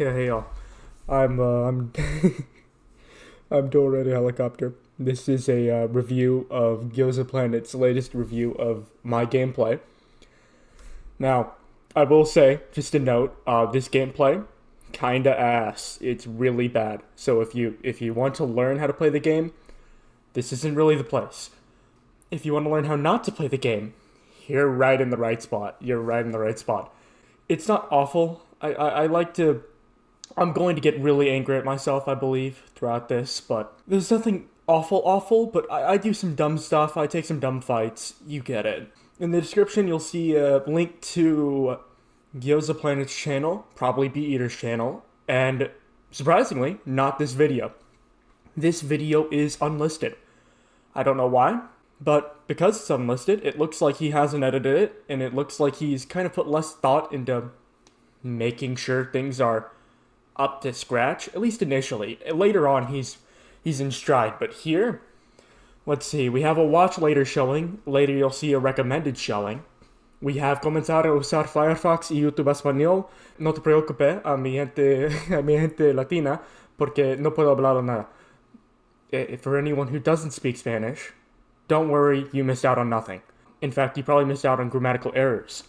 Yeah, hey y'all. I'm I'm Dora the Helicopter. This is a review of GyozaPlanet's latest review of my gameplay. Now, I will say, just a note, this gameplay kinda ass. It's really bad. So if you want to learn how to play the game, this isn't really the place. If you want to learn how not to play the game, you're right in the right spot. You're right in the right spot. It's not awful. I like to I'm going to get really angry at myself, I believe, throughout this, but there's nothing awful, but I do some dumb stuff, I take some dumb fights, you get it. In the description, you'll see a link to GyozaPlanet's channel, probably Bee Eater's channel, and surprisingly, not this video. This video is unlisted. I don't know why, but because it's unlisted, it looks like he hasn't edited it, and it looks like he's kind of put less thought into making sure things are up to scratch, at least initially. Later on, he's in stride, but here, let's see, we have a watch later showing. Later, you'll see a recommended showing. We have comenzar a usar Firefox y YouTube Español. No te preocupes, a mi gente latina, porque no puedo hablar nada. For anyone who doesn't speak Spanish, don't worry, you missed out on nothing. In fact, you probably missed out on grammatical errors.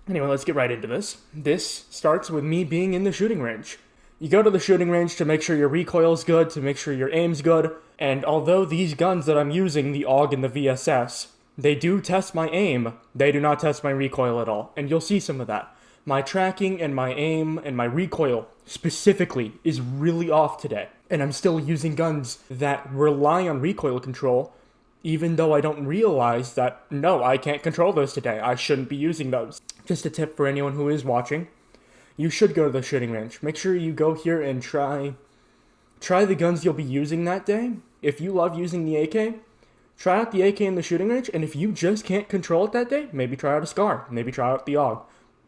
Anyway, let's get right into this. This starts with me being in the shooting range. You go to the shooting range to make sure your recoil's good, to make sure your aim's good, and although these guns that I'm using, the AUG and the VSS, they do test my aim, they do not test my recoil at all, and you'll see some of that. My tracking and my aim and my recoil, specifically, is really off today, and I'm still using guns that rely on recoil control, even though I don't realize that, no, I can't control those today. I shouldn't be using those. Just a tip for anyone who is watching. You should go to the shooting range. Make sure you go here and try the guns you'll be using that day. If you love using the AK, try out the AK in the shooting range, and if you just can't control it that day, maybe try out a SCAR. Maybe try out the AUG.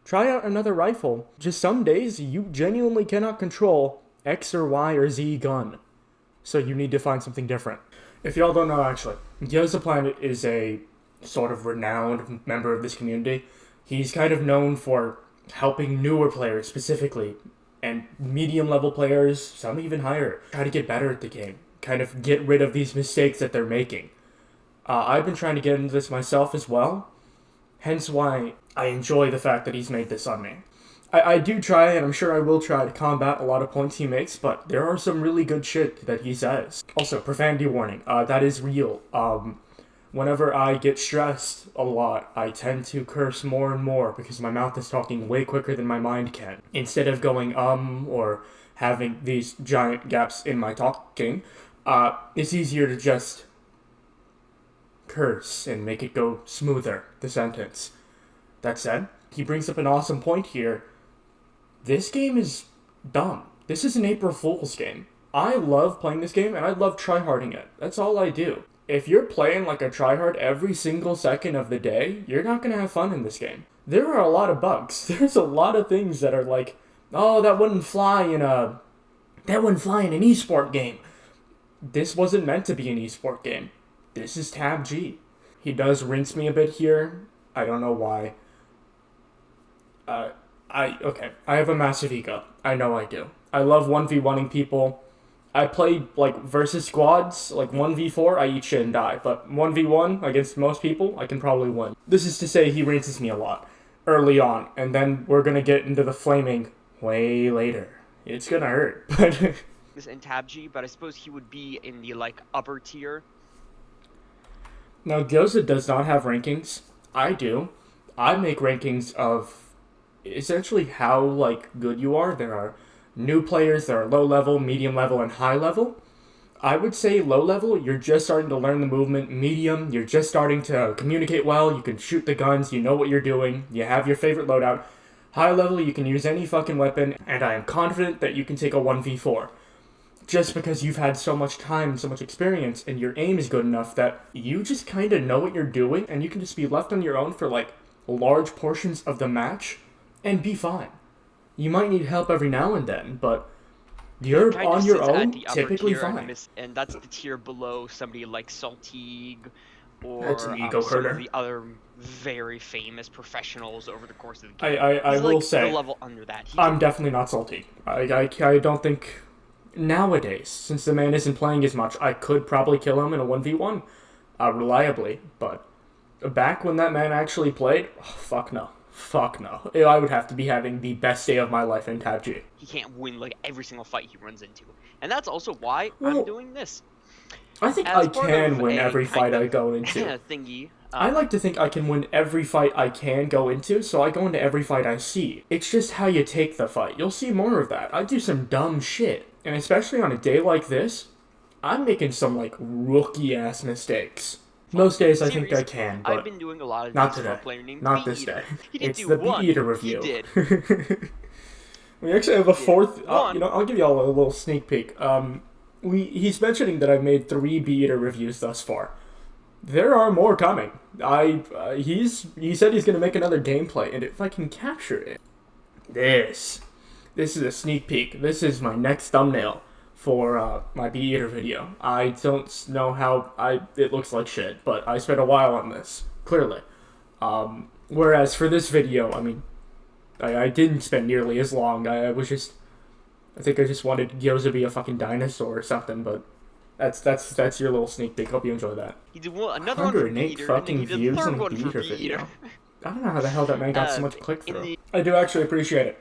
Try out another rifle. Just some days, you genuinely cannot control X or Y or Z gun. So you need to find something different. If y'all don't know, actually, GyozaPlanet is a sort of renowned member of this community. He's kind of known for helping newer players specifically, and medium-level players, some even higher, try to get better at the game. Kind of get rid of these mistakes that they're making. I've been trying to get into this myself as well, hence why I enjoy the fact that he's made this on me. I do try, and I'm sure I will try to combat a lot of points he makes, but there are some really good shit that he says. Also, profanity warning, that is real. Whenever I get stressed a lot, I tend to curse more and more because my mouth is talking way quicker than my mind can. Instead of going or having these giant gaps in my talking, it's easier to just curse and make it go smoother, the sentence. That said, he brings up an awesome point here. This game is dumb. This is an April Fool's game. I love playing this game, and I love tryharding it. That's all I do. If you're playing like a tryhard every single second of the day, you're not going to have fun in this game. There are a lot of bugs. There's a lot of things that are like, oh, that wouldn't fly in an esport game. This wasn't meant to be an esport game. This is TABG. He does rinse me a bit here. I don't know why. I have a massive ego. I know I do. I love 1v1ing people. I played, versus squads, 1v4, I eat shit and die. But 1v1 against most people, I can probably win. This is to say he rinses me a lot early on, and then we're gonna get into the flaming way later. It's gonna hurt, but... in TABG, but I suppose he would be in the, upper tier. Now, Gyoza does not have rankings. I do. I make rankings of essentially how, good you are. There are new players, there are low level, medium level, and high level. I would say low level, you're just starting to learn the movement. Medium, you're just starting to communicate well, you can shoot the guns, you know what you're doing, you have your favorite loadout. High level, you can use any fucking weapon, and I am confident that you can take a 1v4. Just because you've had so much time, so much experience, and your aim is good enough that you just kind of know what you're doing, and you can just be left on your own for, large portions of the match, and be fine. You might need help every now and then, but you're on your own, typically fine. And that's the tier below somebody like Saltig, That's an or ego some herder. of the other very famous professionals over the course of the I, game. I, I He's will like say, the level under that. I'm definitely not salty. I don't think nowadays, since the man isn't playing as much, I could probably kill him in a 1v1 reliably, but back when that man actually played, oh, fuck no. Fuck no. I would have to be having the best day of my life in TABG. He can't win like every single fight he runs into, and that's also why Well, I'm doing this. I think As I part can of win a every fight kind I of go into. thingy. I like to think I can win every fight I can go into, so I go into every fight I see. It's just how you take the fight. You'll see more of that. I do some dumb shit. And especially on a day like this, I'm making some, like, rookie-ass mistakes. Most days I think I can, but I've been doing a lot of not these today. for a player named Not Bee this Eater. day. He didn't It's do the one. Bee Eater review. He did. We actually have a fourth... one. I'll give y'all a little sneak peek. He's mentioning that I've made 3 Bee Eater reviews thus far. There are more coming. He said he's gonna make another gameplay, and if I can capture it, this is a sneak peek. This is my next thumbnail for my Bee Eater video. I don't know how it looks like shit, but I spent a while on this clearly. Whereas for this video, I mean, I didn't spend nearly as long. I think I just wanted Gyoza to be a fucking dinosaur or something, but. That's your little sneak peek. Hope you enjoy that. He did another one for Bee 108 Eater, and fucking then he did views the in third a one Bee for Eater Bee video. Eater. I don't know how the hell that man got so much click through. the- I do actually appreciate it.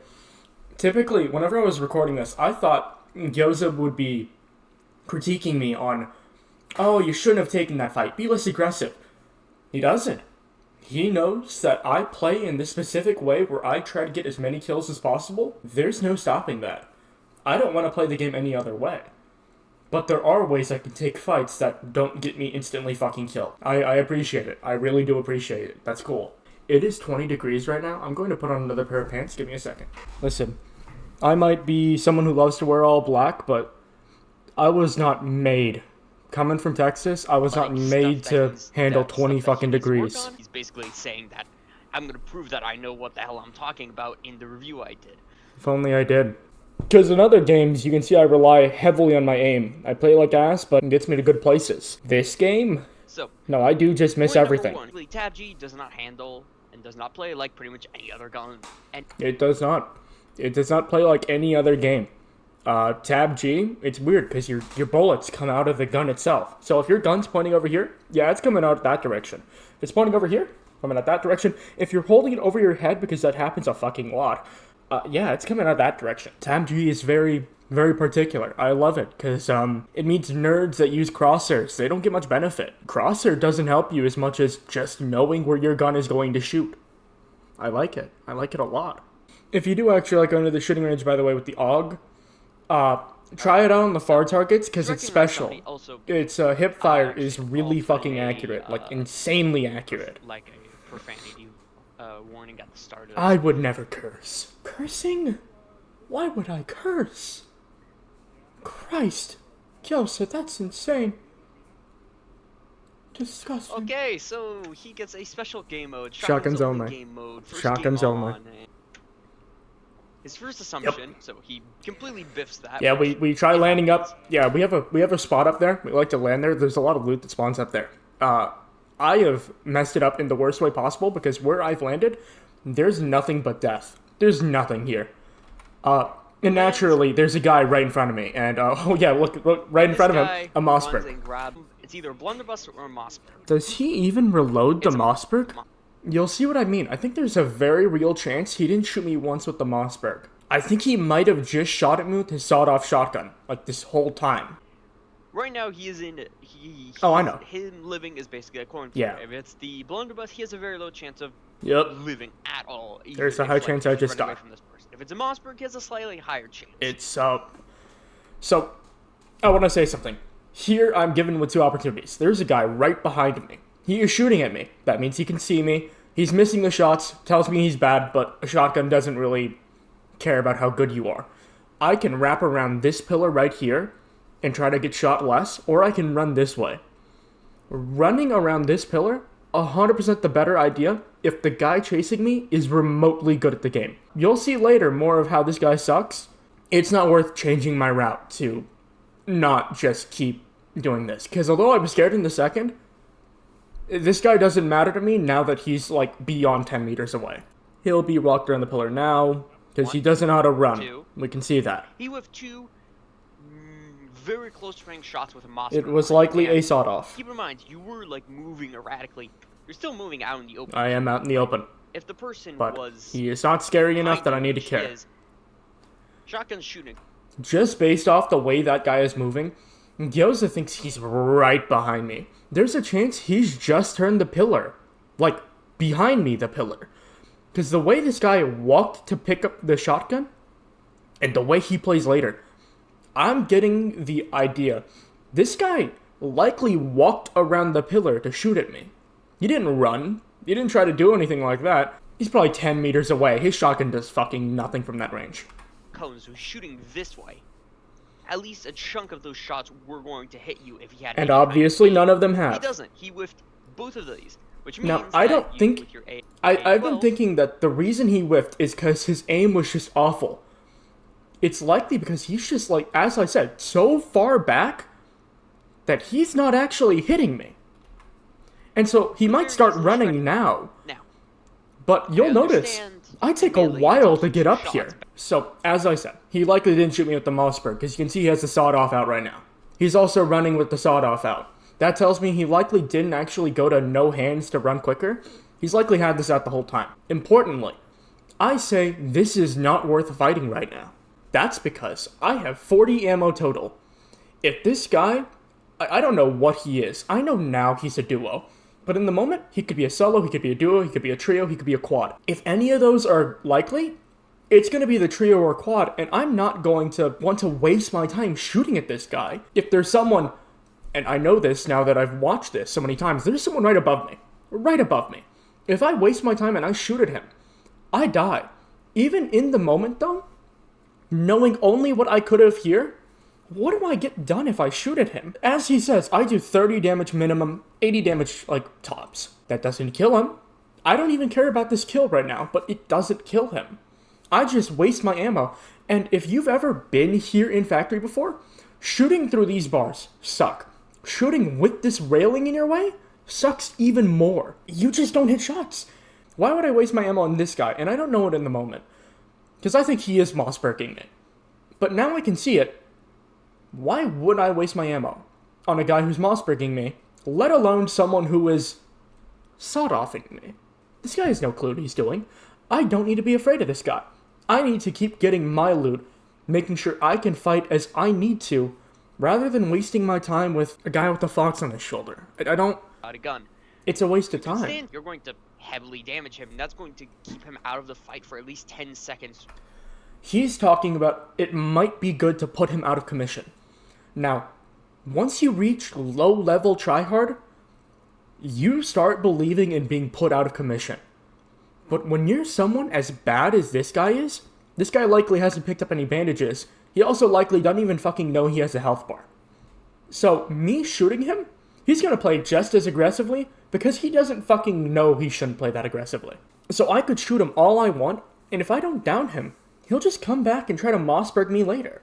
Typically, whenever I was recording this, I thought Gyoza would be critiquing me on, oh, you shouldn't have taken that fight. Be less aggressive. He doesn't. He knows that I play in this specific way where I try to get as many kills as possible. There's no stopping that. I don't want to play the game any other way. But there are ways I can take fights that don't get me instantly fucking killed. I appreciate it. I really do appreciate it. That's cool. It is 20 degrees right now. I'm going to put on another pair of pants. Give me a second. Listen, I might be someone who loves to wear all black, but I was not made. Coming from Texas, I was not made to handle 20 fucking degrees. He's basically saying that I'm going to prove that I know what the hell I'm talking about in the review I did. If only I did. Because in other games, you can see I rely heavily on my aim. I play like ass, but it gets me to good places. This game? So, no, I do just miss everything. TABG does not handle and does not play like pretty much any other gun. And it does not. It does not play like any other game. TABG, it's weird because your bullets come out of the gun itself. So if your gun's pointing over here, yeah, it's coming out that direction. If it's pointing over here, coming out that direction. If you're holding it over your head, because that happens a fucking lot, yeah, it's coming out that direction. TABG is very, very particular. I love it, because it means nerds that use crosshairs. They don't get much benefit. Crosshair doesn't help you as much as just knowing where your gun is going to shoot. I like it. I like it a lot. If you do actually like going to the shooting range, by the way, with the AUG, try it out on the far targets, because it's special. Its hip fire is really fucking accurate. Like, insanely accurate. Like a profanity warning at the start of I would never curse. Cursing? Why would I curse? Christ. Gyoza, that's insane. Disgusting. Okay, so he gets a special game mode. Shotguns only. Game mode. Shotguns only. His first assumption, so he completely biffs that. Yeah, we try landing up. Yeah, we have a spot up there. We like to land there. There's a lot of loot that spawns up there. I have messed it up in the worst way possible, because where I've landed, there's nothing but death. There's nothing here. And naturally, there's a guy right in front of me, and oh yeah, look right in front of him, a Mossberg. It's either a blunderbuss or a Mossberg. Does he even reload the Mossberg? You'll see what I mean. I think there's a very real chance he didn't shoot me once with the Mossberg. I think he might have just shot at me with his sawed-off shotgun, like this whole time. Right now, he is in. Oh, I know. Him living is basically a coin flip. Yeah. If it's the blunderbuss, he has a very low chance of living at all. There's a high chance I just die. If it's a Mossberg, he has a slightly higher chance. It's so I want to say something. Here, I'm given with 2 opportunities. There's a guy right behind me. He is shooting at me. That means he can see me. He's missing the shots. Tells me he's bad, but a shotgun doesn't really care about how good you are. I can wrap around this pillar right here and try to get shot less, or I can run this way. Running around this pillar, 100% the better idea if the guy chasing me is remotely good at the game. You'll see later more of how this guy sucks. It's not worth changing my route to not just keep doing this, because although I was scared in the second, This guy doesn't matter to me now that he's, like, beyond 10 meters away. He'll be walked around the pillar now, because he doesn't know how to run. Two. We can see that. He whiffed two very close range shots with a Mossberg. It was likely a sawed-off. Keep in mind, you were, like, moving erratically. You're still moving out in the open. I am out in the open. If the person But was... he is not scary enough that I need to care. Shotgun shooting. Just based off the way that guy is moving, Gyoza thinks he's right behind me. There's a chance he's just turned the pillar. Like, behind me, the pillar. Because the way this guy walked to pick up the shotgun, and the way he plays later, I'm getting the idea. This guy likely walked around the pillar to shoot at me. He didn't run. He didn't try to do anything like that. He's probably 10 meters away. His shotgun does fucking nothing from that range. Cones who's shooting this way. At least a chunk of those shots were going to hit you if he had. And obviously none of them have. He doesn't. He whiffed both of these, which means now I don't think. I've been thinking that the reason he whiffed is because his aim was just awful. It's likely because he's just, like, as I said, so far back that he's not actually hitting me. And so he might start running now. But you'll notice, I take a while to get up here. So, as I said, he likely didn't shoot me with the Mossberg, because you can see he has the sawed-off out right now. He's also running with the sawed-off out. That tells me he likely didn't actually go to no hands to run quicker. He's likely had this out the whole time. Importantly, I say this is not worth fighting right now. That's because I have 40 ammo total. If this guy, I don't know what he is. I know now he's a duo. But in the moment, he could be a solo, he could be a duo, he could be a trio, he could be a quad. If any of those are likely, it's going to be the trio or quad, and I'm not going to want to waste my time shooting at this guy. If there's someone, and I know this now that I've watched this so many times, there's someone right above me. Right above me. If I waste my time and I shoot at him, I die. Even in the moment, though, knowing only what I could have here, what do I get done if I shoot at him? As he says, I do 30 damage minimum, 80 damage, like, tops. That doesn't kill him. I don't even care about this kill right now, but it doesn't kill him. I just waste my ammo. And if you've ever been here in Factory before, shooting through these bars suck. Shooting with this railing in your way sucks even more. You just don't hit shots. Why would I waste my ammo on this guy? And I don't know it in the moment. Because I think he is Mossberging me. But now I can see it. Why would I waste my ammo on a guy who's Mossberging me, let alone someone who is sawed-offing me? This guy has no clue what he's doing. I don't need to be afraid of this guy. I need to keep getting my loot, making sure I can fight as I need to, rather than wasting my time with a guy with a fox on his shoulder. I don't... a gun. It's a waste of time. You're going to heavily damage him, and that's going to keep him out of the fight for at least 10 seconds. He's talking about it might be good to put him out of commission. Now, once you reach low-level tryhard, you start believing in being put out of commission. But when you're someone as bad as this guy is, this guy likely hasn't picked up any bandages. He also likely doesn't even fucking know he has a health bar. So, me shooting him, he's gonna play just as aggressively because he doesn't fucking know he shouldn't play that aggressively. So I could shoot him all I want, and if I don't down him, he'll just come back and try to Mossberg me later.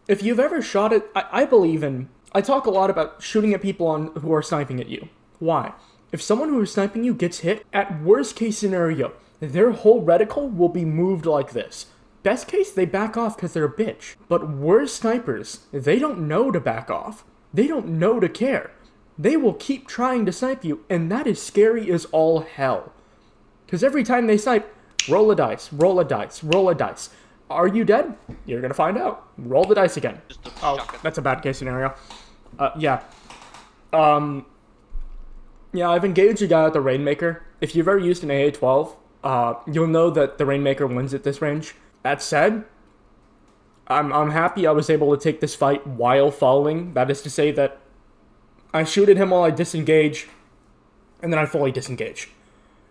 If you've ever shot it, I believe in... I talk a lot about shooting at people who are sniping at you. Why? If someone who is sniping you gets hit, at worst case scenario, their whole reticle will be moved like this. Best case, they back off because they're a bitch. But worst snipers, they don't know to back off. They don't know to care. They will keep trying to snipe you, and that is scary as all hell. Because every time they snipe, roll a dice, roll a dice, roll a dice. Are you dead? You're gonna find out. Roll the dice again. Oh, that's a bad case scenario. Yeah, I've engaged a guy with the Rainmaker. If you've ever used an AA-12, you'll know that the Rainmaker wins at this range. That said, I'm happy I was able to take this fight while falling. That is to say that I shoot at him while I disengage, and then I fully disengage.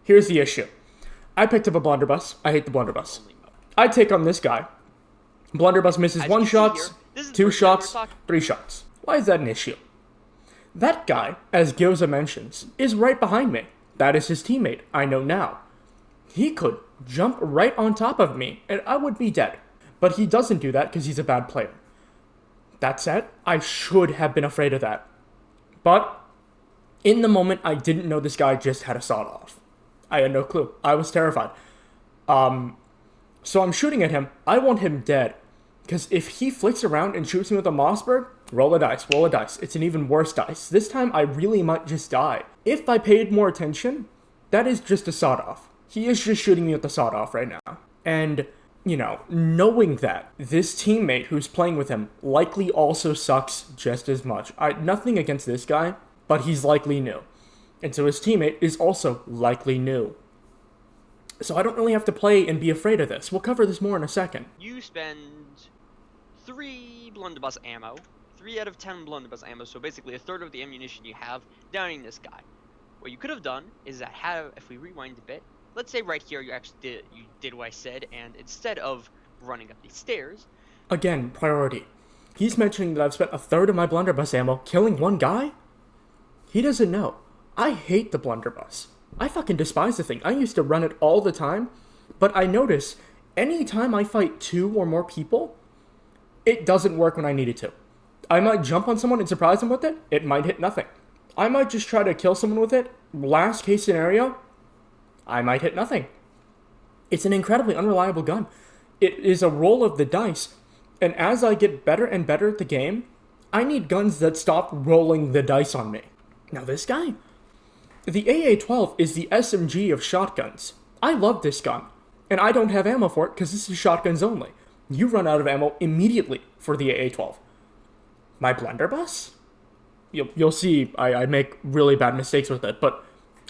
Here's the issue. I picked up a blunderbuss. I hate the blunderbuss. I take on this guy. Blunderbuss misses 1 shot, 2 shots, 3 shots. Why is that an issue? That guy, as Gyoza mentions, is right behind me. That is his teammate. I know now. He could jump right on top of me, and I would be dead. But he doesn't do that because he's a bad player. That said, I should have been afraid of that. But In the moment, I didn't know this guy just had a sawed-off. I had no clue. I was terrified. So I'm shooting at him. I want him dead. Because if he flicks around and shoots me with a Mossberg, roll a dice, roll a dice. It's an even worse dice. This time, I really might just die. If I paid more attention, that is just a sawed-off. He is just shooting me with the sawed-off right now. And, you know, knowing that this teammate who's playing with him likely also sucks just as much. Nothing against this guy, but he's likely new. And so his teammate is also likely new. So I don't really have to play and be afraid of this. We'll cover this more in a second. You spend 3 blunderbuss ammo, 3 out of 10 blunderbuss ammo, so basically a third of the ammunition you have, downing this guy. What you could have done is that if we rewind a bit, let's say right here you did what I said, and instead of running up these stairs... Again, priority. He's mentioning that I've spent a third of my blunderbuss ammo killing one guy? He doesn't know. I hate the blunderbuss. I fucking despise the thing. I used to run it all the time, but I notice anytime I fight 2 or more people, it doesn't work when I need it to. I might jump on someone and surprise them with it. It might hit nothing. I might just try to kill someone with it. Last case scenario, I might hit nothing. It's an incredibly unreliable gun. It is a roll of the dice, and as I get better and better at the game, I need guns that stop rolling the dice on me. Now this guy? The AA-12 is the SMG of shotguns. I love this gun, and I don't have ammo for it because this is shotguns only. You run out of ammo immediately for the AA-12. My blunderbuss? You'll see I make really bad mistakes with it, but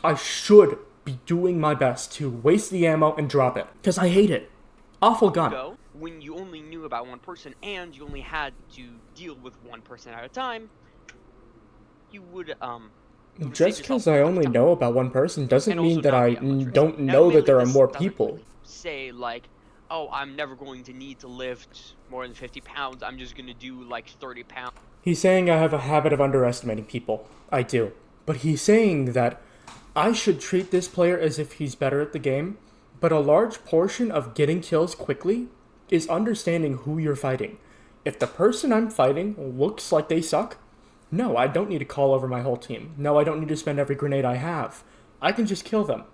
I should be doing my best to waste the ammo and drop it, because I hate it. Awful gun. When you only knew about one person and you only had to deal with one person at a time, you would just because I only know about one person doesn't mean that I don't know that there are more people. Say, like, oh, I'm never going to need to lift more than 50 pounds. I'm just going to do, like, 30 pounds. He's saying I have a habit of underestimating people. I do. But he's saying that I should treat this player as if he's better at the game, but a large portion of getting kills quickly is understanding who you're fighting. If the person I'm fighting looks like they suck, no, I don't need to call over my whole team. No, I don't need to spend every grenade I have. I can just kill them.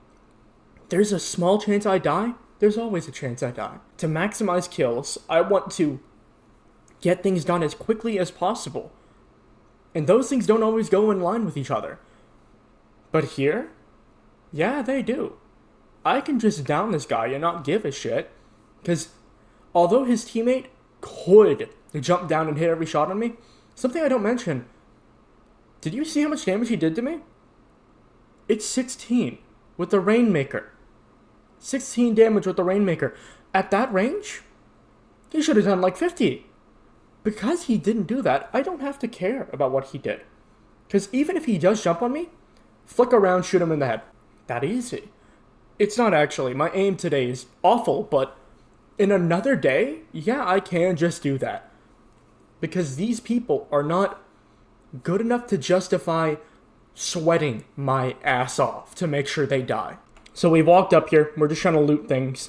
There's a small chance I die. There's always a chance I die. To maximize kills, I want to get things done as quickly as possible. And those things don't always go in line with each other. But here, yeah, they do. I can just down this guy and not give a shit. Because although his teammate could jump down and hit every shot on me, something I don't mention, did you see how much damage he did to me? It's 16 with the Rainmaker. 16 damage with the Rainmaker. At that range, he should have done like 50. Because he didn't do that, I don't have to care about what he did. Because even if he does jump on me, flick around, shoot him in the head. That easy. It's not actually. My aim today is awful, but in another day, yeah, I can just do that. Because these people are not good enough to justify sweating my ass off to make sure they die. So we walked up here. We're just trying to loot things.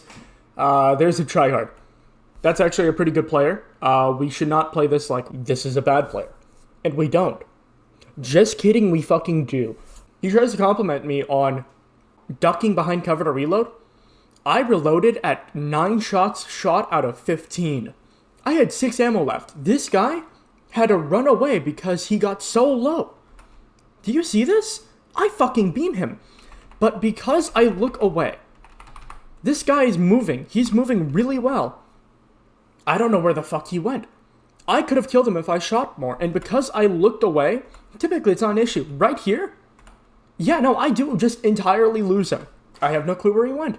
There's a tryhard. That's actually a pretty good player. We should not play this like this is a bad player. And we don't. Just kidding, we fucking do. He tries to compliment me on ducking behind cover to reload. I reloaded at 9 shots shot out of 15. I had 6 ammo left. This guy had to run away because he got so low. Do you see this? I fucking beam him. But because I look away, this guy is moving. He's moving really well. I don't know where the fuck he went. I could have killed him if I shot more. And because I looked away, typically it's not an issue. Right here? Yeah, no, I do just entirely lose him. I have no clue where he went.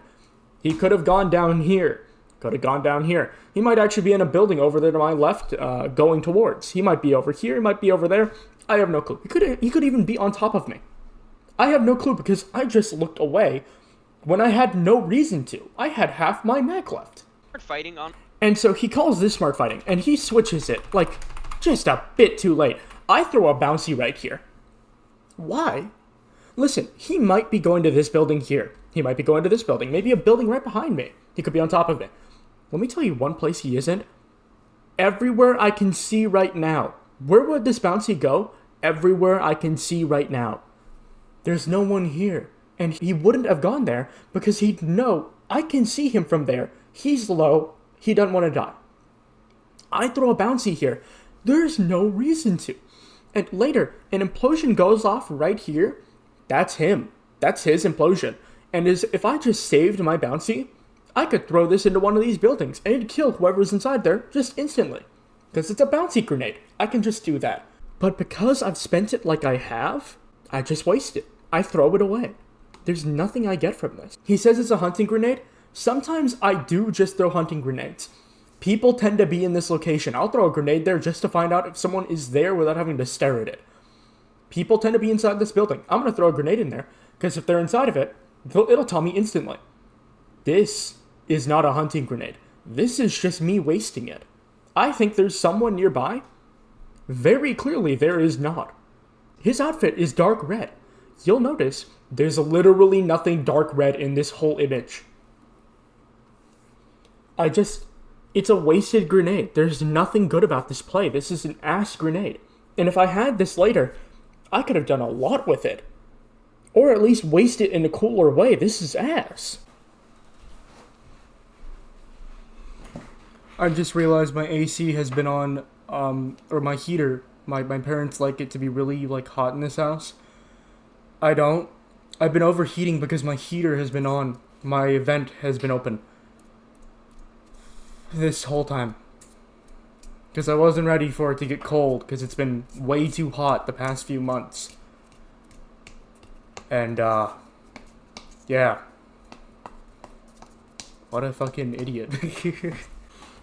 He could have gone down here. Could have gone down here. He might actually be in a building over there to my left, going towards. He might be over here. He might be over there. I have no clue. He could even be on top of me. I have no clue because I just looked away when I had no reason to. I had half my mag left. Fighting on. And so he calls this smart fighting, and he switches it, like, just a bit too late. I throw a bouncy right here. Why? Listen, he might be going to this building here. He might be going to this building. Maybe a building right behind me. He could be on top of it. Let me tell you one place he isn't. Everywhere I can see right now. Where would this bouncy go? Everywhere I can see right now. There's no one here. And he wouldn't have gone there because he'd know I can see him from there. He's low. He doesn't want to die. I throw a bouncy here. There's no reason to. And later, an implosion goes off right here. That's him. That's his implosion. And if I just saved my bouncy, I could throw this into one of these buildings and it'd kill whoever's inside there just instantly. Because it's a bouncy grenade. I can just do that. But because I've spent it like I have, I just waste it. I throw it away. There's nothing I get from this. He says it's a hunting grenade. Sometimes I do just throw hunting grenades. People tend to be in this location. I'll throw a grenade there just to find out if someone is there without having to stare at it. People tend to be inside this building. I'm going to throw a grenade in there because if they're inside of it, it'll tell me instantly. This is not a hunting grenade. This is just me wasting it. I think there's someone nearby. Very clearly there is not. His outfit is dark red. You'll notice there's literally nothing dark red in this whole image. It's a wasted grenade. There's nothing good about this play. This is an ass grenade. And if I had this later, I could have done a lot with it. Or at least waste it in a cooler way. This is ass. I just realized my AC has been on, or my heater. My parents like it to be really, hot in this house. I don't. I've been overheating because my heater has been on. My vent has been open. This whole time. Because I wasn't ready for it to get cold, because it's been way too hot the past few months. And, yeah. What a fucking idiot.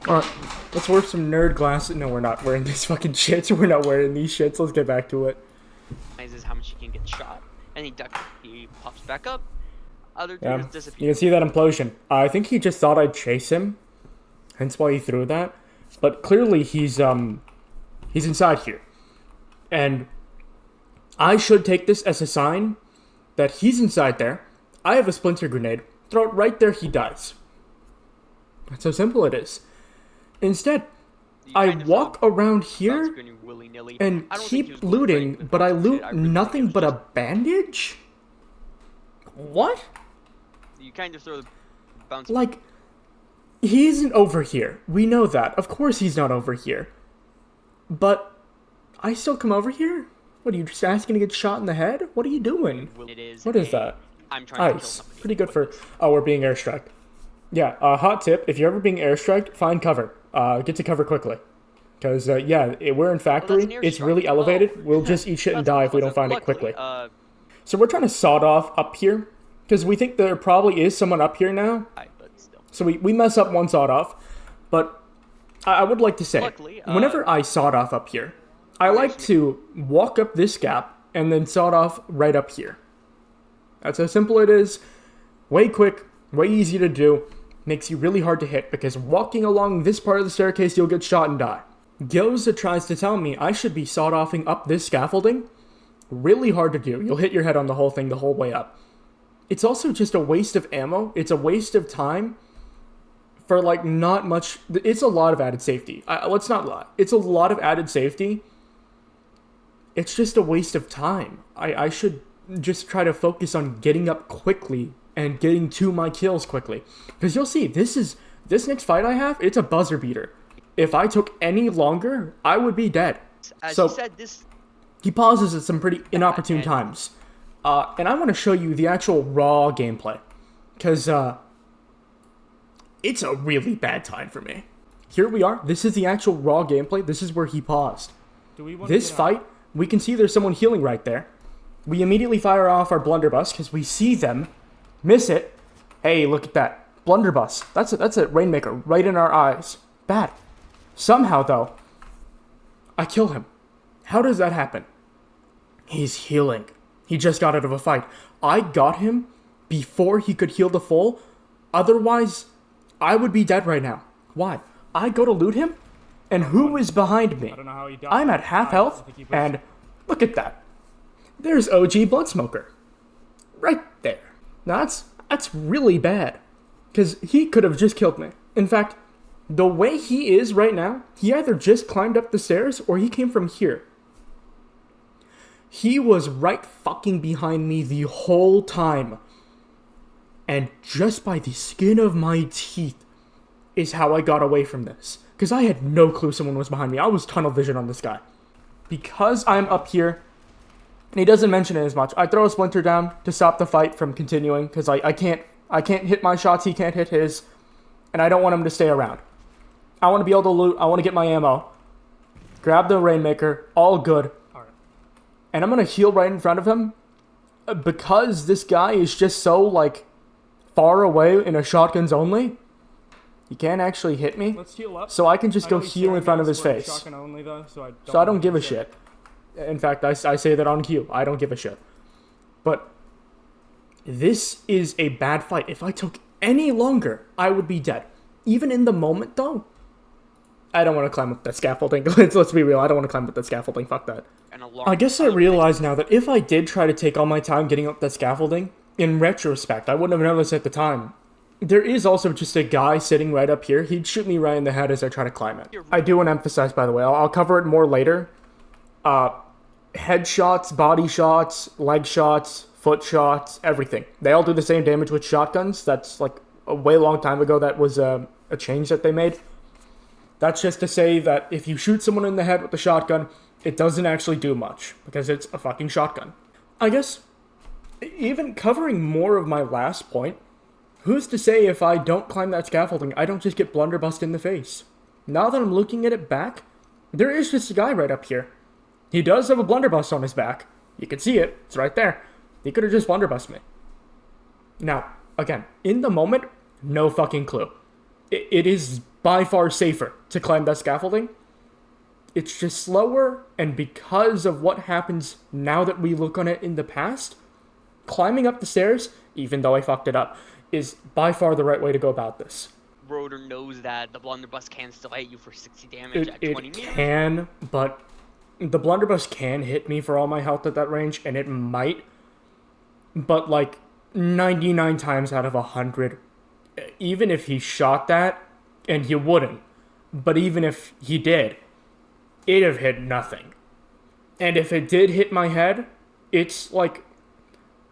Alright, let's wear some nerd glasses. No, we're not wearing these fucking shits. We're not wearing these shits. Let's get back to it. Is how much he can get shot. And he pops back up. Other Yeah, dudes disappear. you can see that implosion. I think he just thought I'd chase him. Hence why he threw that. But clearly he's inside here. And I should take this as a sign that he's inside there. I have a splinter grenade. Throw it right there, he dies. That's how simple it is. Instead, I walk around here and keep looting, but I loot nothing but a bandage? What? You kind of throw the bounce. He isn't over here. We know that. Of course he's not over here. But I still come over here? What, are you just asking to get shot in the head? What are you doing? What is that? I'm trying to kill Ice. somebody. Pretty good for... Oh, we're being airstruck. Yeah, hot tip. If you're ever being airstruck, find cover. Get to cover quickly. Because, we're in factory. It's really elevated. We'll just eat shit and die if we don't find it quickly. So we're trying to sawed off up here. Because we think there probably is someone up here now. So we mess up one sawed off. But I would like to say, whenever I sawed off up here, I like to walk up this gap and then sawed off right up here. That's how simple it is. Way quick, way easy to do. Makes you really hard to hit because walking along this part of the staircase, you'll get shot and die. Gyoza tries to tell me I should be sawed offing up this scaffolding. Really hard to do. You'll hit your head on the whole thing the whole way up. It's also just a waste of ammo. It's a waste of time for not much. It's a lot of added safety. Let's not lie. It's a lot of added safety. It's just a waste of time. I should just try to focus on getting up quickly and getting to my kills quickly. Because you'll see, this next fight I have, it's a buzzer beater. If I took any longer, I would be dead. So, he pauses at some pretty inopportune times. And I want to show you the actual raw gameplay. Because, it's a really bad time for me. Here we are. This is the actual raw gameplay. This is where he paused. This fight, we can see there's someone healing right there. We immediately fire off our blunderbuss because we see them. Miss it. Hey, look at that. Blunderbuss. That's a rainmaker right in our eyes. Bad. Somehow, though, I kill him. How does that happen? He's healing. He just got out of a fight. I got him before he could heal the full. Otherwise, I would be dead right now. Why? I go to loot him, and who is behind me? I'm at half health, and look at that. There's OG Bloodsmoker. Right there. Now that's really bad. Because he could have just killed me. In fact, the way he is right now, he either just climbed up the stairs or he came from here. He was right fucking behind me the whole time. And just by the skin of my teeth is how I got away from this. Because I had no clue someone was behind me. I was tunnel vision on this guy. Because I'm up here, and he doesn't mention it as much, I throw a splinter down to stop the fight from continuing. Because I can't hit my shots, he can't hit his. And I don't want him to stay around. I want to be able to loot, I want to get my ammo. Grab the Rainmaker, all good. And I'm going to heal right in front of him. Because this guy is just so, like, far away in a shotguns only, he can't actually hit me. Let's heal up. So I can just go heal in front of his face. Shotgun only, though, so I don't give a shit. In fact, I say that on cue. I don't give a shit. But this is a bad fight. If I took any longer, I would be dead. Even in the moment, though, I don't want to climb up that scaffolding. Let's be real. I don't want to climb up that scaffolding. Fuck that. I guess I realize now that if I did try to take all my time getting up that scaffolding, in retrospect, I wouldn't have noticed at the time. There is also just a guy sitting right up here. He'd shoot me right in the head as I try to climb it. I do want to emphasize, by the way, I'll cover it more later. Headshots, body shots, leg shots, foot shots, everything. They all do the same damage with shotguns. That's like a way long time ago that was a change that they made. That's just to say that if you shoot someone in the head with a shotgun, it doesn't actually do much, because it's a fucking shotgun. I guess, even covering more of my last point, who's to say if I don't climb that scaffolding, I don't just get blunderbussed in the face? Now that I'm looking at it back, there is just a guy right up here. He does have a blunderbuss on his back. You can see it. It's right there. He could have just blunderbussed me. Now, again, in the moment, no fucking clue. It is by far safer to climb that scaffolding. It's just slower, and because of what happens now that we look on it in the past, climbing up the stairs, even though I fucked it up, is by far the right way to go about this. Rotor knows that the blunderbuss can still hit you for 60 damage at 20 meters. It can, but the blunderbuss can hit me for all my health at that range, and it might, but like 99 times out of 100, even if he shot that, and he wouldn't, but even if he did, it'd have hit nothing. And if it did hit my head, it's like,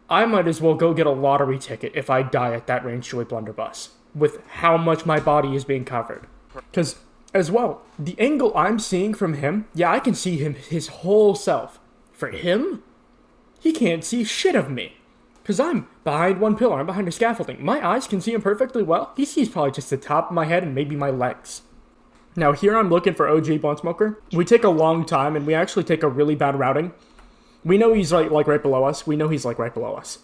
I might as well go get a lottery ticket if I die at that range to a blunderbuss, with how much my body is being covered. Because, as well, the angle I'm seeing from him, yeah, I can see him, his whole self. For him, he can't see shit of me. Because I'm behind one pillar, I'm behind a scaffolding. My eyes can see him perfectly well. He sees probably just the top of my head and maybe my legs. Now here I'm looking for OG Blunt Smoker. We take a long time, and we actually take a really bad routing. We know he's like right below us. We know he's like right below us.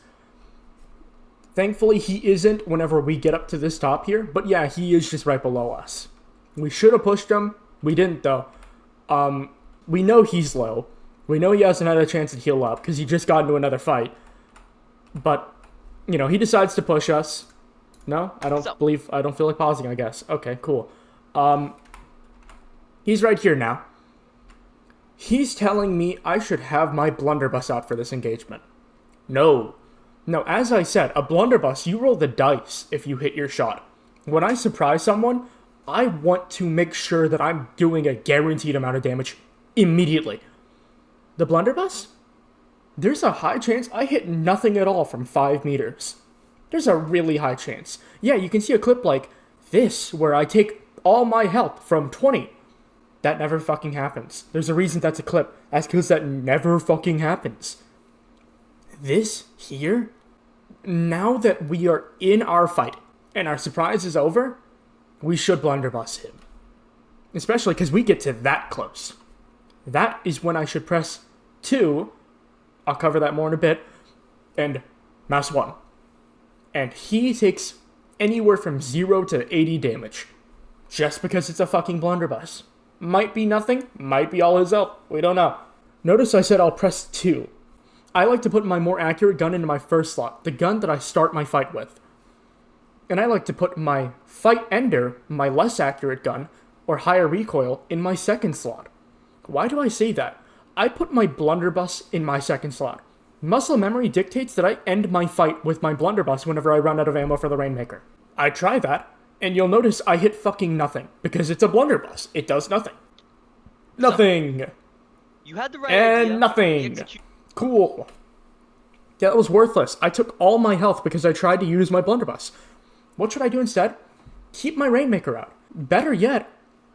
Thankfully, he isn't whenever we get up to this top here. But yeah, he is just right below us. We should have pushed him. We didn't, though. We know he's low. We know he hasn't had a chance to heal up, because he just got into another fight. But, you know, he decides to push us. No? I don't feel like pausing, I guess. Okay, cool. He's right here now. He's telling me I should have my blunderbuss out for this engagement. No. No, as I said, a blunderbuss, you roll the dice if you hit your shot. When I surprise someone, I want to make sure that I'm doing a guaranteed amount of damage immediately. The blunderbuss? There's a high chance I hit nothing at all from 5 meters. There's a really high chance. Yeah, you can see a clip like this, where I take all my health from 20. That never fucking happens. There's a reason that's a clip. That's because that never fucking happens. This here, now that we are in our fight, and our surprise is over, we should blunderbuss him. Especially because we get to that close. That is when I should press 2, I'll cover that more in a bit, and mouse 1. And he takes anywhere from 0 to 80 damage. Just because it's a fucking blunderbuss. Might be nothing, might be all his health, we don't know. Notice I said I'll press 2. I like to put my more accurate gun into my first slot, the gun that I start my fight with. And I like to put my fight ender, my less accurate gun, or higher recoil, in my second slot. Why do I say that? I put my blunderbuss in my second slot. Muscle memory dictates that I end my fight with my blunderbuss whenever I run out of ammo for the Rainmaker. I try that, and you'll notice I hit fucking nothing, because it's a blunderbuss. It does nothing. Nothing! You had the right and idea. nothing! Cool. Yeah, that was worthless. I took all my health because I tried to use my blunderbuss. What should I do instead? Keep my Rainmaker out. Better yet,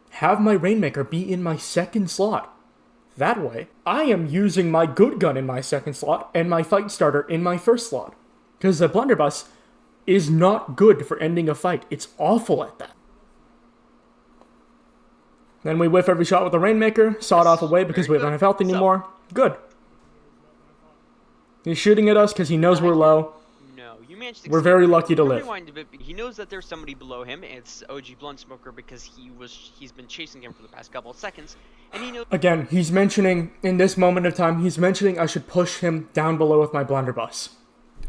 have my Rainmaker be in my second slot. That way, I am using my good gun in my second slot and my fight starter in my first slot. Because the blunderbuss is not good for ending a fight. It's awful at that. Then we whiff every shot with the Rainmaker, saw it off away because we don't have health anymore. Good. He's shooting at us because he knows we're low. No, you managed to. We're very lucky to live. Rewind a bit. He knows that there's somebody below him. It's OG Blunt-Smoker because he's been chasing him for the past couple of seconds, and he knows. Again, he's mentioning in this moment of time, he's mentioning I should push him down below with my blunderbuss.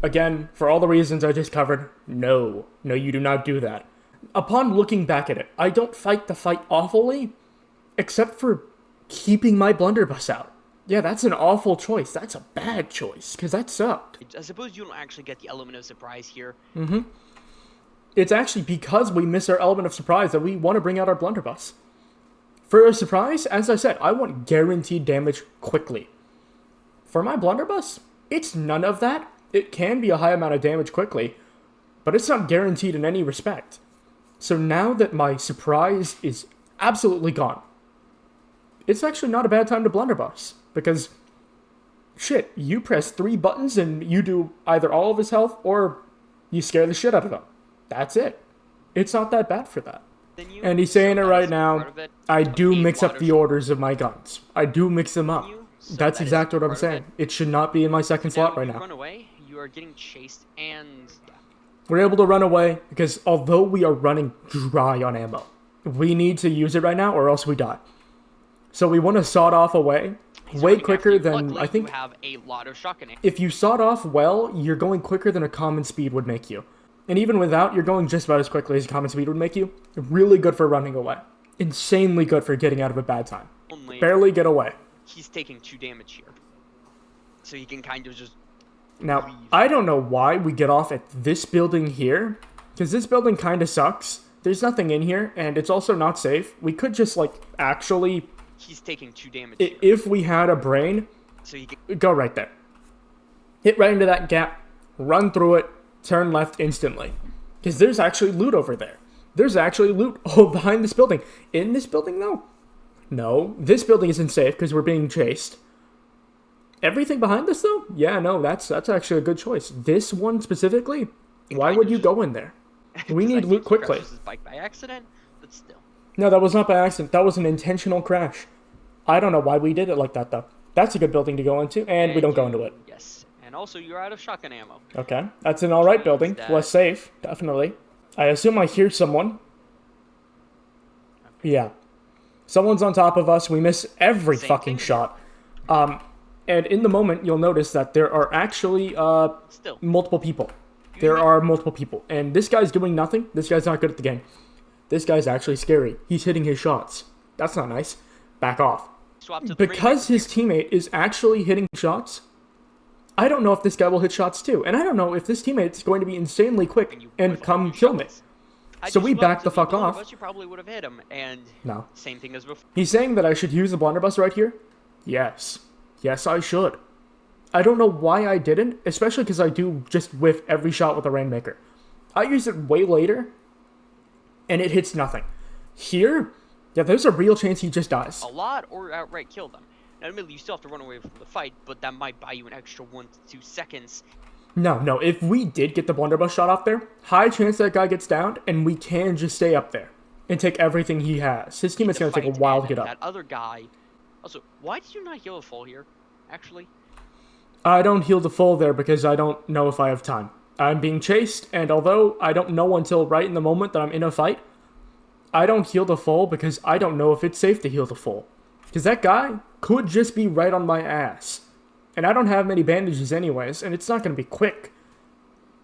Again, for all the reasons I just covered, no, you do not do that. Upon looking back at it, I don't fight the fight awfully, except for keeping my blunderbuss out. Yeah, that's an awful choice. That's a bad choice, because that sucked. I suppose you don't actually get the element of surprise here. Mm-hmm. It's actually because we miss our element of surprise that we want to bring out our blunderbuss. For a surprise, as I said, I want guaranteed damage quickly. For my blunderbuss, it's none of that. It can be a high amount of damage quickly, but it's not guaranteed in any respect. So now that my surprise is absolutely gone, it's actually not a bad time to blunderbuss. Because, shit, you press 3 buttons and you do either all of his health or you scare the shit out of him. That's it. It's not that bad for that. And he's saying it right now, I do mix up the orders of my guns. I do mix them up. That's exactly what I'm saying. It should not be in my second slot right now. Run away, you are getting chased, and we're able to run away because although we are running dry on ammo, we need to use it right now or else we die. So we want to sawed off away way quicker than I think. You have a lot of shotgun ammo. If you sawed off well, you're going quicker than a common speed would make you. And even without, you're going just about as quickly as a common speed would make you. Really good for running away. Insanely good for getting out of a bad time. Barely get away. He's taking 2 damage here. So he can kind of just Now, leave. I don't know why we get off at this building here. Because this building kind of sucks. There's nothing in here, and it's also not safe. We could just, actually... He's taking 2 damage here. If we had a brain, so he can go right there. Hit right into that gap, run through it, turn left instantly. Because there's actually loot over there. There's actually loot behind this building. In this building, though? No. This building isn't safe because we're being chased. Everything behind us, though? Yeah, no, that's actually a good choice. This one specifically? Why would you go in there? We need loot quickly. His bike by accident, but still. No, that was not by accident. That was an intentional crash. I don't know why we did it like that, though. That's a good building to go into, and we don't go into it. Yes. And also, you're out of shotgun ammo. Okay. That's an alright building. Less safe, definitely. I assume I hear someone. Okay. Yeah. Someone's on top of us. We miss every fucking shot. And in the moment, you'll notice that there are actually multiple people. There are multiple people. And this guy's doing nothing. This guy's not good at the game. This guy's actually scary. He's hitting his shots. That's not nice. Back off. Because his teammate is actually hitting shots, I don't know if this guy will hit shots too. And I don't know if this teammate's going to be insanely quick and come kill me. So we back the fuck off. You probably would have hit him, and no. Same thing as before. He's saying that I should use the blunderbuss right here? Yes. Yes, I should. I don't know why I didn't, especially because I do just whiff every shot with a Rainmaker. I use it way later, and it hits nothing. Here, yeah, there's a real chance he just dies. A lot, or outright kill them. Now, admittedly, you still have to run away from the fight, but that might buy you an extra 1 to 2 seconds. No, if we did get the blunderbuss shot off there, high chance that guy gets downed, and we can just stay up there and take everything he has. His teammate's going to take a while to get up. That other guy... Also, why did you not heal a full here, actually? I don't heal the full there because I don't know if I have time. I'm being chased, and although I don't know until right in the moment that I'm in a fight, I don't heal the full because I don't know if it's safe to heal the full. Because that guy could just be right on my ass. And I don't have many bandages anyways, and it's not going to be quick.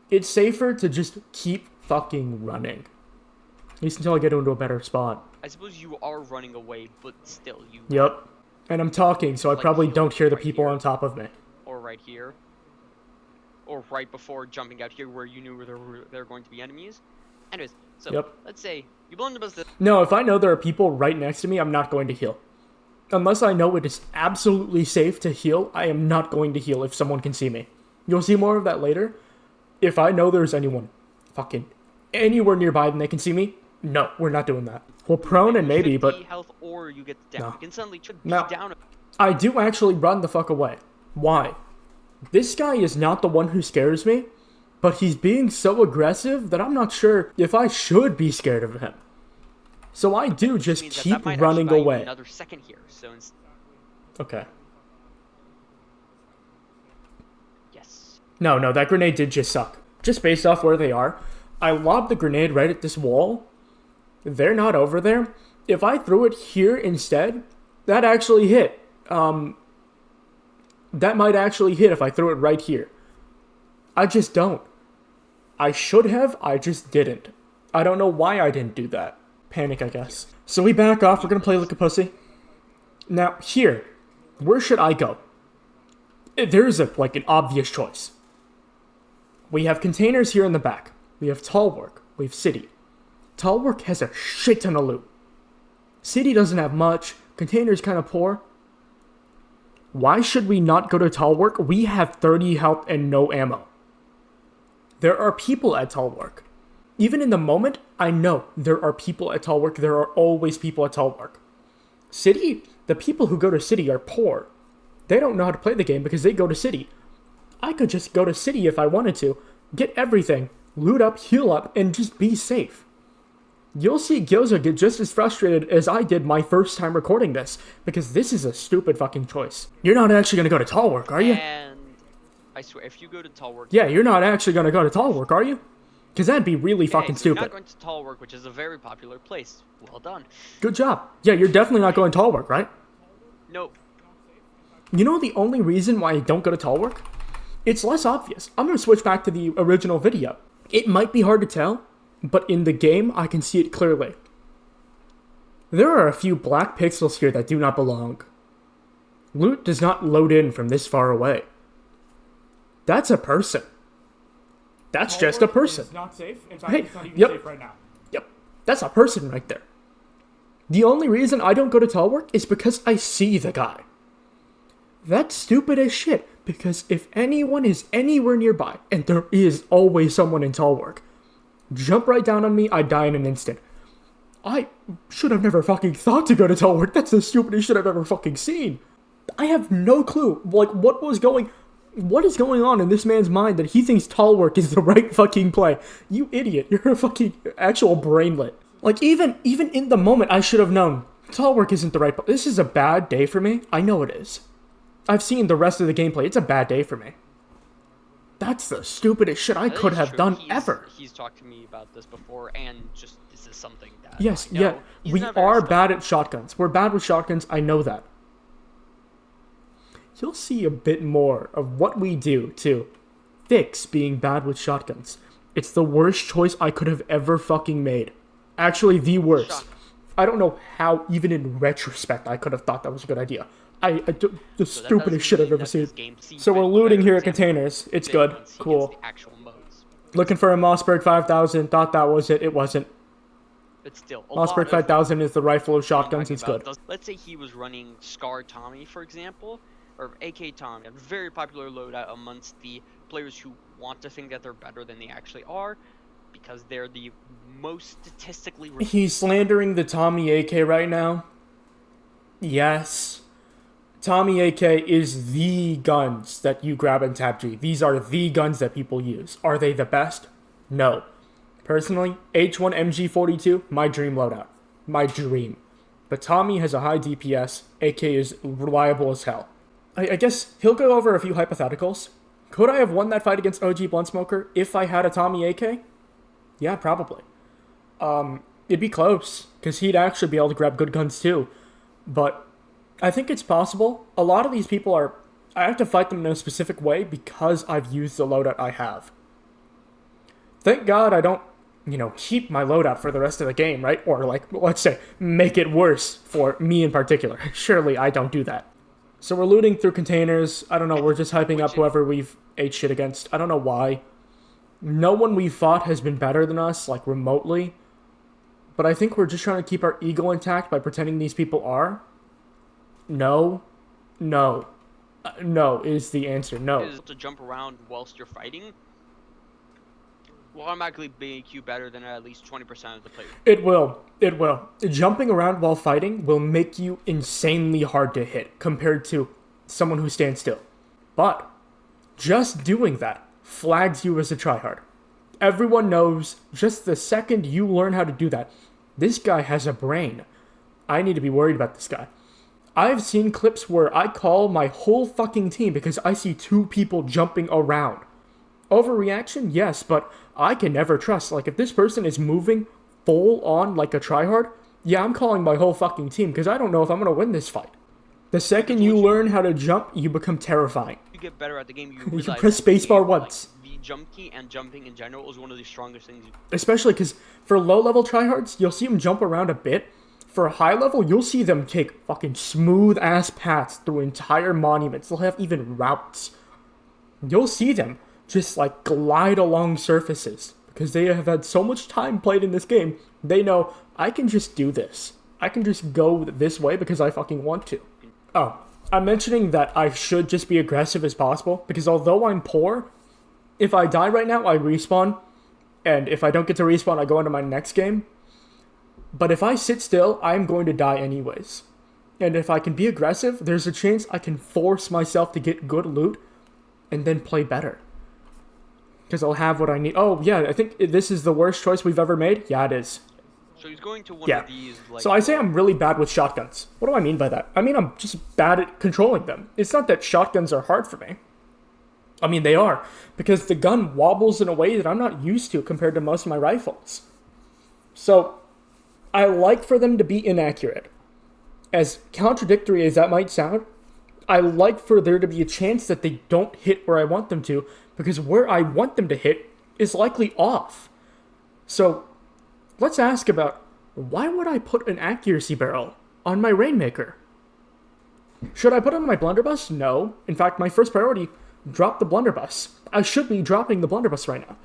It's safer to just keep fucking running. At least until I get into a better spot. I suppose you are running away, but still, you... Yep. And I'm talking, so I probably don't hear the people on top of me. Or right here. Or right before jumping out here where you knew there were going to be enemies. Anyways, so let's say you blunderbuss this. No, if I know there are people right next to me, I'm not going to heal. Unless I know it is absolutely safe to heal, I am not going to heal if someone can see me. You'll see more of that later. If I know there's anyone fucking anywhere nearby and they can see me, no, we're not doing that. Well, prone and maybe, but... health or you get down. No. You can suddenly be Now, down. I do actually run the fuck away. Why? This guy is not the one who scares me, but he's being so aggressive that I'm not sure if I should be scared of him. So I do just keep running away. Another second here, so okay. Yes. No, that grenade did just suck. Just based off where they are, I lobbed the grenade right at this wall. They're not over there. If I threw it here instead, that actually hit. That might actually hit if I threw it right here. I just don't. I should have, I just didn't. I don't know why I didn't do that. Panic, I guess. So we back off, we're gonna play like a pussy. Now, here, where should I go? There's an obvious choice. We have containers here in the back. We have Tall Work. We have City. Tall Work has a shit ton of loot. City doesn't have much. Containers kind of poor. Why should we not go to Tall Work? We have 30 health and no ammo. There are people at Tall Work. Even in the moment, I know there are people at Tall Work. There are always people at Tall Work. City, the people who go to City are poor. They don't know how to play the game because they go to City. I could just go to City if I wanted to, get everything, loot up, heal up, and just be safe. You'll see Gyoza get just as frustrated as I did my first time recording this, because this is a stupid fucking choice. You're not actually gonna go to Tall Work, are you? And I swear, if you go to Tall Work... Yeah, you're not actually gonna go to Tall Work, are you? Because that'd be really fucking stupid. You're not going to Tall Work, which is a very popular place. Well done. Good job. Yeah, you're definitely not going to Tall Work, right? Nope. You know the only reason why I don't go to Tall Work? It's less obvious. I'm gonna switch back to the original video. It might be hard to tell, but in the game, I can see it clearly. There are a few black pixels here that do not belong. Loot does not load in from this far away. That's a person. That's just a person. It's not safe. In fact, Hey, it's not even yep. safe right now. Yep, that's a person right there. The only reason I don't go to Tall Work is because I see the guy. That's stupid as shit, because if anyone is anywhere nearby, and there is always someone in Tall Work, jump right down on me, I die in an instant. I should have never fucking thought to go to Tall Work. That's the stupidest shit I've ever fucking seen. I have no clue, what is going on in this man's mind that he thinks Tall Work is the right fucking play? You idiot, you're a fucking actual brainlet. Even in the moment, I should have known. Tall Work isn't the right play. This is a bad day for me. I know it is. I've seen the rest of the gameplay. It's a bad day for me. That's the stupidest shit I could have done ever. He's talked to me about this before, and just this is something that Yes, I know. yeah, He's we not very are strong. bad at shotguns. We're bad with shotguns, I know that. You'll see a bit more of what we do to fix being bad with shotguns. It's the worst choice I could have ever fucking made. Actually, the worst. I don't know how, even in retrospect, I could have thought that was a good idea. The stupidest shit I've ever seen. So we're looting here at containers. It's good. Cool. Looking for a Mossberg 5000. Thought that was it. It wasn't. But still, Mossberg 5000 is the rifle of shotguns. It's good. Let's say he was running Scar Tommy, for example, or AK Tommy, a very popular loadout amongst the players who want to think that they're better than they actually are, because they're the most statistically... He's slandering the Tommy AK right now. Yes. Tommy AK is the guns that you grab in TABG. These are the guns that people use. Are they the best? No. Personally, H1 MG42, my dream loadout. My dream. But Tommy has a high DPS. AK is reliable as hell. I guess he'll go over a few hypotheticals. Could I have won that fight against OG Bluntsmoker if I had a Tommy AK? Yeah, probably. It'd be close, because he'd actually be able to grab good guns too. But I think it's possible. A lot of these people I have to fight them in a specific way because I've used the loadout I have. Thank God I don't, keep my loadout for the rest of the game, right? Or, let's say, make it worse for me in particular. Surely I don't do that. So we're looting through containers. I don't know, we're just hyping up whoever we've ate shit against. I don't know why. No one we've fought has been better than us, remotely. But I think we're just trying to keep our ego intact by pretending these people are. No. No. No is the answer. No. Is to jump around whilst you're fighting will automatically make you better than at least 20% of the players. It will. It will. Jumping around while fighting will make you insanely hard to hit compared to someone who stands still. But just doing that flags you as a tryhard. Everyone knows just the second you learn how to do that, this guy has a brain. I need to be worried about this guy. I've seen clips where I call my whole fucking team because I see 2 people jumping around. Overreaction? Yes, but I can never trust. Like, if this person is moving full on like a tryhard, yeah, I'm calling my whole fucking team because I don't know if I'm going to win this fight. The second you learn how to jump, you become terrifying. You get better at the game, you You realize press spacebar once. Like, the jump key and jumping in general is one of the strongest things. Especially because for low-level tryhards, you'll see them jump around a bit. For high level, you'll see them take fucking smooth-ass paths through entire monuments. They'll have even routes. You'll see them just, like, glide along surfaces. Because they have had so much time played in this game, they know, I can just do this. I can just go this way because I fucking want to. Oh, I'm mentioning that I should just be aggressive as possible. Because although I'm poor, if I die right now, I respawn. And if I don't get to respawn, I go into my next game. But if I sit still, I'm going to die anyways. And if I can be aggressive, there's a chance I can force myself to get good loot and then play better. Because I'll have what I need. Oh, yeah, I think this is the worst choice we've ever made. Yeah, it is. So he's going to one of these, like... So I say I'm really bad with shotguns. What do I mean by that? I mean I'm just bad at controlling them. It's not that shotguns are hard for me. I mean, they are. Because the gun wobbles in a way that I'm not used to compared to most of my rifles. So I like for them to be inaccurate. As contradictory as that might sound, I like for there to be a chance that they don't hit where I want them to, because where I want them to hit is likely off. So let's ask about, why would I put an accuracy barrel on my Rainmaker? Should I put it on my blunderbuss? No. In fact, my first priority, drop the blunderbuss. I should be dropping the blunderbuss right now.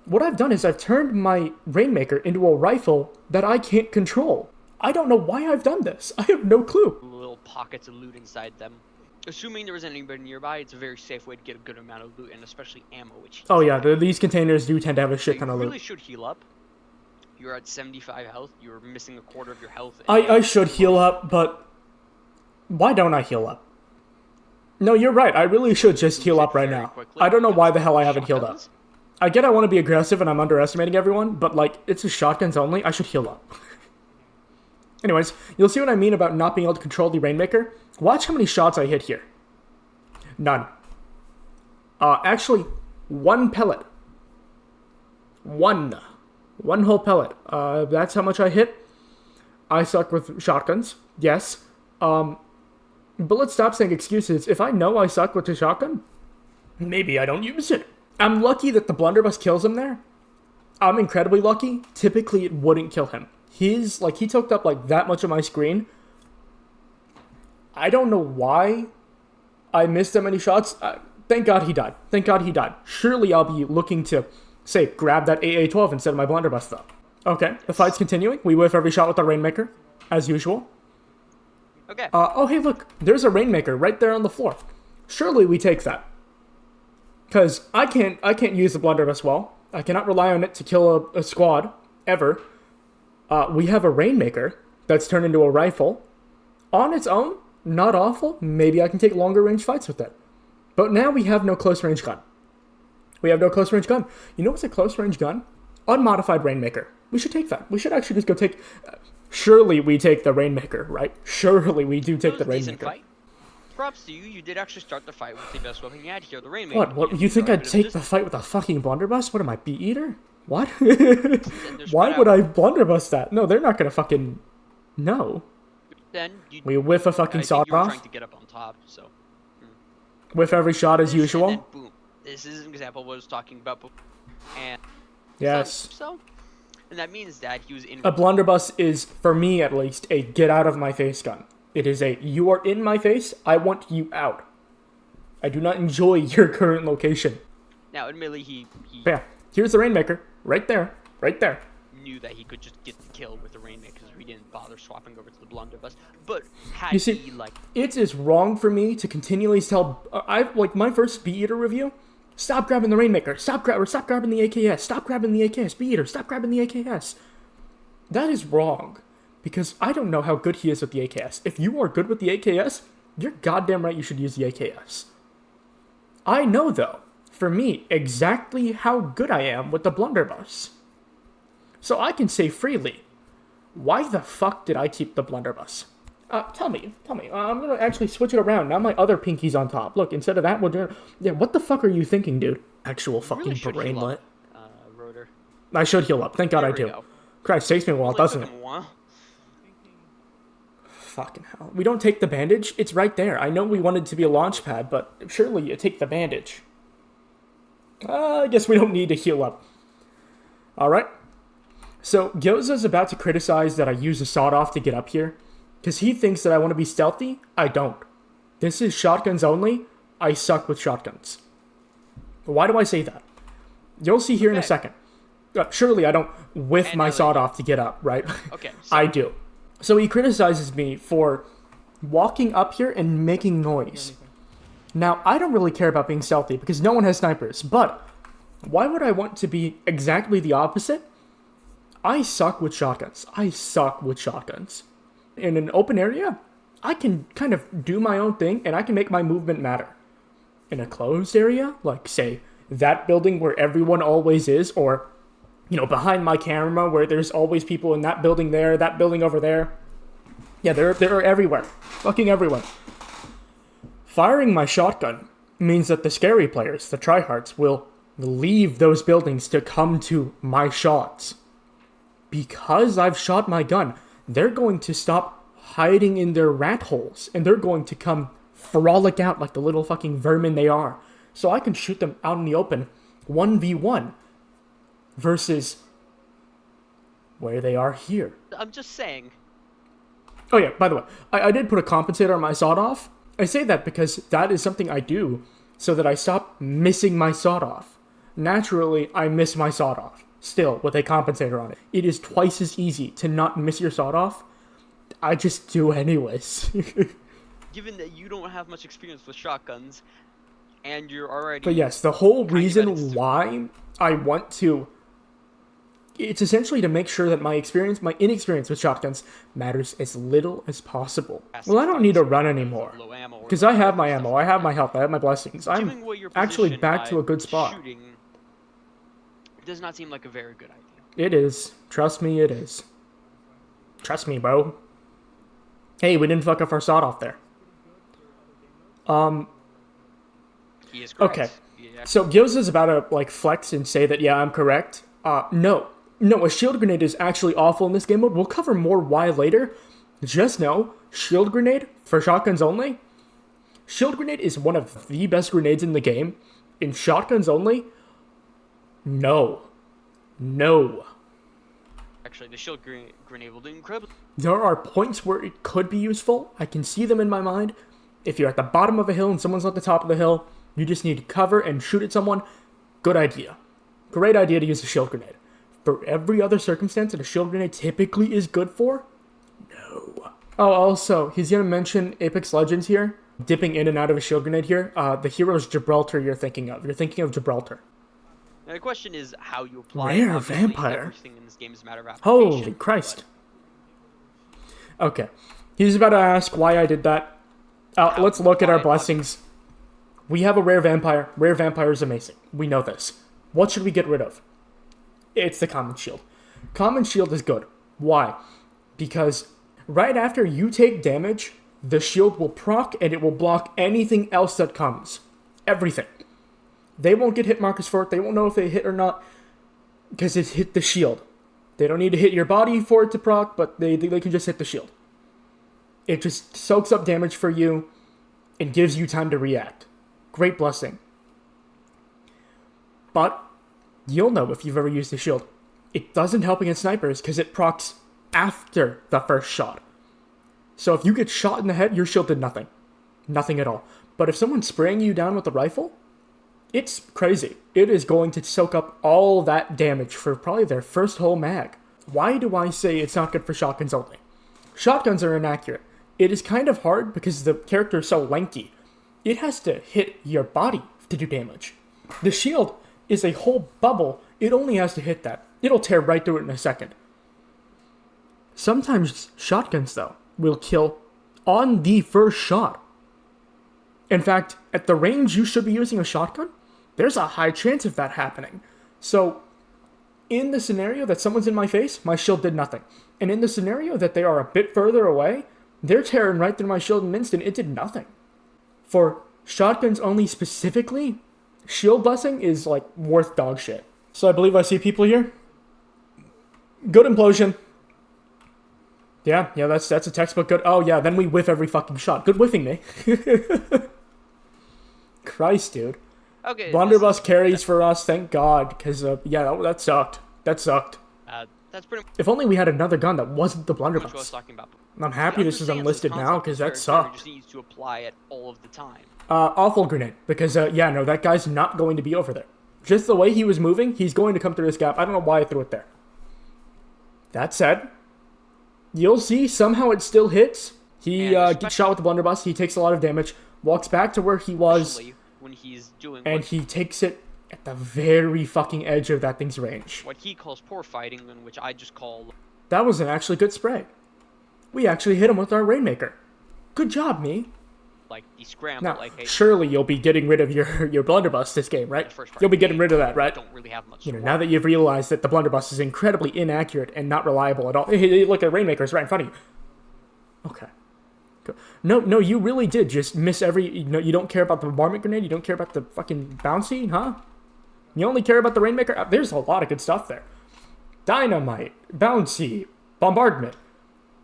What I've done is I've turned my Rainmaker into a rifle that I can't control. I don't know why I've done this. I have no clue. Little pockets of loot inside them. Assuming there isn't anybody nearby, it's a very safe way to get a good amount of loot, and especially ammo, which... Oh yeah, these containers do tend to have a shit ton of loot. You really should heal up. You're at 75 health, you're missing a quarter of your health. I should heal up, but... why don't I heal up? No, you're right, I really should just heal up right now. I don't know why the hell I haven't healed up. I get I want to be aggressive and I'm underestimating everyone, but like, it's just shotguns only, I should heal up. Anyways, you'll see what I mean about not being able to control the Rainmaker. Watch how many shots I hit here. None. Actually, 1 pellet. One whole pellet. That's how much I hit. I suck with shotguns. Yes. But let's stop saying excuses. If I know I suck with the shotgun, maybe I don't use it. I'm lucky that the blunderbuss kills him there. I'm incredibly lucky. Typically, it wouldn't kill him. He took up, like, that much of my screen. I don't know why I missed that many shots. Thank God he died. Thank God he died. Surely I'll be looking to, say, grab that AA-12 instead of my blunderbuss, though. Okay, the fight's continuing. We whiff every shot with our Rainmaker, as usual. Okay. Oh, hey, look. There's a Rainmaker right there on the floor. Surely we take that. Because I can't use the blunderbuss well. I cannot rely on it to kill a squad, ever. We have a Rainmaker that's turned into a rifle. On its own, not awful. Maybe I can take longer range fights with it. But now we have no close range gun. We have no close range gun. You know what's a close range gun? Unmodified Rainmaker. We should take that. We should actually just go take... surely we take the Rainmaker, right? Surely we do take the Rainmaker. Fight. Props to you, you did actually start the fight with the best weapon you had here, the Rainmaker. What, you think I'd take the fight with a fucking blunderbuss? What am I, Bee Eater? What? Why would I blunderbuss that? No, they're not gonna fucking... No. Then we whiff a fucking sawed off. Trying to get up on top, so... Whiff every shot as usual. And then, boom. This is an example of what I was talking about before. And... yes. And that means that he was in... a blunderbuss is, for me at least, a get-out-of-my-face gun. It is a, you are in my face, I want you out. I do not enjoy your current location. Now, admittedly, he yeah, here's the Rainmaker. Right there. Right there. knew that he could just get the kill with the Rainmaker, because we didn't bother swapping over to the Blunderbuss. But had You see, he, like... it is wrong for me to continually tell... like, my first Bee-Eater review, stop grabbing the Rainmaker, stop grabbing the AKS, stop grabbing the AKS, Bee-Eater, stop grabbing the AKS. That is wrong, because I don't know how good he is with the AKS. If you are good with the AKS, you're goddamn right you should use the AKS. I know, though, for me, exactly how good I am with the Blunderbuss. So I can say freely, why the fuck did I keep the Blunderbuss? Tell me. I'm gonna actually switch it around. Now my other pinky's on top. Look, instead of that, we'll do... Yeah, what the fuck are you thinking, dude? Actual fucking really brainlet. Rotor. I should heal up. Thank God I do. Go. Christ, takes me a while, doesn't it? Took him a while. Fucking hell. We don't take the bandage? It's right there. I know we wanted to be a launch pad, but surely you take the bandage. I guess we don't need to heal up. Alright. So, Gyoza's about to criticize that I use a sawed-off to get up here. Because he thinks that I want to be stealthy. I don't. This is shotguns only. I suck with shotguns. Why do I say that? You'll see here in a second. Surely I don't whiff my sawed-off to get up, right? Okay. So I do. So he criticizes me for walking up here and making noise. Now, I don't really care about being stealthy because no one has snipers, but why would I want to be exactly the opposite? I suck with shotguns. In an open area, I can kind of do my own thing and I can make my movement matter. In a closed area, like, say, that building where everyone always is, or, you know, behind my camera where there's always people in that building there, that building over there. Yeah, they're everywhere. Fucking everywhere. Firing my shotgun means that the scary players, the tryhards, will leave those buildings to come to my shots. Because I've shot my gun, they're going to stop hiding in their rat holes, and they're going to come frolic out like the little fucking vermin they are. So I can shoot them out in the open, 1v1, versus where they are here. I'm just saying. Oh yeah, by the way, I did put a compensator on my sawed-off. I say that because that is something I do so that I stop missing my sawed-off. Naturally, I miss my sawed-off, still, with a compensator on it. It is twice as easy to not miss your sawed-off. I just do anyways. Given that you don't have much experience with shotguns, and you're already... But yes, the whole reason why I want to... It's essentially to make sure that my inexperience with shotguns matters as little as possible. Well, I don't need to run anymore. Because I have my ammo, I have my health, I have my blessings. I'm actually back to a good spot. Shooting does not seem like a very good idea. It is. Trust me, it is. Trust me, bro. Hey, we didn't fuck up our sawed off there. He is correct. Okay. So Gyoza's about to like flex and say that, yeah, I'm correct. No, a shield grenade is actually awful in this game mode. We'll cover more why later. Just know, shield grenade for shotguns only. Shield grenade is one of the best grenades in the game. In shotguns only, no. Actually, the shield grenade will do incredible. There are points where it could be useful. I can see them in my mind. If you're at the bottom of a hill and someone's at the top of the hill, you just need to cover and shoot at someone. Good idea. Great idea to use a shield grenade. For every other circumstance that a shield grenade typically is good for, no. Oh, also, he's going to mention Apex Legends here. Dipping in and out of a shield grenade here. The hero is Gibraltar you're thinking of. You're thinking of Gibraltar. Now, the question is how you apply Rare it. vampire. Everything in this game is a matter of application. Holy Christ. Okay. He's about to ask why I did that. Let's look at our blessings. We have a rare vampire. Rare vampire is amazing. We know this. What should we get rid of? It's the common shield. Common shield is good. Why? Because right after you take damage, the shield will proc and it will block anything else that comes. Everything. They won't get hit markers for it. They won't know if they hit or not because it hit the shield. They don't need to hit your body for it to proc, but they can just hit the shield. It just soaks up damage for you and gives you time to react. Great blessing. But you'll know if you've ever used the shield. It doesn't help against snipers because it procs after the first shot. So if you get shot in the head, your shield did nothing. Nothing at all. But if someone's spraying you down with a rifle, it's crazy. It is going to soak up all that damage for probably their first whole mag. Why do I say it's not good for shotguns only? Shotguns are inaccurate. It is kind of hard because the character is so lanky. It has to hit your body to do damage. The shield is a whole bubble. It only has to hit that. It'll tear right through it in a second. Sometimes shotguns, though, will kill on the first shot. In fact, at the range you should be using a shotgun, there's a high chance of that happening. So, in the scenario that someone's in my face, my shield did nothing. And in the scenario that they are a bit further away, they're tearing right through my shield in an instant. It did nothing. For shotguns only specifically, shield blessing is like worth dog shit. So I believe I see people here. Good implosion. Yeah, that's a textbook good. Oh yeah, then we whiff every fucking shot. Good whiffing me. Christ, dude. Okay. Blunderbuss carries for us, thank God, because yeah, that sucked. That sucked. That's pretty much If only we had another gun that wasn't the what I was blunderbuss. talking about. I'm happy this is unlisted now, because that sucked. Just needs to apply it all of the time. Awful grenade, because yeah, no, that guy's not going to be over there. Just the way he was moving, he's going to come through this gap. I don't know why I threw it there. That said, you'll see somehow it still hits. He gets shot with the blunderbuss. He takes a lot of damage, walks back to where he was, when he's doing and he takes it at the very fucking edge of that thing's range. what he calls poor fighting, and which I just call That was an actually good spray. We actually hit him with our Rainmaker. Good job, me. like the scramble. Now, Like, hey, surely you'll be getting rid of your blunderbuss this game, right? the first part You'll be of the getting game, rid of that, right? Don't really have much. You know, to now work. that you've realized that the blunderbuss is incredibly inaccurate and not reliable at all. Hey, look, the Rainmaker's right in front of you. Okay. Go. No, you really did just miss every... You don't care about the bombardment grenade? You don't care about the fucking bouncy, huh? You only care about the Rainmaker? There's a lot of good stuff there. Dynamite, bouncy, bombardment.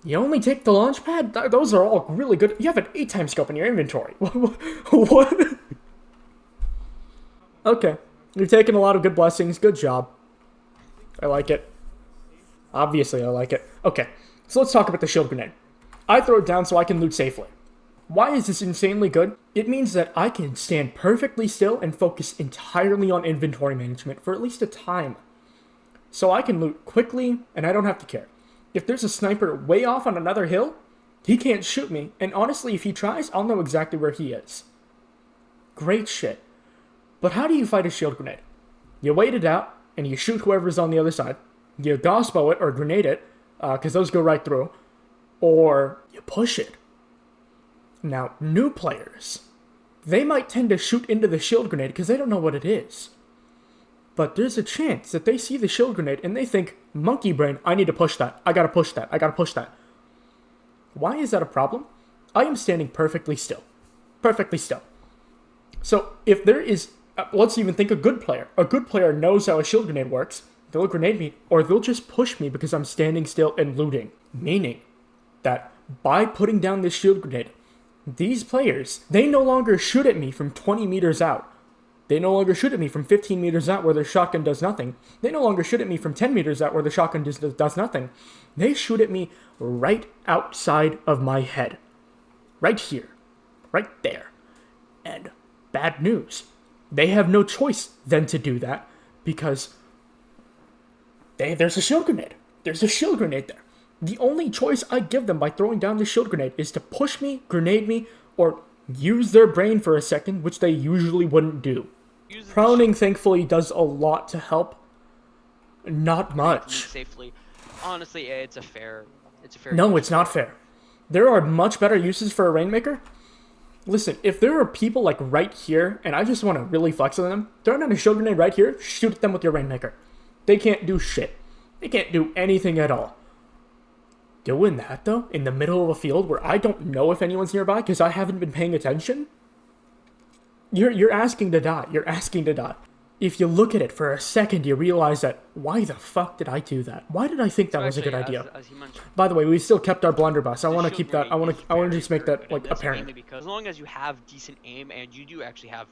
You only take the launch pad? Those are all really good. You have an 8-time scope in your inventory. What? Okay. You've taken a lot of good blessings. Good job. I like it. Obviously, I like it. Okay. So let's talk about the shield grenade. I throw it down so I can loot safely. Why is this insanely good? It means that I can stand perfectly still and focus entirely on inventory management for at least a time. So I can loot quickly, and I don't have to care. If there's a sniper way off on another hill, he can't shoot me, and honestly, if he tries, I'll know exactly where he is. Great shit. But how do you fight a shield grenade? You wait it out, and you shoot whoever's on the other side. You gospo it, or grenade it, because those go right through. Or you push it. Now, new players, they might tend to shoot into the shield grenade because they don't know what it is. But there's a chance that they see the shield grenade and they think, monkey brain, I need to push that. I gotta push that. I gotta push that. Why is that a problem? I am standing perfectly still. Perfectly still. So if there is, let's even think a good player. A good player knows how a shield grenade works. They'll grenade me or they'll just push me because I'm standing still and looting. Meaning that by putting down this shield grenade, these players, they no longer shoot at me from 20 meters out. They no longer shoot at me from 15 meters out where their shotgun does nothing. They no longer shoot at me from 10 meters out where the shotgun does nothing. They shoot at me right outside of my head. Right here. Right there. And bad news. They have no choice than to do that because there's a shield grenade. There's a shield grenade there. The only choice I give them by throwing down the shield grenade is to push me, grenade me, or use their brain for a second, which they usually wouldn't do. Proning, thankfully, does a lot to help. Not much. Safely. Honestly, it's a fair. No, it's not fair. There are much better uses for a Rainmaker. Listen, if there are people like right here, and I just want to really flex on them, throw down a shield grenade right here, shoot at them with your Rainmaker. They can't do shit. They can't do anything at all. Doing that, though, in the middle of a field where I don't know if anyone's nearby because I haven't been paying attention, you're asking to die. You're asking to die. If you look at it for a second, you realize that, why the fuck did I do that? Why did I think that was a good idea? As you mentioned, By the way, we still kept our blunderbuss. I want to keep that. I want to just make that like apparent. Because as long as you have decent aim and you do actually have,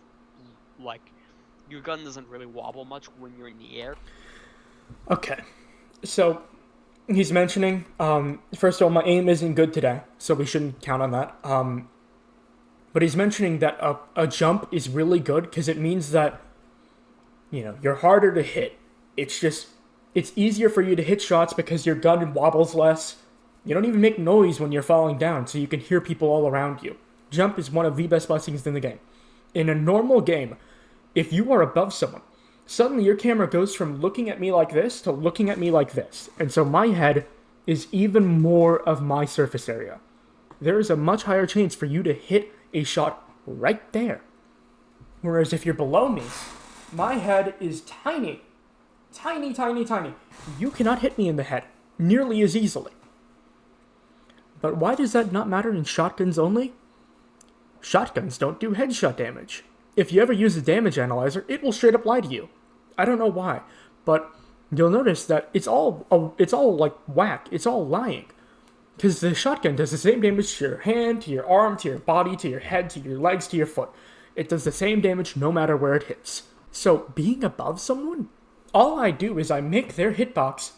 like, your gun doesn't really wobble much when you're in the air. Okay, so he's mentioning, first of all, my aim isn't good today, so we shouldn't count on that. But he's mentioning that a jump is really good because it means that, you know, you're harder to hit. It's just It's easier for you to hit shots because your gun wobbles less. You don't even make noise when you're falling down, so you can hear people all around you. Jump is one of the best blessings in the game. In a normal game, if you are above someone, suddenly your camera goes from looking at me like this to looking at me like this. And so my head is even more of my surface area. There is a much higher chance for you to hit a shot right there. Whereas if you're below me, my head is tiny. Tiny, tiny, tiny. You cannot hit me in the head nearly as easily. But why does that not matter in shotguns only? Shotguns don't do headshot damage. If you ever use a damage analyzer, it will straight up lie to you. I don't know why, but you'll notice that it's all like whack. It's all lying. Because the shotgun does the same damage to your hand, to your arm, to your body, to your head, to your legs, to your foot. It does the same damage no matter where it hits. So being above someone, all I do is I make their hitbox,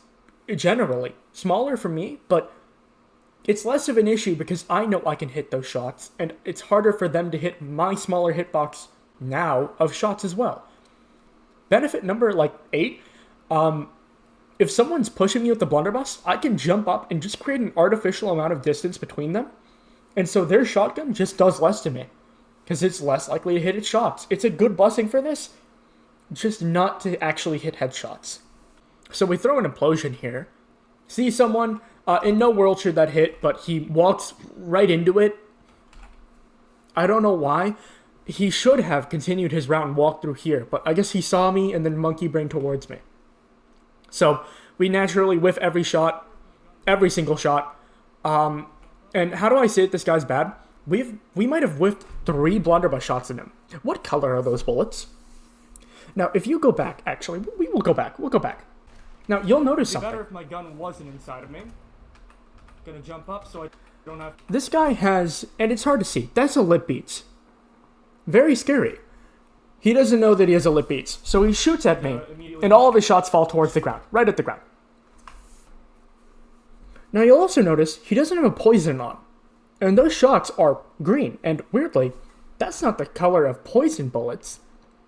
generally, smaller for me, but it's less of an issue because I know I can hit those shots, and it's harder for them to hit my smaller hitbox now of shots as well. Benefit number, 8, if someone's pushing me with the blunderbuss, I can jump up and just create an artificial amount of distance between them, and so their shotgun just does less to me, because it's less likely to hit its shots. It's a good blessing for this, just not to actually hit headshots. So we throw an implosion here, see someone, in no world should that hit, but he walks right into it. I don't know why. He should have continued his round and walked through here, but I guess he saw me and then monkey brain towards me. So we naturally whiff every shot, every single shot. And how do I say that this guy's bad? We might have whiffed 3 blunderbuss shots in him. What color are those bullets? Now, if you go back, actually, we will go back. We'll go back. Now, you'll notice something. It'd be better if my gun wasn't inside of me. Gonna jump up so I don't have... This guy has, and it's hard to see, that's a lip beats. Very scary. He doesn't know that he has a lip beats, so he shoots at me, and all of his shots fall towards the ground, right at the ground. Now you'll also notice he doesn't have a poison on, and those shots are green, and weirdly, that's not the color of poison bullets.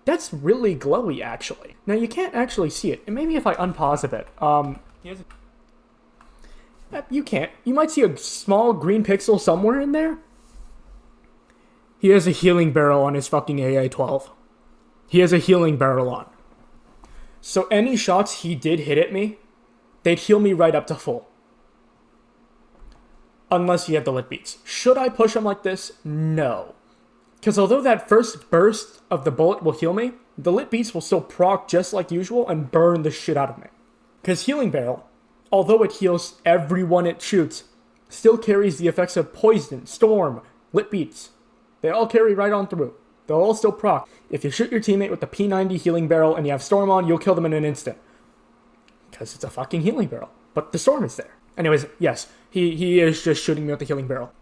That's really glowy, actually. Now you can't actually see it, and maybe if I unpause a bit, you can't. You might see a small green pixel somewhere in there. He has a healing barrel on his fucking AA-12. He has a healing barrel on. So any shots he did hit at me, they'd heal me right up to full. Unless he had the lit beats. Should I push him like this? No. Because although that first burst of the bullet will heal me, the lit beats will still proc just like usual and burn the shit out of me. Because healing barrel, although it heals everyone it shoots, still carries the effects of poison, storm, lit beats. They all carry right on through. They'll all still proc. If you shoot your teammate with the P90 healing barrel and you have storm on, you'll kill them in an instant. Because it's a fucking healing barrel. But the storm is there. Anyways, yes, he is just shooting me with the healing barrel.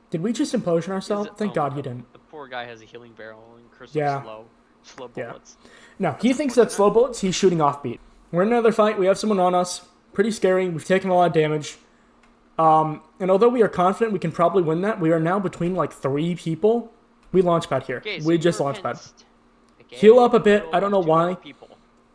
Did we just implosion ourselves? Thank God he didn't. The poor guy has a healing barrel and curse slow bullets. Yeah. No, he thinks that's slow bullets, he's shooting off beat. We're in another fight, we have someone on us. Pretty scary, we've taken a lot of damage. And although we are confident we can probably win that, we are now between 3 people. We launch pad here. Okay, so we just launch pad. Heal up a bit, I don't know why.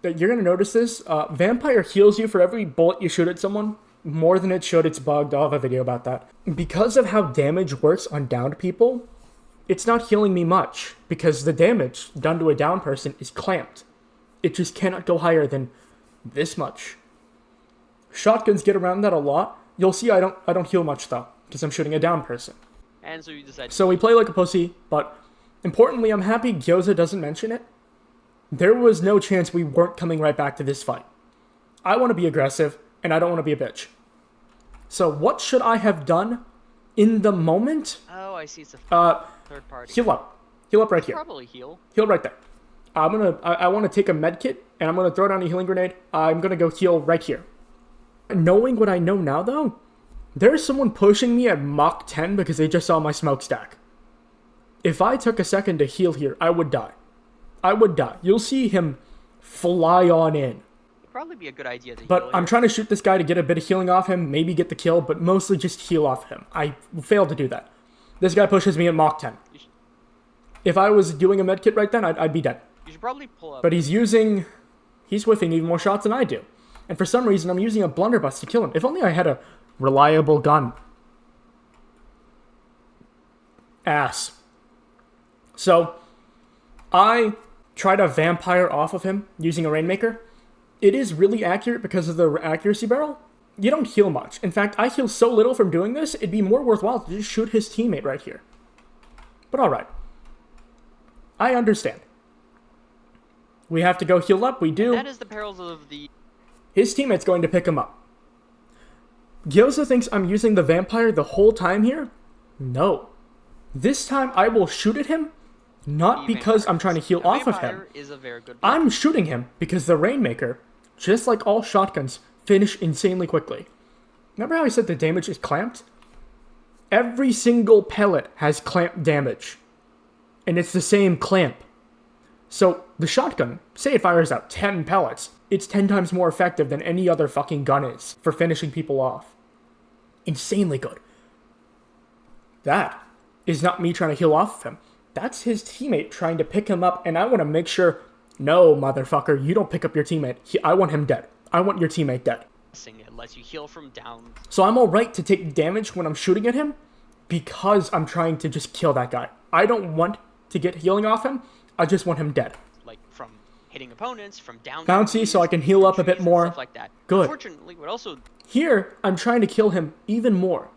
You're going to notice this. Vampire heals you for every bullet you shoot at someone. More than it should, it's bugged. I'll have a video about that. Because of how damage works on downed people, it's not healing me much. Because the damage done to a downed person is clamped. It just cannot go higher than this much. Shotguns get around that a lot. You'll see I don't heal much though, because I'm shooting a down person. And so you decide. So we play like a pussy, but importantly, I'm happy Gyoza doesn't mention it. There was no chance we weren't coming right back to this fight. I want to be aggressive, and I don't want to be a bitch. So what should I have done in the moment? Oh, I see. It's a third party. Heal up. Heal up right here. Probably heal. Heal right there. I want to take a med kit, and I'm going to throw down a healing grenade. I'm going to go heal right here. Knowing what I know now, though, there's someone pushing me at Mach 10 because they just saw my smokestack. If I took a second to heal here, I would die. I would die. You'll see him fly on in. It'd probably be a good idea to But heal I'm trying to shoot this guy to get a bit of healing off him, maybe get the kill, but mostly just heal off him. I failed to do that. This guy pushes me at Mach 10. If I was doing a medkit right then, I'd be dead. You should probably pull up. But he's using he's whiffing even more shots than I do. And for some reason, I'm using a blunderbuss to kill him. If only I had a reliable gun. Ass. So, I tried a vampire off of him using a Rainmaker. It is really accurate because of the accuracy barrel. You don't heal much. In fact, I heal so little from doing this, it'd be more worthwhile to just shoot his teammate right here. But alright. I understand. We have to go heal up, we do. That is the perils of the... His teammate's going to pick him up. Gyoza thinks I'm using the vampire the whole time here? No. This time I will shoot at him, not because I'm trying to heal off of him. Is a very good I'm shooting him because the Rainmaker, just like all shotguns, finish insanely quickly. Remember how I said the damage is clamped? Every single pellet has clamp damage. And it's the same clamp. So, the shotgun, say it fires out 10 pellets, it's 10 times more effective than any other fucking gun is for finishing people off. Insanely good. That is not me trying to heal off of him. That's his teammate trying to pick him up, and I want to make sure, no, motherfucker, you don't pick up your teammate. I want him dead. I want your teammate dead. It lets you heal from down. So I'm alright to take damage when I'm shooting at him because I'm trying to just kill that guy. I don't want to get healing off him. I just want him dead. Like from hitting opponents, from down. Bouncy, so I can heal up a bit more. Stuff like that. Good. Unfortunately, what also... Here, I'm trying to kill him even more.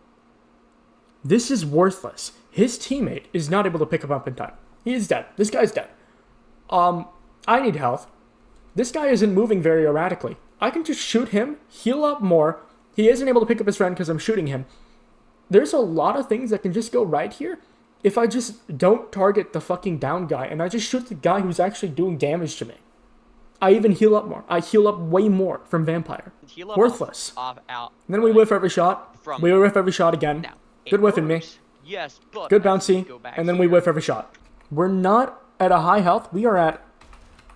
This is worthless. His teammate is not able to pick him up in time. He is dead. This guy's dead. I need health. This guy isn't moving very erratically. I can just shoot him, heal up more. He isn't able to pick up his friend because I'm shooting him. There's a lot of things that can just go right here if I just don't target the fucking down guy and I just shoot the guy who's actually doing damage to me. I even heal up more. I heal up way more from Vampire. Worthless. Out, and then we whiff every shot. We whiff every shot again. Now, good whiffing me. Yes, but good bouncy. And then we whiff every shot. We're not at a high health. We are at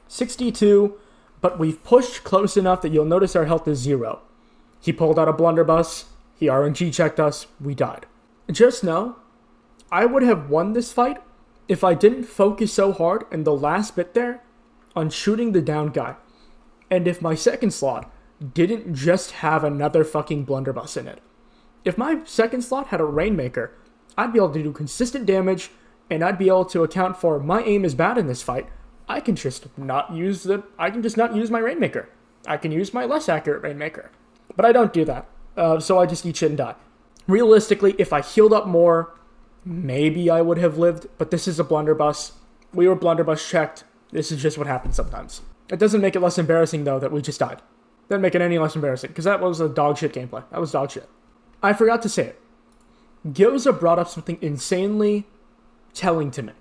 62, but we've pushed close enough that you'll notice our health is 0. He pulled out a blunderbuss. He RNG checked us. We died. Just know, I would have won this fight if I didn't focus so hard in the last bit there on shooting the down guy. And if my second slot didn't just have another fucking blunderbuss in it. If my second slot had a Rainmaker, I'd be able to do consistent damage, and I'd be able to account for my aim is bad in this fight. I can just not use my Rainmaker. I can use my less accurate Rainmaker. But I don't do that. So I just eat shit and die. Realistically, if I healed up more, maybe I would have lived, but this is a blunderbuss. We were blunderbuss checked. This is just what happens sometimes. It doesn't make it less embarrassing, though, that we just died. Doesn't make it any less embarrassing, because that was a dog shit gameplay. That was dog shit. I forgot to say it. Gyoza brought up something insanely telling to me.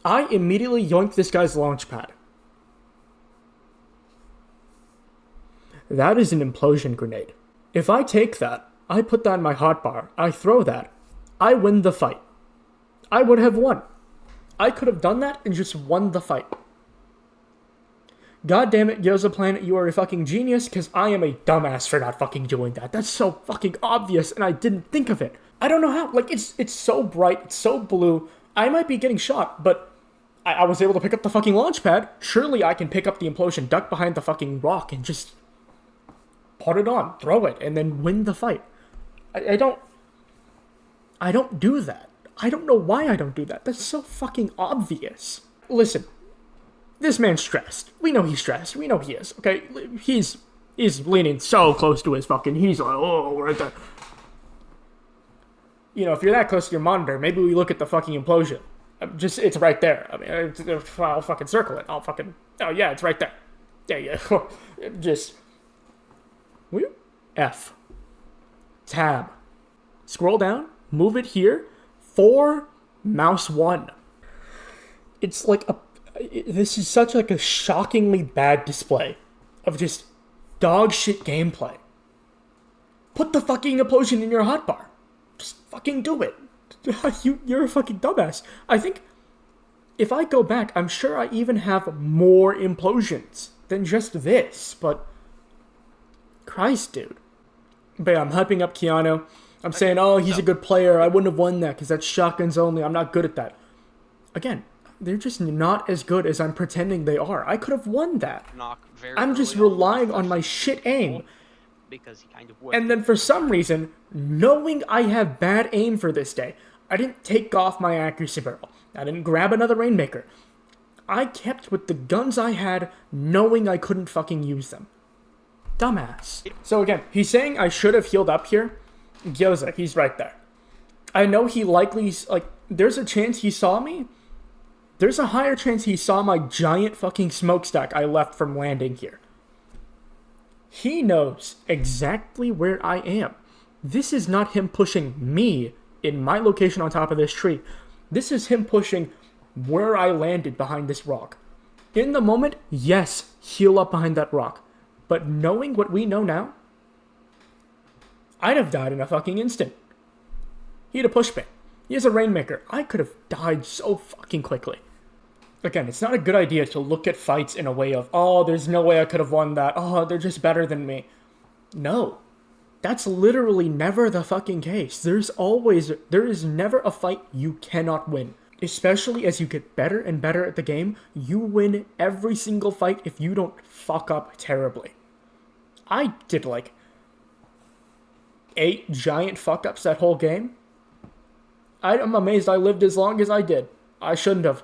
I immediately yoinked this guy's launch pad. That is an implosion grenade. If I take that, I put that in my hotbar, I throw that, I win the fight. I would have won. I could have done that and just won the fight. God damn it, GyozaPlanet, you are a fucking genius, because I am a dumbass for not fucking doing that. That's so fucking obvious, and I didn't think of it. I don't know how. Like, it's so bright, it's so blue. I might be getting shot, but I was able to pick up the fucking launch pad. Surely I can pick up the implosion, duck behind the fucking rock, and just put it on, throw it, and then win the fight. I don't do that. I don't know why I don't do that. That's so fucking obvious. Listen, this man's stressed. We know he's stressed. We know he is, okay? He's leaning so close to his fucking, he's like, oh, right there. You know, if you're that close to your monitor, maybe we look at the fucking implosion. It's right there. I mean, I'll fucking circle it. Oh yeah, it's right there. Yeah. Just, F. Tab. Scroll down, move it here, 4, mouse 1. It's like this is such like a shockingly bad display of just dog shit gameplay. Put the fucking implosion in your hotbar. Just fucking do it. You're a fucking dumbass. I think if I go back, I'm sure I even have more implosions than just this, but Christ, dude. But yeah, I'm hyping up Keanu. I'm saying, oh, he's a good player. I wouldn't have won that because that's shotguns only. I'm not good at that. Again, they're just not as good as I'm pretending they are. I could have won that. Knock very I'm just early relying on flushed my the shit goal aim. because he kind of whiffed And then it. for some reason, knowing I have bad aim for this day, I didn't take off my accuracy barrel. I didn't grab another Rainmaker. I kept with the guns I had, knowing I couldn't fucking use them. Dumbass. So again, he's saying I should have healed up here. Gyoza, he's right there. I know he likely, like, there's a chance he saw me. There's a higher chance he saw my giant fucking smokestack I left from landing here. He knows exactly where I am. This is not him pushing me in my location on top of this tree. This is him pushing where I landed behind this rock. In the moment, yes, heal up behind that rock. But knowing what we know now, I'd have died in a fucking instant. He had a push me. He has a Rainmaker. I could have died so fucking quickly. Again, it's not a good idea to look at fights in a way of, oh, there's no way I could have won that. Oh, they're just better than me. No. That's literally never the fucking case. There is never a fight you cannot win. Especially as you get better and better at the game, you win every single fight if you don't fuck up terribly. I did like 8 giant fuck ups that whole game. I'm amazed I lived as long as I did. I shouldn't have.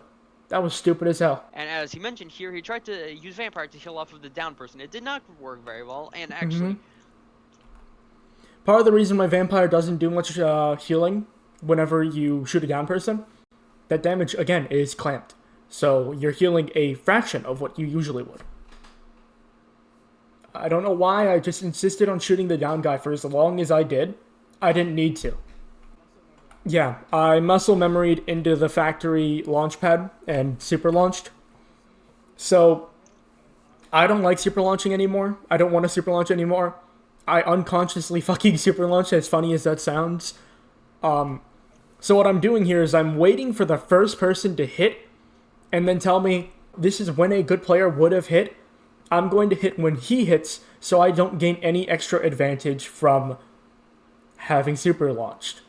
That was stupid as hell. And as he mentioned here, he tried to use Vampire to heal off of the down person. It did not work very well, and actually... Part of the reason my Vampire doesn't do much healing whenever you shoot a down person, that damage, again, is clamped. So you're healing a fraction of what you usually would. I don't know why I just insisted on shooting the down guy for as long as I did. I didn't need to. Yeah, I muscle memoried into the factory launchpad and super launched. So, I don't like super launching anymore. I don't want to super launch anymore. I unconsciously fucking super launch, as funny as that sounds. So what I'm doing here is I'm waiting for the first person to hit, and then tell me this is when a good player would have hit. I'm going to hit when he hits, so I don't gain any extra advantage from having super launched.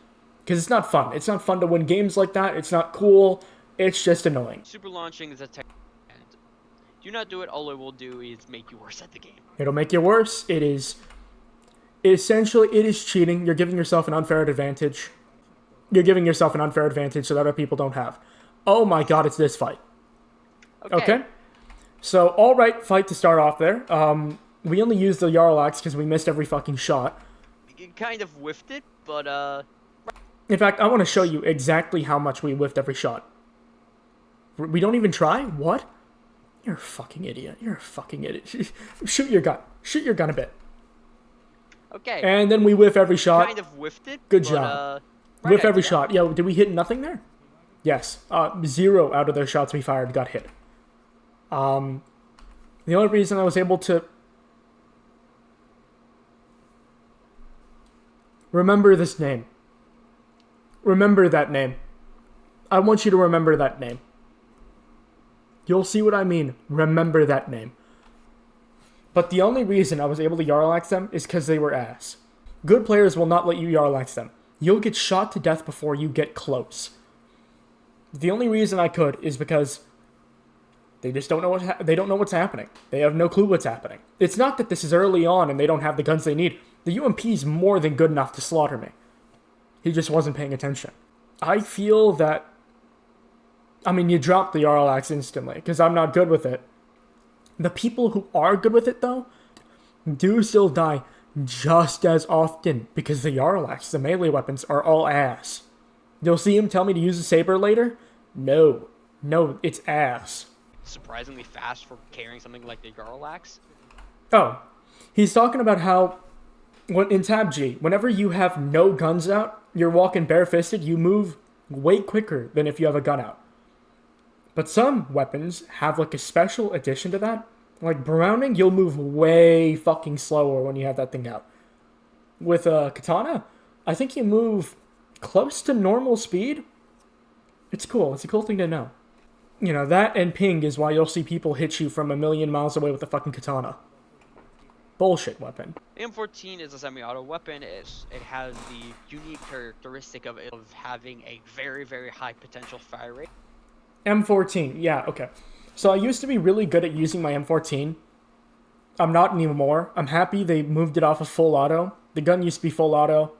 Because it's not fun. It's not fun to win games like that. It's not cool. It's just annoying. Super launching is a tech, and do not do it. All it will do is make you worse at the game. It'll make you worse. It is cheating. You're giving yourself an unfair advantage. You're giving yourself an unfair advantage that other people don't have. Oh my god, it's this fight. Okay. So, alright fight to start off there. We only used the Jarl Axe because we missed every fucking shot. You kind of whiffed it, but In fact, I want to show you exactly how much we whiffed every shot. We don't even try? What? You're a fucking idiot. You're a fucking idiot. Shoot your gun. Shoot your gun a bit. Okay. And then we whiff every shot. Kind of whiffed it. Good job. Whiff every shot. Yo, did we hit nothing there? Yes. 0 out of those shots we fired got hit. The only reason I was able to remember this name. Remember that name. I want you to remember that name. You'll see what I mean. Remember that name. But the only reason I was able to Jarlax them is because they were ass. Good players will not let you Jarlax them. You'll get shot to death before you get close. The only reason I could is because they just don't know they don't know what's happening. They have no clue what's happening. It's not that this is early on and they don't have the guns they need. The UMP's more than good enough to slaughter me. He just wasn't paying attention. I feel that... I mean, you drop the Jarl Axe instantly, because I'm not good with it. The people who are good with it, though, do still die just as often, because the Jarl Axe, the melee weapons, are all ass. You'll see him tell me to use a saber later? No. No, it's ass. Surprisingly fast for carrying something like the Jarl Axe. Oh, he's talking about how... in TABG, whenever you have no guns out, you're walking barefisted, you move way quicker than if you have a gun out. But some weapons have like a special addition to that. Like Browning, you'll move way fucking slower when you have that thing out. With a katana, I think you move close to normal speed. It's cool. It's a cool thing to know. You know, that and ping is why you'll see people hit you from a million miles away with a fucking katana. Bullshit weapon. The M14 is a semi-auto weapon. It has the unique characteristic of having a very, very high potential fire rate. M14, yeah, okay. So I used to be really good at using my M14. I'm not anymore. I'm happy they moved it off of full auto. The gun used to be full auto.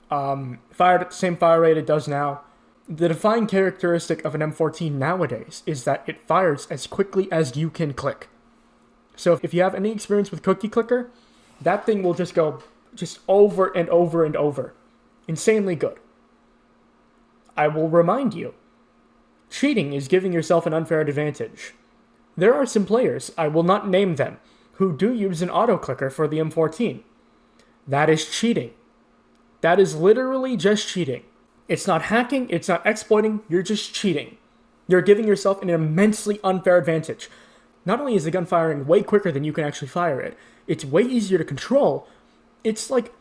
Fired at the same fire rate it does now. The defining characteristic of an M14 nowadays is that it fires as quickly as you can click. So if you have any experience with cookie clicker, that thing will just go just over and over and over. Insanely good. I will remind you, cheating is giving yourself an unfair advantage. There are some players, I will not name them, who do use an auto clicker for the M14. That is cheating. That is literally just cheating. It's not hacking, it's not exploiting, you're just cheating. You're giving yourself an immensely unfair advantage. Not only is the gun firing way quicker than you can actually fire it, it's way easier to control. It's like,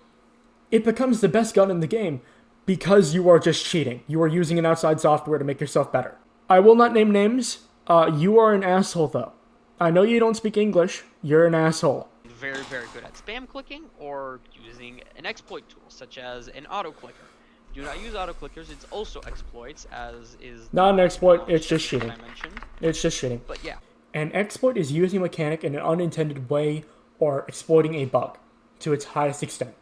it becomes the best gun in the game because you are just cheating. You are using an outside software to make yourself better. I will not name names. You are an asshole though. I know you don't speak English, you're an asshole. Very, very good at spam clicking or using an exploit tool such as an auto clicker. Do not use auto clickers, it's also exploits, as is not an exploit, it's just cheating. I mentioned. It's just cheating. But yeah. An exploit is using a mechanic in an unintended way or exploiting a bug to its highest extent.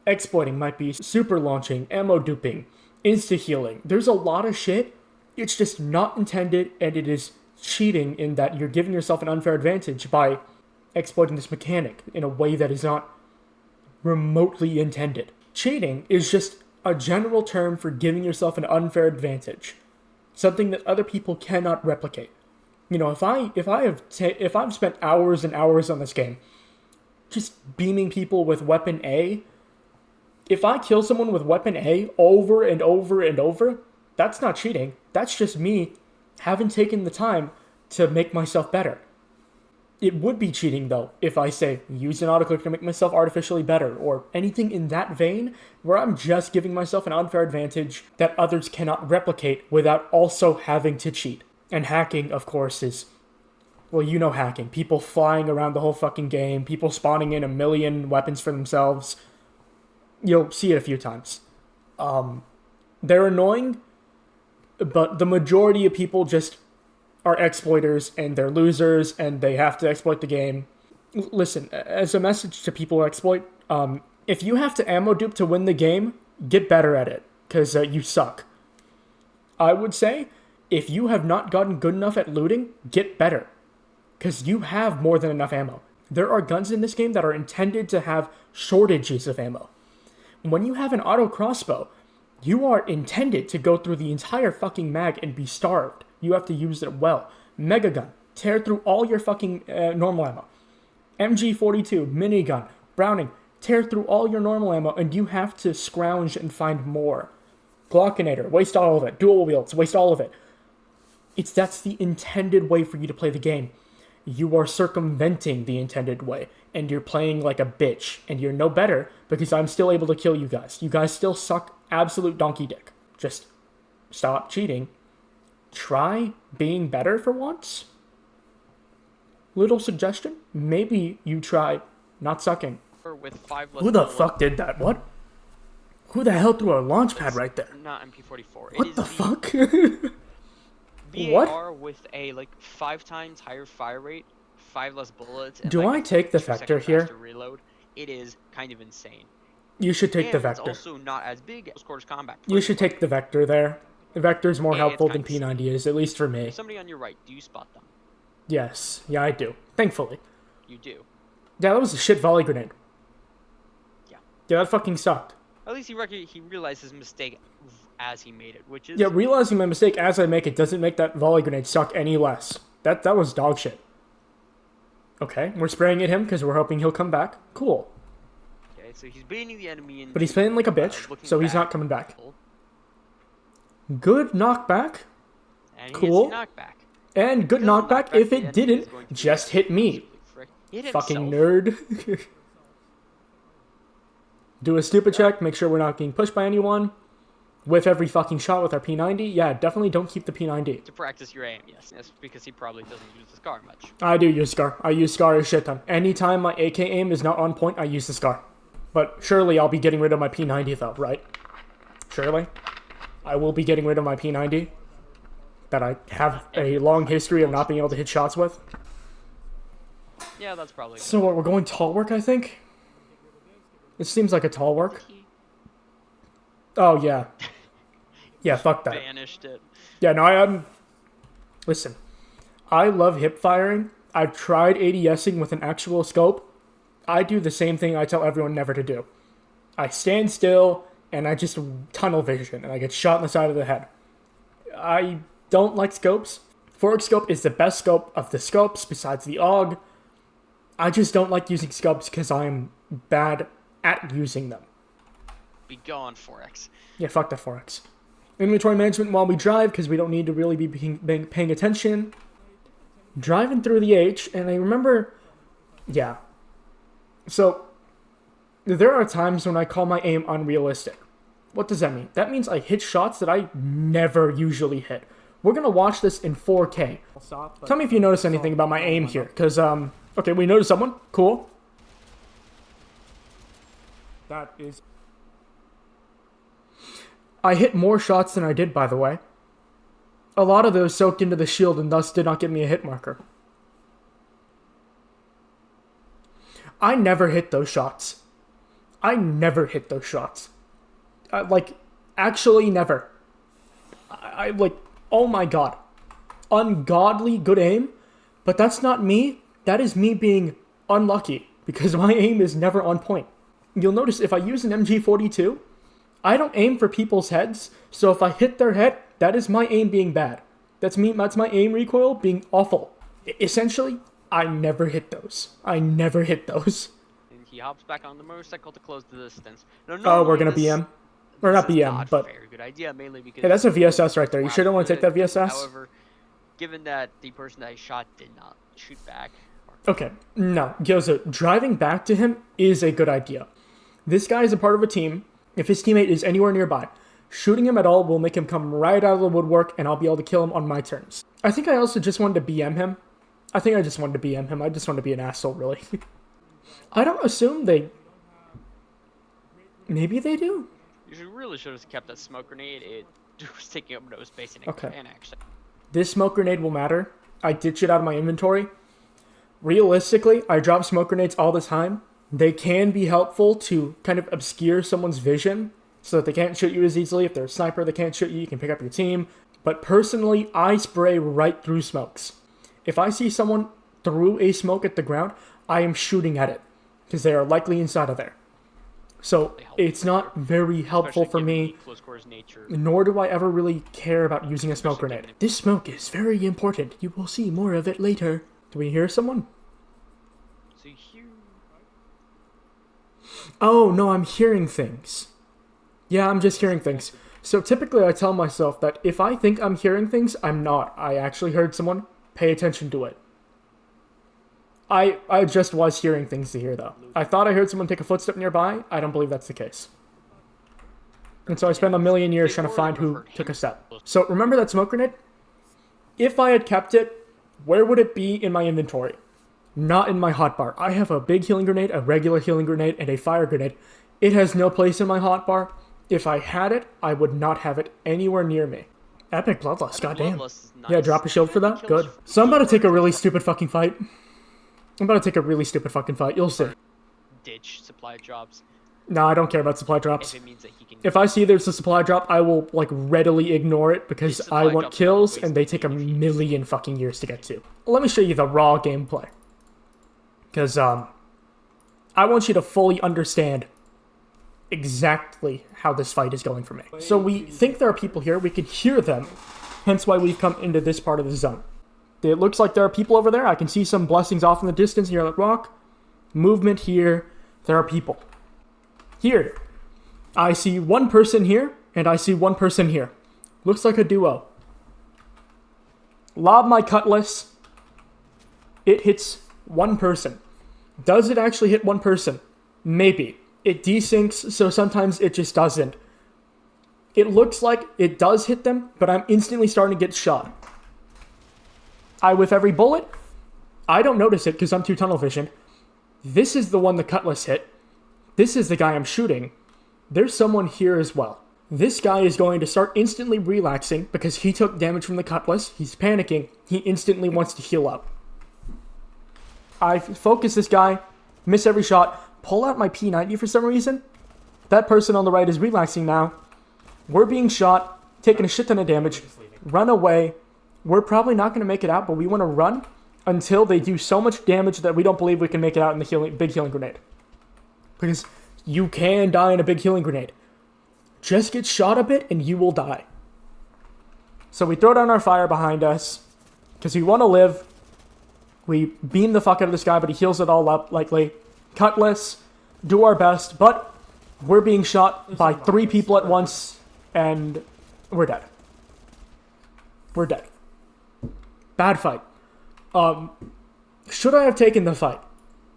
Exploiting might be super launching, ammo duping, insta-healing. There's a lot of shit. It's just not intended, and it is cheating in that you're giving yourself an unfair advantage by exploiting this mechanic in a way that is not remotely intended. Cheating is just a general term for giving yourself an unfair advantage. Something that other people cannot replicate. You know, if I've spent hours and hours on this game, just beaming people with weapon A, if I kill someone with weapon A over and over and over, that's not cheating. That's just me having taken the time to make myself better. It would be cheating, though, if I say, use an autoclick to make myself artificially better, or anything in that vein, where I'm just giving myself an unfair advantage that others cannot replicate without also having to cheat. And hacking, of course, is, well, you know hacking. People flying around the whole fucking game, people spawning in 1 million weapons for themselves. You'll see it a few times. They're annoying, but the majority of people just are exploiters, and they're losers, and they have to exploit the game. Listen, as a message to people who exploit, if you have to ammo dupe to win the game, get better at it, because you suck. I would say, if you have not gotten good enough at looting, get better, because you have more than enough ammo. There are guns in this game that are intended to have shortages of ammo. When you have an auto crossbow, you are intended to go through the entire fucking mag and be starved. You have to use it well. Mega gun, tear through all your fucking normal ammo. MG42, minigun, Browning, tear through all your normal ammo, and you have to scrounge and find more. Glockinator, waste all of it. Dual wields, waste all of it. That's the intended way for you to play the game. You are circumventing the intended way, and you're playing like a bitch, and you're no better because I'm still able to kill you guys. You guys still suck absolute donkey dick. Just stop cheating. Try being better for once. Little suggestion, maybe you try not sucking. With 5 less Who the fuck did that? What? Who the hell threw a launch pad right there? Not MP44. What the fuck? BAR with a 5 times higher fire rate, 5 less bullets. And Do I take the vector here? Reload. It is kind of insane. You should take the vector. It's also not as big as quarters combat. You should take the vector there. The vector is more helpful than P90 is, at least for me. Somebody on your right, do you spot them? Yes. Yeah, I do. Thankfully. You do. Yeah, that was a shit volley grenade. Yeah. Yeah, that fucking sucked. At least he realized his mistake as he made it, which is... Yeah, realizing my mistake as I make it doesn't make that volley grenade suck any less. That was dog shit. Okay, we're spraying at him because we're hoping he'll come back. Cool. Okay, so he's baiting the enemy into... But he's playing like a bitch, so he's not coming back. Good knockback. And cool. Knockback. And good knockback if it didn't just hit me. Fucking nerd. Do a stupid check, make sure we're not getting pushed by anyone. With every fucking shot with our P90. Yeah, definitely don't keep the P90. To practice your aim, yes. That's because he probably doesn't use the SCAR much. I do use SCAR. I use SCAR a shit ton. Anytime my AK aim is not on point, I use the SCAR. But surely I'll be getting rid of my P90 though, right? Surely? I will be getting rid of my P90. that I have a long history of not being able to hit shots with. Yeah, that's probably. So what, we're going tall work, I think? It seems like a tall work. Oh, yeah. Yeah, fuck that. Banished it. Yeah, no, listen, I love hip firing. I've tried ADSing with an actual scope. I do the same thing I tell everyone never to do. I stand still, and I just tunnel vision, and I get shot in the side of the head. I don't like scopes. Fork scope is the best scope of the scopes, besides the AUG. I just don't like using scopes because I'm bad at using them. Be gone, 4X. Yeah, fuck that 4X. Inventory management while we drive, because we don't need to really be paying attention. Driving through the H, and I remember... Yeah. So, there are times when I call my aim unrealistic. What does that mean? That means I hit shots that I never usually hit. We're going to watch this in 4K. Tell me if you notice anything about my aim here, because, okay, we noticed someone. Cool. That is... I hit more shots than I did, by the way. A lot of those soaked into the shield and thus did not give me a hit marker. I never hit those shots. Like, actually never. I like, oh my god. Ungodly good aim, but that's not me. That is me being unlucky, because my aim is never on point. You'll notice if I use an MG42, I don't aim for people's heads, so if I hit their head, that is my aim being bad. That's my aim recoil being awful. Essentially, I never hit those. And he hops back on the motorcycle to close the distance. Oh, we're gonna BM? Or not BM, but... a very good idea, mainly because... Hey, that's a VSS right there. You sure don't want to take that VSS? However, given that the person that I shot did not shoot back... Okay, no. Gyoza, driving back to him is a good idea. This guy is a part of a team. If his teammate is anywhere nearby, shooting him at all will make him come right out of the woodwork, and I'll be able to kill him on my terms. I think I also just wanted to BM him. I just wanted to be an asshole, really. I don't assume they... Maybe they do. You really should have kept that smoke grenade. It was taking up no space in it. Okay. And actually... This smoke grenade will matter. I ditch it out of my inventory. Realistically, I drop smoke grenades all the time. They can be helpful to kind of obscure someone's vision so that they can't shoot you as easily. If they're a sniper, they can't shoot you. You can pick up your team. But personally, I spray right through smokes. If I see someone through a smoke at the ground, I am shooting at it because they are likely inside of there. So it's not very helpful for me, nor do I ever really care about using a smoke grenade. This smoke is very important. You will see more of it later. Do we hear someone? Oh, no, I'm hearing things. Yeah, I'm just hearing things. So typically I tell myself that if I think I'm hearing things, I'm not. I actually heard someone. Pay attention to it. I just was hearing things to hear, though. I thought I heard someone take a footstep nearby. I don't believe that's the case. And so I spent a million years trying to find who took a step. So remember that smoke grenade? If I had kept it, where would it be in my inventory? Not in my hotbar. I have a big healing grenade, a regular healing grenade, and a fire grenade. It has no place in my hotbar. If I had it, I would not have it anywhere near me. Epic Bloodlust, goddamn. Nice. Yeah, drop a shield for that? Good. So I'm about to take a really stupid fucking fight. You'll see. Ditch supply drops. No, I don't care about supply drops. If it means that he can... If I see there's a supply drop, I will, like, readily ignore it because I want kills and they take a million fucking years to get to. Let me show you the raw gameplay. Because, I want you to fully understand exactly how this fight is going for me. So we think there are people here. We can hear them. Hence why we've come into this part of the zone. It looks like there are people over there. I can see some blessings off in the distance near that rock. Movement here. There are people. Here. I see one person here, and I see one person here. Looks like a duo. Lob my cutlass. It hits one person. Does it actually hit one person? Maybe. It desyncs, so sometimes it just doesn't. It looks like it does hit them, but I'm instantly starting to get shot. I whiff every bullet. I don't notice it because I'm too tunnel visioned. This is the one the cutlass hit. This is the guy I'm shooting. There's someone here as well. This guy is going to start instantly relaxing because he took damage from the cutlass. He's panicking. He instantly wants to heal up. I focus this guy, miss every shot, pull out my P90 for some reason. That person on the right is relaxing now. We're being shot, taking a shit ton of damage, run away. We're probably not going to make it out, but we want to run until they do so much damage that we don't believe we can make it out in the big healing grenade. Because you can die in a big healing grenade. Just get shot a bit and you will die. So we throw down our fire behind us because we want to live. We beam the fuck out of this guy, but he heals it all up likely. Cutlass, do our best, but we're being shot by 3 people at once and we're dead. We're dead. Bad fight. Should I have taken the fight?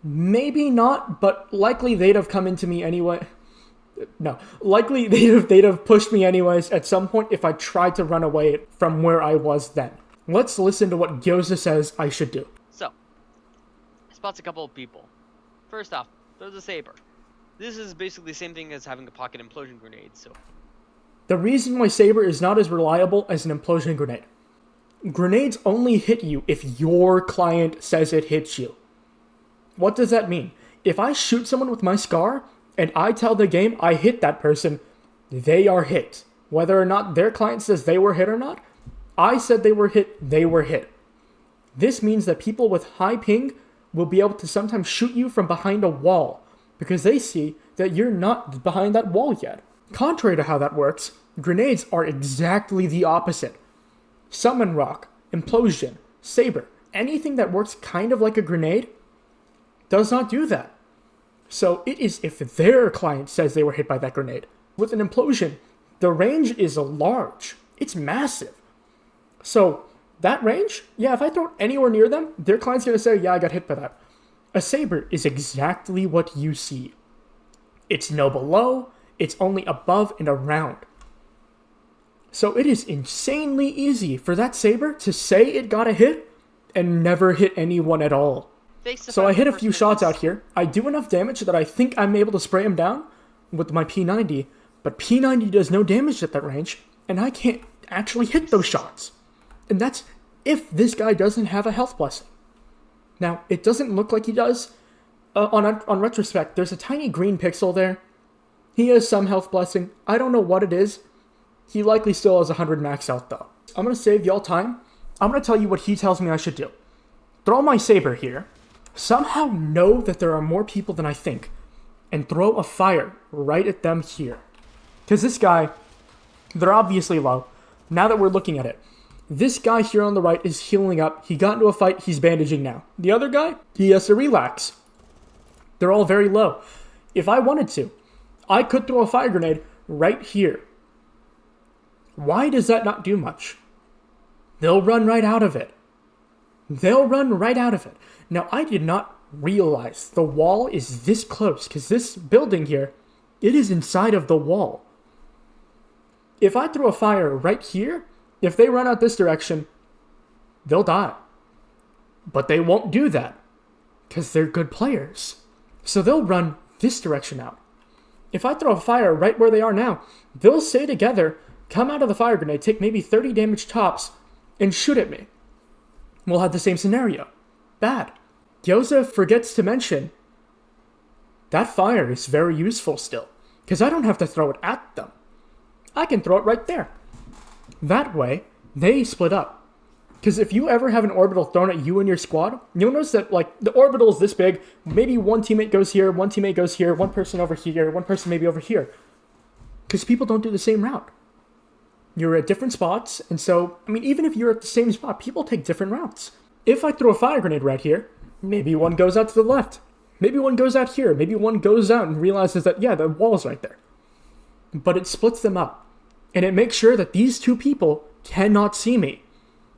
Maybe not, but likely they'd have come into me anyway. No, likely they'd have pushed me anyways at some point if I tried to run away from where I was then. Let's listen to what Gyoza says I should do. So, spots a couple of people. First off, there's a saber. This is basically the same thing as having a pocket implosion grenade, so... The reason why saber is not as reliable as an implosion grenade. Grenades only hit you if your client says it hits you. What does that mean? If I shoot someone with my scar, and I tell the game I hit that person, they are hit. Whether or not their client says they were hit or not, I said they were hit, they were hit. This means that people with high ping will be able to sometimes shoot you from behind a wall, because they see that you're not behind that wall yet. Contrary to how that works, grenades are exactly the opposite. Summon Rock, Implosion, Saber, anything that works kind of like a grenade does not do that. So it is if their client says they were hit by that grenade. With an Implosion, the range is large. It's massive. So that range, yeah, if I throw it anywhere near them, their client's going to say, yeah, I got hit by that. A Saber is exactly what you see. It's no below, it's only above and around. So it is insanely easy for that Saber to say it got a hit and never hit anyone at all. So I hit a few shots out here. I do enough damage that I think I'm able to spray him down with my P90, but P90 does no damage at that range, and I can't actually hit those shots. And that's if this guy doesn't have a health blessing. Now, it doesn't look like he does. On retrospect, there's a tiny green pixel there. He has some health blessing. I don't know what it is. He likely still has 100 max health, though. I'm going to save y'all time. I'm going to tell you what he tells me I should do. Throw my saber here. Somehow know that there are more people than I think. And throw a fire right at them here. Because this guy, they're obviously low. Now that we're looking at it. This guy here on the right is healing up. He got into a fight. He's bandaging now. The other guy, he has to relax. They're all very low. If I wanted to, I could throw a fire grenade right here. Why does that not do much? They'll run right out of it. They'll run right out of it. Now, I did not realize the wall is this close, because this building here, it is inside of the wall. If I throw a fire right here, if they run out this direction, they'll die. But they won't do that, because they're good players. So they'll run this direction out. If I throw a fire right where they are now, they'll stay together, come out of the fire grenade, take maybe 30 damage tops, and shoot at me. We'll have the same scenario. Bad. Gyoza forgets to mention that fire is very useful still, because I don't have to throw it at them. I can throw it right there. That way, they split up. Because if you ever have an orbital thrown at you and your squad, you'll notice that, like, the orbital is this big. Maybe one teammate goes here, one teammate goes here, one person over here, one person maybe over here. Because people don't do the same route. You're at different spots, and so, I mean, even if you're at the same spot, people take different routes. If I throw a fire grenade right here, maybe one goes out to the left. Maybe one goes out here. Maybe one goes out and realizes that, yeah, the wall's right there. But it splits them up. And it makes sure that these two people cannot see me.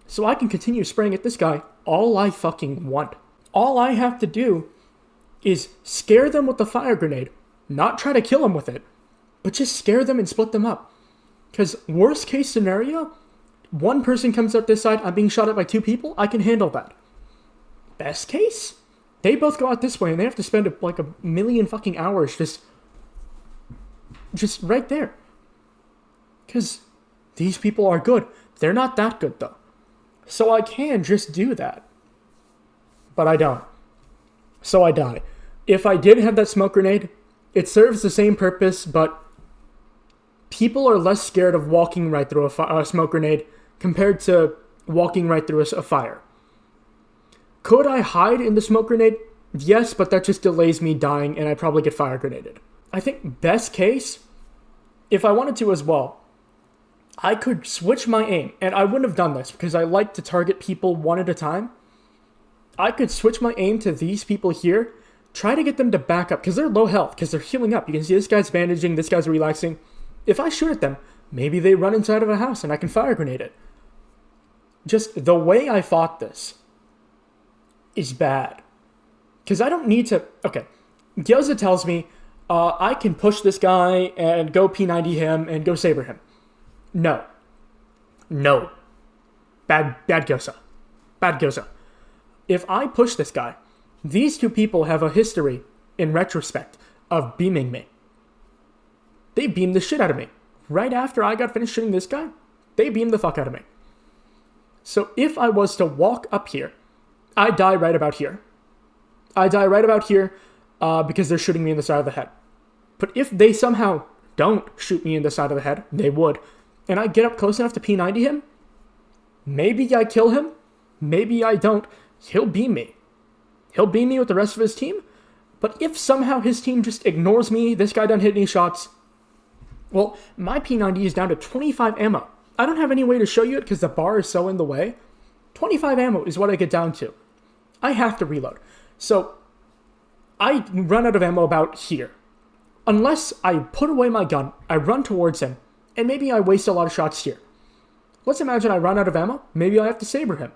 So I can continue spraying at this guy all I fucking want. All I have to do is scare them with the fire grenade. Not try to kill them with it. But just scare them and split them up. Because worst case scenario, one person comes out this side, I'm being shot at by two people, I can handle that. Best case, they both go out this way and they have to spend like a million fucking hours just right there. Because these people are good. They're not that good, though. So I can just do that. But I don't. So I die. If I did have that smoke grenade, it serves the same purpose, but people are less scared of walking right through a smoke grenade compared to walking right through a fire. Could I hide in the smoke grenade? Yes, but that just delays me dying and I probably get fire grenaded. I think best case, if I wanted to as well, I could switch my aim, and I wouldn't have done this because I like to target people one at a time. I could switch my aim to these people here, try to get them to back up because they're low health, because they're healing up. You can see this guy's bandaging, this guy's relaxing. If I shoot at them, maybe they run inside of a house and I can fire grenade it. Just the way I fought this is bad. Because I don't need to... Okay, Gyoza tells me I can push this guy and go P90 him and go saber him. No. Bad Gyoza. Bad Gyoza. If I push this guy, these two people have a history, in retrospect, of beaming me. They beamed the shit out of me. Right after I got finished shooting this guy, they beamed the fuck out of me. So if I was to walk up here, I die right about here. Because they're shooting me in the side of the head. But if they somehow don't shoot me in the side of the head, they would, and I get up close enough to P90 him, maybe I kill him, maybe I don't, he'll beam me. He'll beam me with the rest of his team, but if somehow his team just ignores me, this guy doesn't hit any shots, well, my P90 is down to 25 ammo. I don't have any way to show you it because the bar is so in the way. 25 ammo is what I get down to. I have to reload. So, I run out of ammo about here. Unless I put away my gun, I run towards him, and maybe I waste a lot of shots here. Let's imagine I run out of ammo, maybe I have to saber him.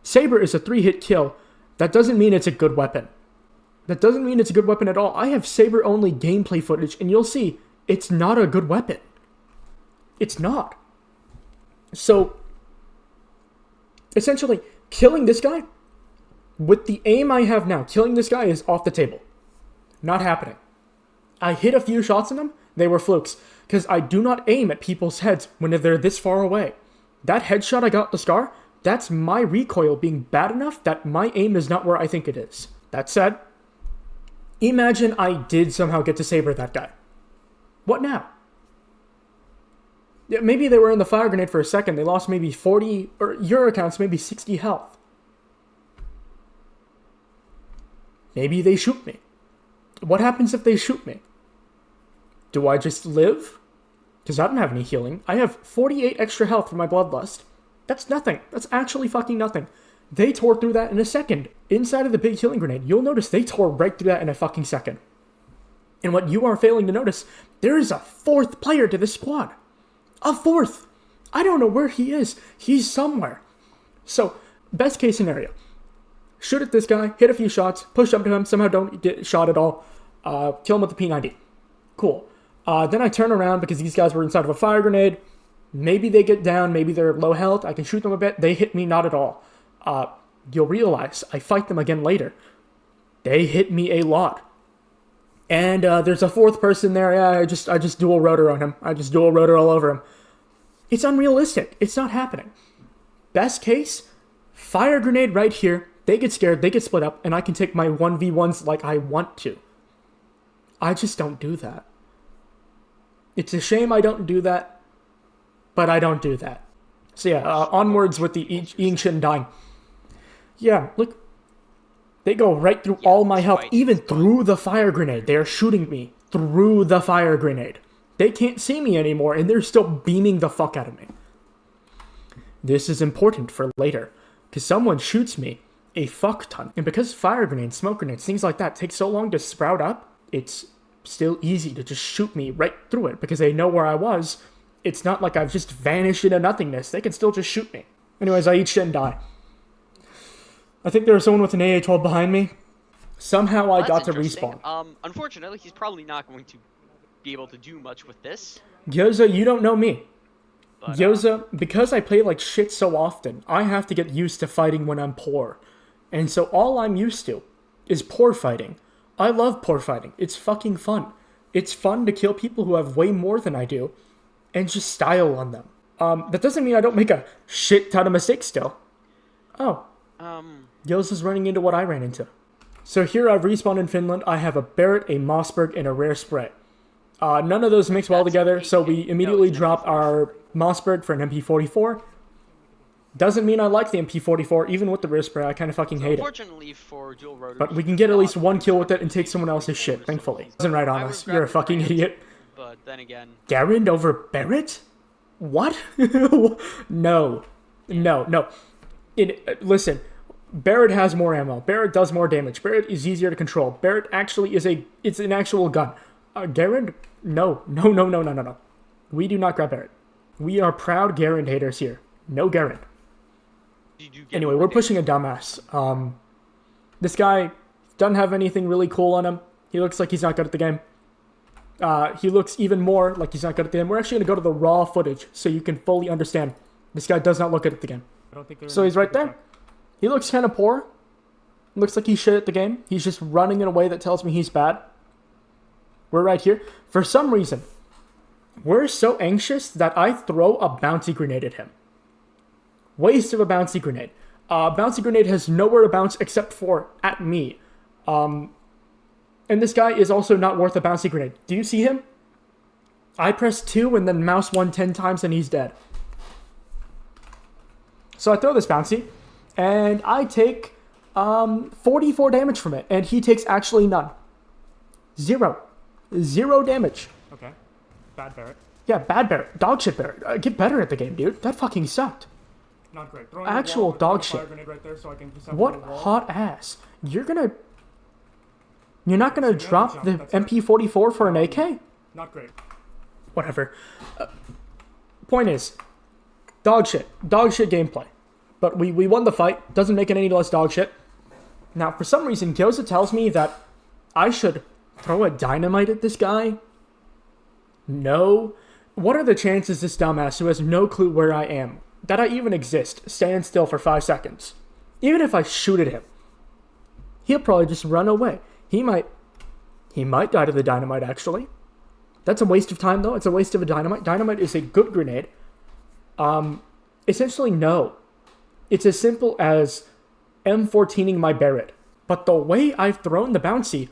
Saber is a 3-hit kill. That doesn't mean it's a good weapon. That doesn't mean it's a good weapon at all. I have saber-only gameplay footage, and you'll see, it's not a good weapon. It's not. So, essentially, killing this guy, with the aim I have now, killing this guy is off the table. Not happening. I hit a few shots in them, they were flukes, because I do not aim at people's heads when they're this far away. That headshot I got the scar, that's my recoil being bad enough that my aim is not where I think it is. That said, imagine I did somehow get to saber that guy. What now? Yeah, maybe they were in the fire grenade for a second, they lost maybe 40, or your accounts, maybe 60 health. Maybe they shoot me. What happens if they shoot me? Do I just live? Because I don't have any healing. I have 48 extra health from my bloodlust. That's nothing. That's actually fucking nothing. They tore through that in a second. Inside of the big healing grenade, you'll notice they tore right through that in a fucking second. And what you are failing to notice, there is a 4th player to this squad. A 4th! I don't know where he is. He's somewhere. So, best case scenario. Shoot at this guy, hit a few shots, push up to him, somehow don't get shot at all, kill him with the P90. Cool. Then I turn around because these guys were inside of a fire grenade. Maybe they get down, maybe they're low health, I can shoot them a bit. They hit me not at all. You'll realize I fight them again later. They hit me a lot. And there's a 4th person there. Yeah, I just dual rotor on him. I just dual rotor all over him. It's unrealistic. It's not happening. Best case, fire grenade right here. They get scared, they get split up, and I can take my 1v1s like I want to. I just don't do that. It's a shame I don't do that, but I don't do that. So yeah, onwards with the Yingshin dying. Yeah, look. They go right through all my health, even through the fire grenade. They are shooting me through the fire grenade. They can't see me anymore, and they're still beaming the fuck out of me. This is important for later, because someone shoots me a fuck ton. And because fire grenades, smoke grenades, things like that take so long to sprout up, it's still easy to just shoot me right through it because they know where I was. It's not like I've just vanished into nothingness. They can still just shoot me. Anyways, I eat shit and die. I think there was someone with an AA-12 behind me. Somehow I got to respawn. Unfortunately, he's probably not going to be able to do much with this. Gyoza, you don't know me. But, Gyoza, because I play like shit so often, I have to get used to fighting when I'm poor. And so all I'm used to is poor fighting. I love poor fighting. It's fucking fun. It's fun to kill people who have way more than I do. and just style on them. That doesn't mean I don't make a shit ton of mistakes still. Oh. Gyoza's running into what I ran into. So here I've respawned in Finland. I have a Barrett, a Mossberg, and a rare spray. None of those mix well together, so we immediately drop our Mossberg for an MP44. Doesn't mean I like the MP44, even with the rare spray. I kind of fucking hate it. Unfortunately for dual rotors, but we can get at least one kill with it and take someone else's shit, thankfully. Isn't right on us. You're a fucking idiot. But then again... Garand over Barrett? What? No. No. Listen, Barrett has more ammo. Barrett does more damage. Barrett is easier to control. Barrett actually it's an actual gun. Garand? No. We do not grab Barrett. We are proud Garand haters here. No Garand. Anyway, we're pushing a dumbass. This guy doesn't have anything really cool on him. He looks like he's not good at the game. He looks even more like he's not good at the game. We're actually going to go to the raw footage so you can fully understand. This guy does not look good at the game. So he's right there. He looks kind of poor. Looks like he's shit at the game. He's just running in a way that tells me he's bad. We're right here. For some reason, we're so anxious that I throw a bouncy grenade at him. Waste of a bouncy grenade. Bouncy grenade has nowhere to bounce except for at me. And this guy is also not worth a bouncy grenade. Do you see him? I press 2 and then mouse 1 10 times and he's dead. So I throw this bouncy, and I take 44 damage from it, and he takes actually none. 0 damage. Okay. Bad Barrett. Yeah, bad Barrett. Dog shit Barrett. Get better at the game, dude. That fucking sucked. Not great. Actual dog shit. Right there so I can just what hot ass. You're not gonna drop the MP44 for an AK? Not great. Whatever. Point is, dog shit gameplay. But we won the fight. Doesn't make it any less dog shit. Now, for some reason, Gyoza tells me that I should throw a dynamite at this guy. No. What are the chances this dumbass who has no clue where I am, that I even exist, stands still for 5 seconds? Even if I shoot at him, he'll probably just run away. He might die to the dynamite, actually. That's a waste of time, though. It's a waste of a dynamite. Dynamite is a good grenade. Essentially, no. It's as simple as M14ing my Barrett. But the way I've thrown the bouncy,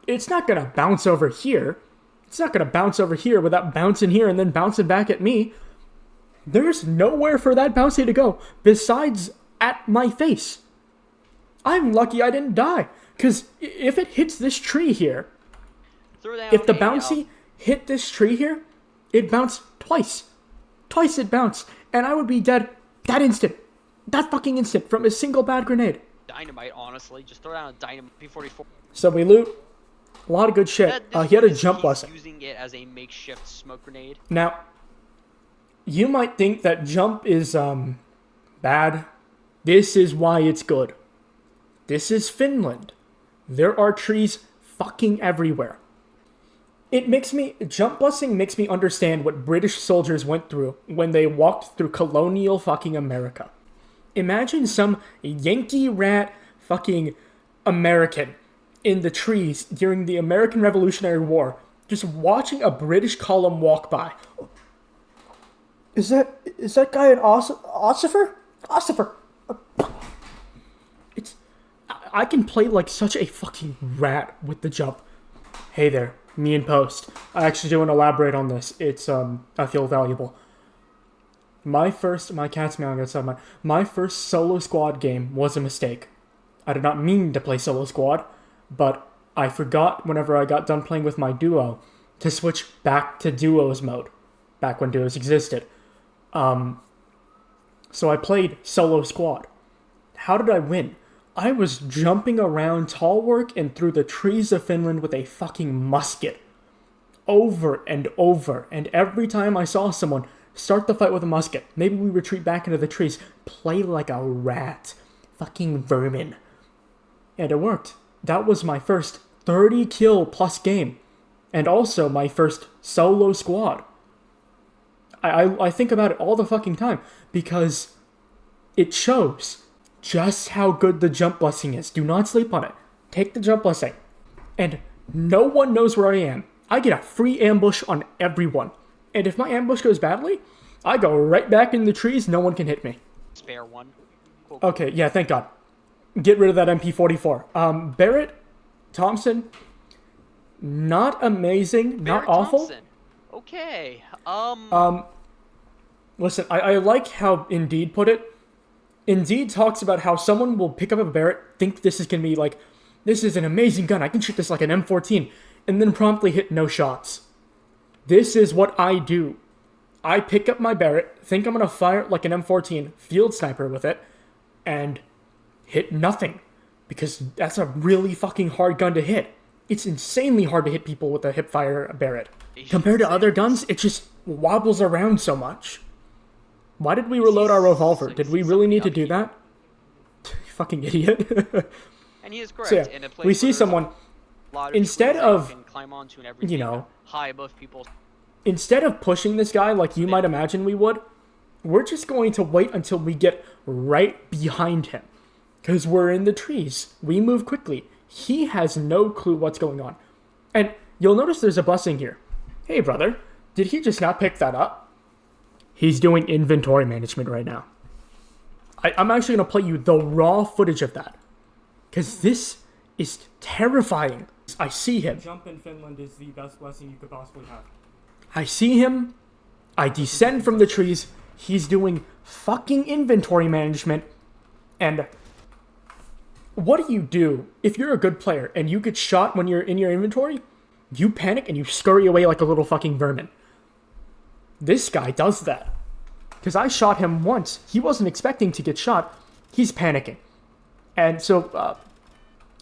it's not going to bounce over here. It's not going to bounce over here without bouncing here and then bouncing back at me. There's nowhere for that bouncy to go besides at my face. I'm lucky I didn't die. Because if it hits this tree here, if the bouncy hit this tree here, it bounced twice. Twice it bounced. And I would be dead that instant. That fucking instant from a single bad grenade. Dynamite, honestly. Just throw down a dynamite P44. So we loot. A lot of good shit. He had a jump blessing. Using it as a makeshift smoke grenade. Now, you might think that jump is bad. This is why it's good. This is Finland. There are trees fucking everywhere. Jump busing makes me understand what British soldiers went through when they walked through colonial fucking America. Imagine some Yankee rat fucking American in the trees during the American Revolutionary War, just watching a British column walk by. Is that guy an ossifer? Ossifer! I can play like such a fucking rat with the jump. Hey there, me in post. I actually do want to elaborate on this. It's, I feel valuable. My cat's meowing outside my first solo squad game was a mistake. I did not mean to play solo squad, but I forgot whenever I got done playing with my duo to switch back to duos mode, back when duos existed. So I played solo squad. How did I win? I was jumping around tall work and through the trees of Finland with a fucking musket. Over and over. And every time I saw someone start the fight with a musket, maybe we retreat back into the trees, play like a rat. Fucking vermin. And it worked. That was my first 30 kill plus game. And also my first solo squad. I think about it all the fucking time because it shows just how good the jump blessing is. Do not sleep on it. Take the jump blessing. And no one knows where I am. I get a free ambush on everyone. And if my ambush goes badly, I go right back in the trees. No one can hit me. Spare one. Cool. Okay, yeah, thank God. Get rid of that MP44. Barrett, Thompson, not amazing, not Barrett awful. Thompson. Okay. Listen, I like how Indeed put it. Indeed talks about how someone will pick up a Barrett, think this is going to be like, this is an amazing gun, I can shoot this like an M14, and then promptly hit no shots. This is what I do. I pick up my Barrett, think I'm going to fire like an M14 field sniper with it, and hit nothing. Because that's a really fucking hard gun to hit. It's insanely hard to hit people with a hipfire Barrett. Compared to other guns, it just wobbles around so much. Why did we reload our revolver? Did we really need to do that? You fucking idiot. And he is correct. So yeah, in a place we see where someone, a lot of instead people of, can climb onto and everything, you know, high above people. instead of pushing this guy like you might imagine we would, we're just going to wait until we get right behind him. Because we're in the trees. We move quickly. He has no clue what's going on. And you'll notice there's a blessing here. Hey, brother, did he just not pick that up? He's doing inventory management right now. I'm actually going to play you the raw footage of that. Because this is terrifying. I see him. Jump in Finland is the best blessing you could possibly have. I see him. I descend from the trees. He's doing fucking inventory management. And what do if you're a good player and you get shot when you're in your inventory? You panic and you scurry away like a little fucking vermin. This guy does that. Because I shot him once. He wasn't expecting to get shot. He's panicking. And so,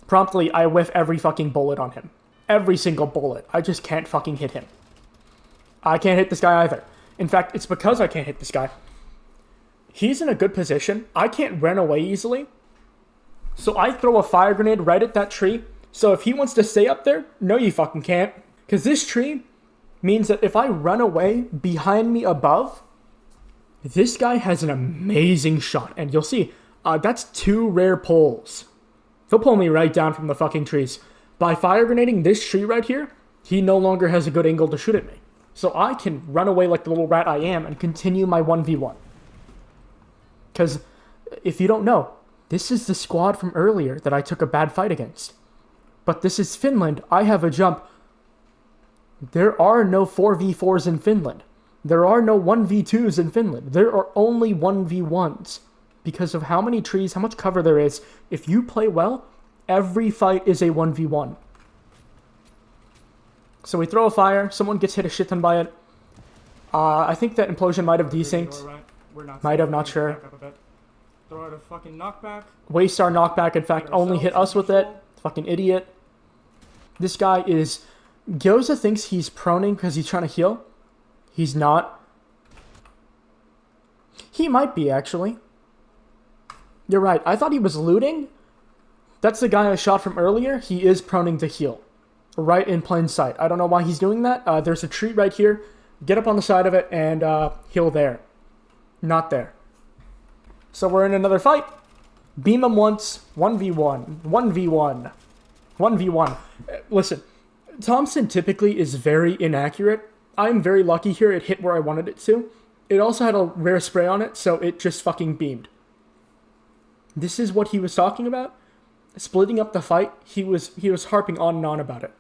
promptly, I whiff every fucking bullet on him. Every single bullet. I just can't fucking hit him. I can't hit this guy either. In fact, it's because I can't hit this guy. He's in a good position. I can't run away easily. So I throw a fire grenade right at that tree. So if he wants to stay up there, no you fucking can't. Because this tree means that if I run away behind me above, this guy has an amazing shot. And you'll see, that's 2 rare pulls. He'll pull me right down from the fucking trees. By fire grenading this tree right here, he no longer has a good angle to shoot at me. So I can run away like the little rat I am and continue my 1v1. Because if you don't know, this is the squad from earlier that I took a bad fight against. But this is Finland. I have a jump. There are no 4v4s in Finland. There are no 1v2s in Finland. There are only 1v1s. Because of how many trees, how much cover there is. If you play well, every fight is a 1v1. So we throw a fire. Someone gets hit a shit ton by it. I think that implosion might have desynced. Might have, not sure. Throw out a fucking knockback. Waste our knockback, in fact, only hit us with it. Fucking idiot. This guy is... Gyoza thinks he's proning because he's trying to heal. He's not. He might be, actually. You're right. I thought he was looting. That's the guy I shot from earlier. He is proning to heal. Right in plain sight. I don't know why he's doing that. There's a tree right here. Get up on the side of it and heal there. Not there. So we're in another fight. Beam him once. 1v1. 1v1. 1v1. Listen, Thompson typically is very inaccurate. I'm very lucky here. It hit where I wanted it to. It also had a rare spray on it, so it just fucking beamed. This is what he was talking about. Splitting up the fight. He was harping on and on about it.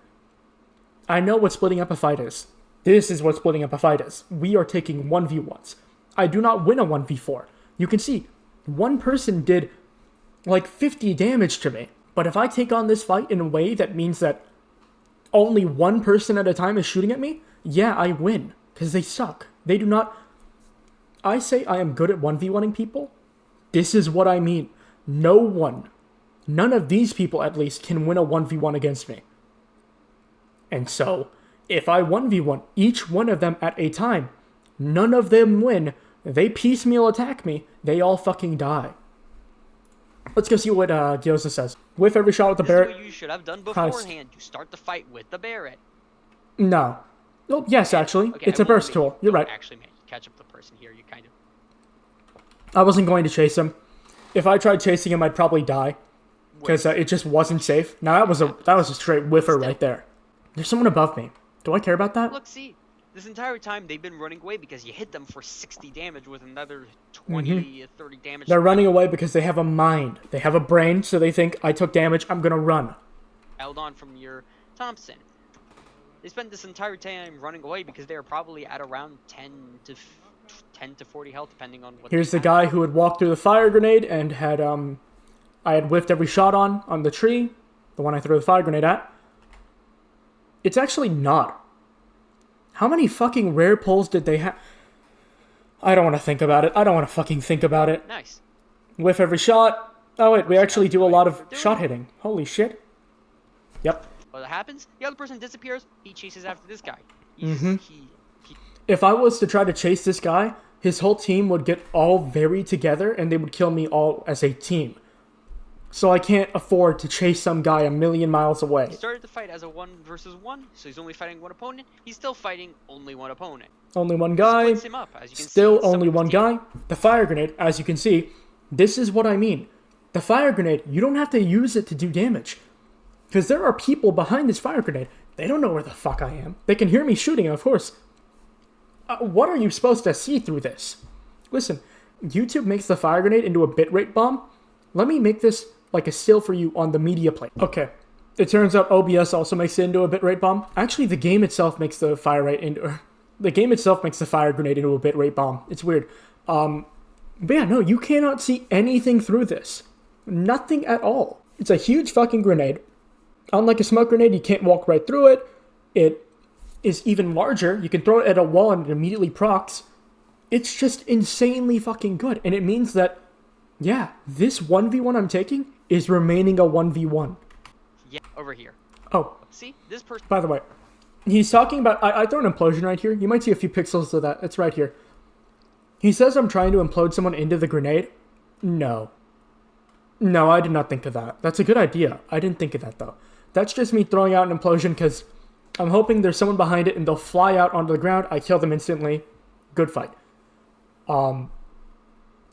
I know what splitting up a fight is. This is what splitting up a fight is. We are taking 1v1s. I do not win a 1v4. You can see, one person did like 50 damage to me. But if I take on this fight in a way that means that only one person at a time is shooting at me, yeah, I win. Because they suck. They do not... I say I am good at 1v1ing people. This is what I mean. No one, none of these people at least, can win a 1v1 against me. And so, if I 1v1 each one of them at a time, none of them win, they piecemeal attack me, they all fucking die. Let's go see what Gyoza says. Whiff every shot with the Barrett. This is what you should have done beforehand. You start the fight with the Barrett. No. Oh, yes, actually. Okay, it's a burst tool. You're right. Actually, man, catch up the person here. You kind of... I wasn't going to chase him. If I tried chasing him, I'd probably die. Because it just wasn't safe. Now, that was a straight whiffer right there. There's someone above me. Do I care about that? Look, see. This entire time, they've been running away because you hit them for 60 damage with another 20, 30 damage. They're running away because they have a mind. They have a brain, so they think, I took damage, I'm gonna run. Held on from your Thompson. They spent this entire time running away because they are probably at around 10 to 40 health, depending on what. Here's the guy who had walked through the fire grenade and had, I had whiffed every shot on the tree, the one I threw the fire grenade at. It's actually not. How many fucking rare pulls did they have? I don't want to think about it. I don't want to fucking think about it. Nice. Whiff every shot. Oh wait, we actually do a lot of shot hitting. Holy shit. Yep. What happens? The other person disappears. He chases after this guy. If I was to try to chase this guy, his whole team would get all very together and they would kill me all as a team. So I can't afford to chase some guy a million miles away. He started the fight as a 1 versus 1, so he's only fighting one opponent. He's still fighting only one opponent. Only one guy. Splits him up, as you can Still see, only one guy. The fire grenade, as you can see, this is what I mean. The fire grenade, you don't have to use it to do damage. Because there are people behind this fire grenade. They don't know where the fuck I am. They can hear me shooting, of course. What are you supposed to see through this? Listen, YouTube makes the fire grenade into a bitrate bomb. Let me make this like a still for you on the media plate. Okay. It turns out OBS also makes it into a bitrate bomb. Actually, the game itself makes the fire rate into... The game itself makes the fire grenade into a bitrate bomb. It's weird. But yeah, no, you cannot see anything through this. Nothing at all. It's a huge fucking grenade. Unlike a smoke grenade, you can't walk right through it. It is even larger. You can throw it at a wall and it immediately procs. It's just insanely fucking good. And it means that, yeah, this 1v1 I'm taking is remaining a 1v1. Yeah, over here. Oh. See? This person... By the way, he's talking about... I throw an implosion right here. You might see a few pixels of that. It's right here. He says I'm trying to implode someone into the grenade. No. No, I did not think of that. That's a good idea. I didn't think of that, though. That's just me throwing out an implosion because I'm hoping there's someone behind it and they'll fly out onto the ground. I kill them instantly. Good fight.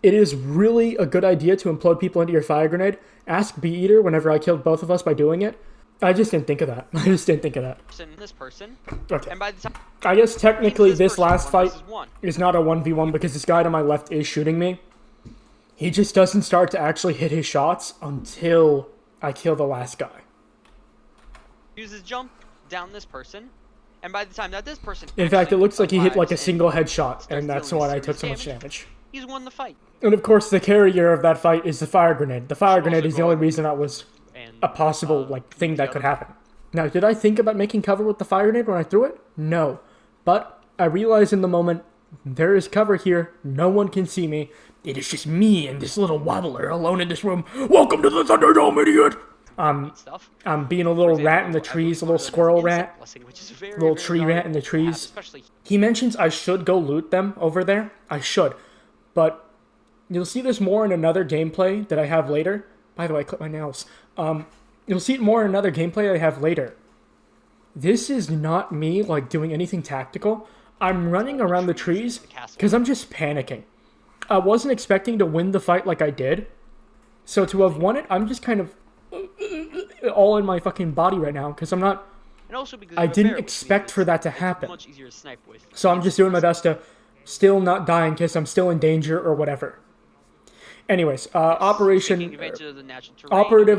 It is really a good idea to implode people into your fire grenade. Ask Bee Eater whenever I killed both of us by doing it. I just didn't think of that. This person. Okay. And by the time... I guess technically this person, last fight one. is not a 1v1 because this guy to my left is shooting me. He just doesn't start to actually hit his shots until I kill the last guy. Uses jump down this person, and by the time that this person... In fact, it looks like he hit like a arrives single and headshot, and that's dealing why I took so serious much damage. He's won the fight. And of course, the carrier of that fight is the fire grenade. The fire grenade is the only reason that was And, a possible thing that could happen. Now, did I think about making cover with the fire grenade when I threw it? No. But I realized in the moment, there is cover here. No one can see me. It is just me and this little wobbler alone in this room. Welcome to the Thunderdome, idiot! I'm being a little rat in the trees, a little squirrel rat. Little tree rat in the trees. He mentions I should go loot them over there. I should. But you'll see this more in another gameplay that I have later. By the way, I clipped my nails. You'll see it more in another gameplay I have later. This is not me, like, doing anything tactical. I'm running around the trees because I'm just panicking. I wasn't expecting to win the fight like I did. So to have won it, I'm just kind of all in my fucking body right now because I'm not... I didn't expect for that to happen. So I'm just doing my best to still not die in case I'm still in danger or whatever. Anyways, operative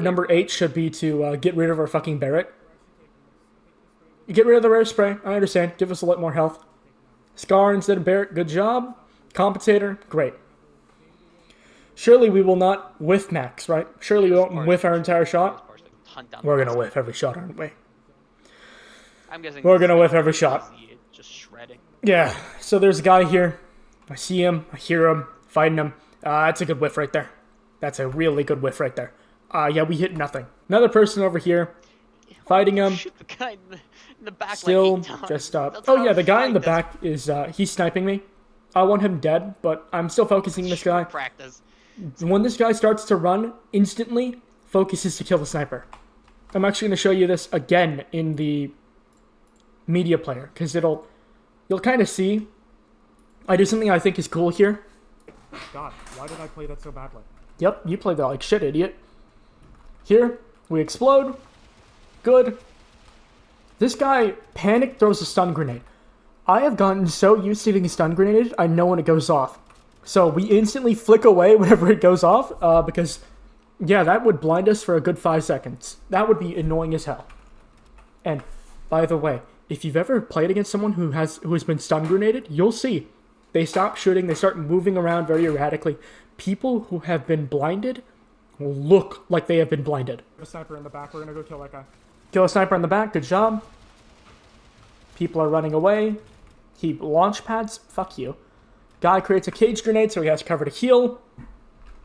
number 8 should be to get rid of our fucking Barrett. Get rid of the rare spray, I understand. Give us a lot more health. Scar instead of Barrett, good job. Compensator, great. Surely we will not whiff max, right? Surely we won't whiff our entire shot. We're gonna whiff every shot, aren't we? We're gonna whiff every shot. Just shredding. Yeah, so there's a guy here. I see him, I hear him, fighting him. That's a good whiff right there. That's a really good whiff right there. Yeah, we hit nothing. Another person over here, fighting him. Shoot the guy in the back Still like 8 times. just That's oh how yeah, the guy in the fight back is he's sniping me. I want him dead, but I'm still focusing this guy. Practice. When this guy starts to run, instantly focuses to kill the sniper. I'm actually going to show you this again in the media player because you'll kind of see. I do something I think is cool here. God, why did I play that so badly? Yep, you played that like shit, idiot. Here, we explode. Good. This guy panic throws a stun grenade. I have gotten so used to being stun grenaded, I know when it goes off. So we instantly flick away whenever it goes off, because, yeah, that would blind us for a good 5 seconds. That would be annoying as hell. And, by the way, if you've ever played against someone who has been stun grenaded, you'll see. They stop shooting, they start moving around very erratically. People who have been blinded look like they have been blinded. A sniper in the back. We're gonna go kill that guy. Kill a sniper in the back, good job. People are running away. He launch pads, fuck you. Guy creates a cage grenade so he has cover to heal.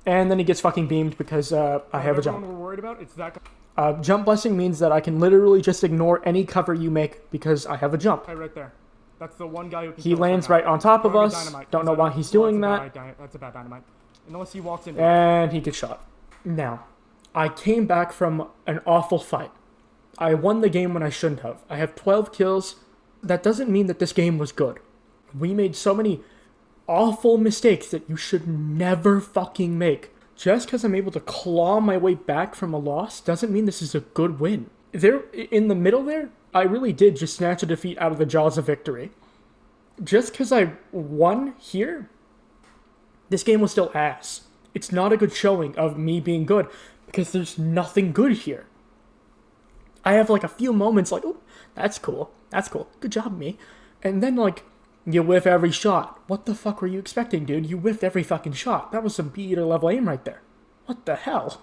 And then he gets fucking beamed because I have a jump. We're worried about, it's that guy. Jump blessing means that I can literally just ignore any cover you make because I have a jump. Right there. That's the one guy who can He kill us lands right right on top of now. us. Dynamite. Don't know why he's No, doing that's that. That's a bad dynamite. Unless he walks in. And he gets shot. Now, I came back from an awful fight. I won the game when I shouldn't have. I have 12 kills. That doesn't mean that this game was good. We made so many awful mistakes that you should never fucking make. Just because I'm able to claw my way back from a loss doesn't mean this is a good win. There, in the middle there, I really did just snatch a defeat out of the jaws of victory. Just because I won here, this game was still ass. It's not a good showing of me being good because there's nothing good here. I have like a few moments like, oh, that's cool. That's cool. Good job, me. And then like, you whiff every shot. What the fuck were you expecting, dude? You whiffed every fucking shot. That was some B-eater level aim right there. What the hell?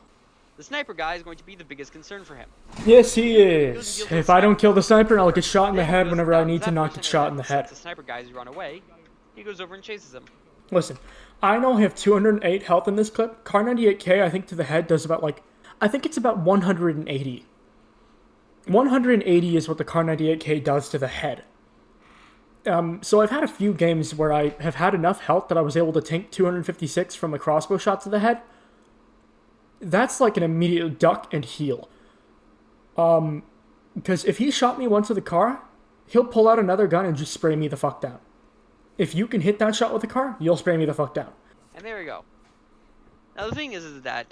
The sniper guy is going to be the biggest concern for him. Yes, he is. If I don't kill the sniper, I'll get shot in the head whenever I need to not get shot in the head. The sniper guys run away. He goes over and chases him. Listen, I know I have 208 health in this clip. Car 98K, I think, to the head does about like, I think it's about 180. 180 is what the Car 98K does to the head. So I've had a few games where I have had enough health that I was able to tank 256 from a crossbow shot to the head. That's like an immediate duck and heal. Because if he shot me once with a car, he'll pull out another gun and just spray me the fuck down. If you can hit that shot with a car, you'll spray me the fuck down. And there we go. Now the thing is that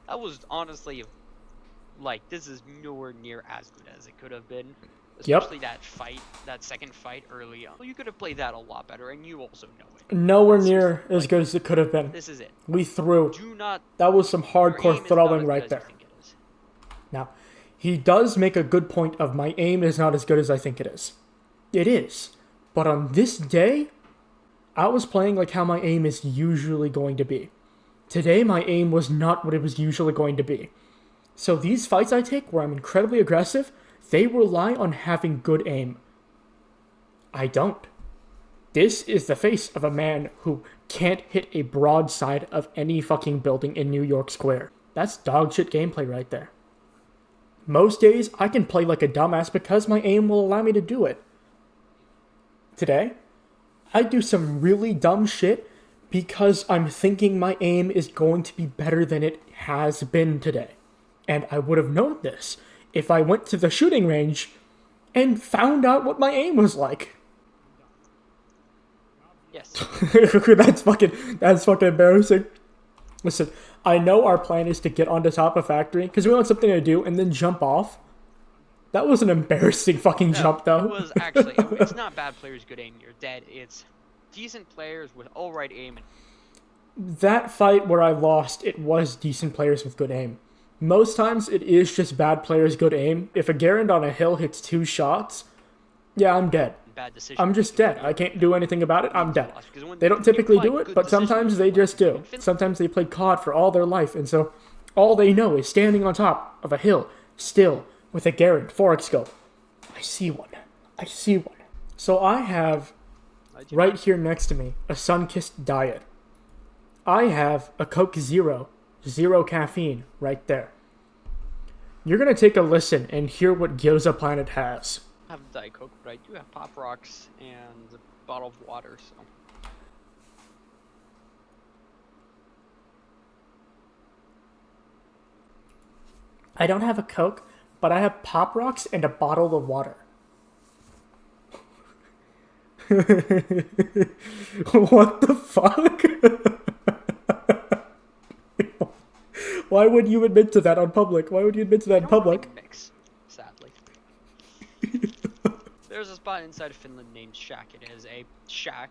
that was honestly, like, this is nowhere near as good as it could have been. Especially that fight, that second fight early on. You could have played that a lot better, and you also know it. Nowhere near as good as it could have been. This is it. We threw. Do not. That was some hardcore Your aim throwing is not as right good as there. you think it is. Now, he does make a good point of my aim is not as good as I think it is. It is. But on this day, I was playing like how my aim is usually going to be. Today, my aim was not what it was usually going to be. So these fights I take where I'm incredibly aggressive, they rely on having good aim. I don't. This is the face of a man who can't hit a broadside of any fucking building in New York Square. That's dog shit gameplay right there. Most days, I can play like a dumbass because my aim will allow me to do it. Today, I do some really dumb shit because I'm thinking my aim is going to be better than it has been today. And I would have known this if I went to the shooting range and found out what my aim was like. Yes. That's fucking embarrassing. Listen, I know our plan is to get onto top of factory because we want something to do and then jump off. That was an embarrassing fucking jump, though. It was actually. It's not bad players, good aim. You're dead. It's decent players with all right aim. That fight where I lost, it was decent players with good aim. Most times, it is just bad players, good aim. If a Garand on a hill hits 2 shots, yeah, I'm dead. Bad decision. I'm just dead. I can't do anything about it. I'm dead. They don't typically do it, but sometimes they just do. Sometimes they played COD for all their life, and so all they know is standing on top of a hill, still, with a Garand 4x scope. I see one. I see one. So I have, right here next to me, a sun-kissed diet. I have a Coke Zero, 0 caffeine, right there. You're going to take a listen and hear what GyozaPlanet has. I have Diet Coke, but I do have Pop Rocks and a bottle of water, so. I don't have a Coke, but I have Pop Rocks and a bottle of water. What the fuck? Why would you admit to that on public? Why would you admit to that in public? Mix, sadly. There's a spot inside of Finland named Shack. It is a shack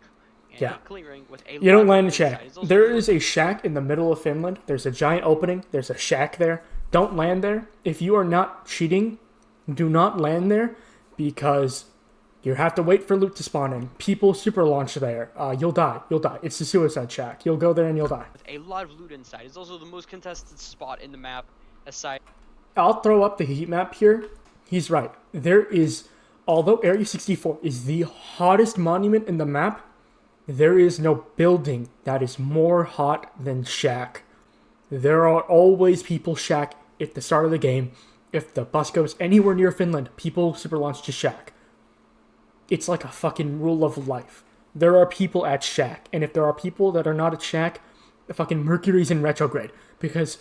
and Yeah. a clearing with a You don't live land in loot shack. inside. It's also There loot- is a shack in the middle of Finland. There's a giant opening. There's a shack there. Don't land there. If you are not cheating, do not land there because you have to wait for loot to spawn in. People super launch there. You'll die. You'll die. It's a suicide shack. You'll go there and you'll die. with a lot of loot inside. It's also the most contested spot in the map, aside. I'll throw up the heat map here. He's right. There is, although Area 64 is the hottest monument in the map, there is no building that is more hot than Shack. There are always people Shack at the start of the game. If the bus goes anywhere near Finland, people super launch to Shack. It's like a fucking rule of life. There are people at Shack, and if there are people that are not at Shack, the fucking Mercury's in retrograde because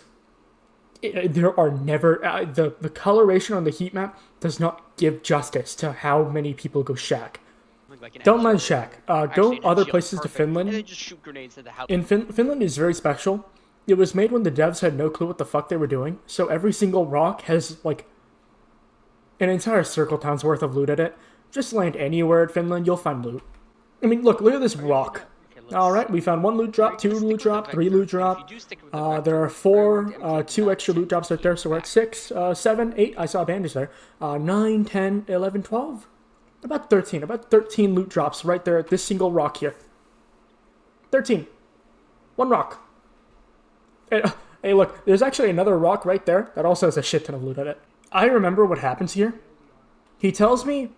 there are never the coloration on the heat map does not give justice to how many people go Shack. Like an Don't NGO land Shack. Go actually, an other NGO, places to perfect. Finland. And then just shoot grenades into the house. In Finland is very special. It was made when the devs had no clue what the fuck they were doing. So every single rock has like an entire circle town's worth of loot at it. Just land anywhere in Finland, you'll find loot. I mean, look at this rock. Okay, let's- All right, we found 1 loot drop, 2 Stick loot with the drop, 3 vector. loot drop. If you do stick with the vector, There are I 4, want to empty 2 that extra loot drops right there, so we're at 6, 7, 8. I saw a bandage there. 9, 10, 11, 12. About 13. About 13 loot drops right there at this single rock here. 13. 1 rock. Hey, look, there's actually another rock right there that also has a shit ton of loot at it. I remember what happens here. He tells me,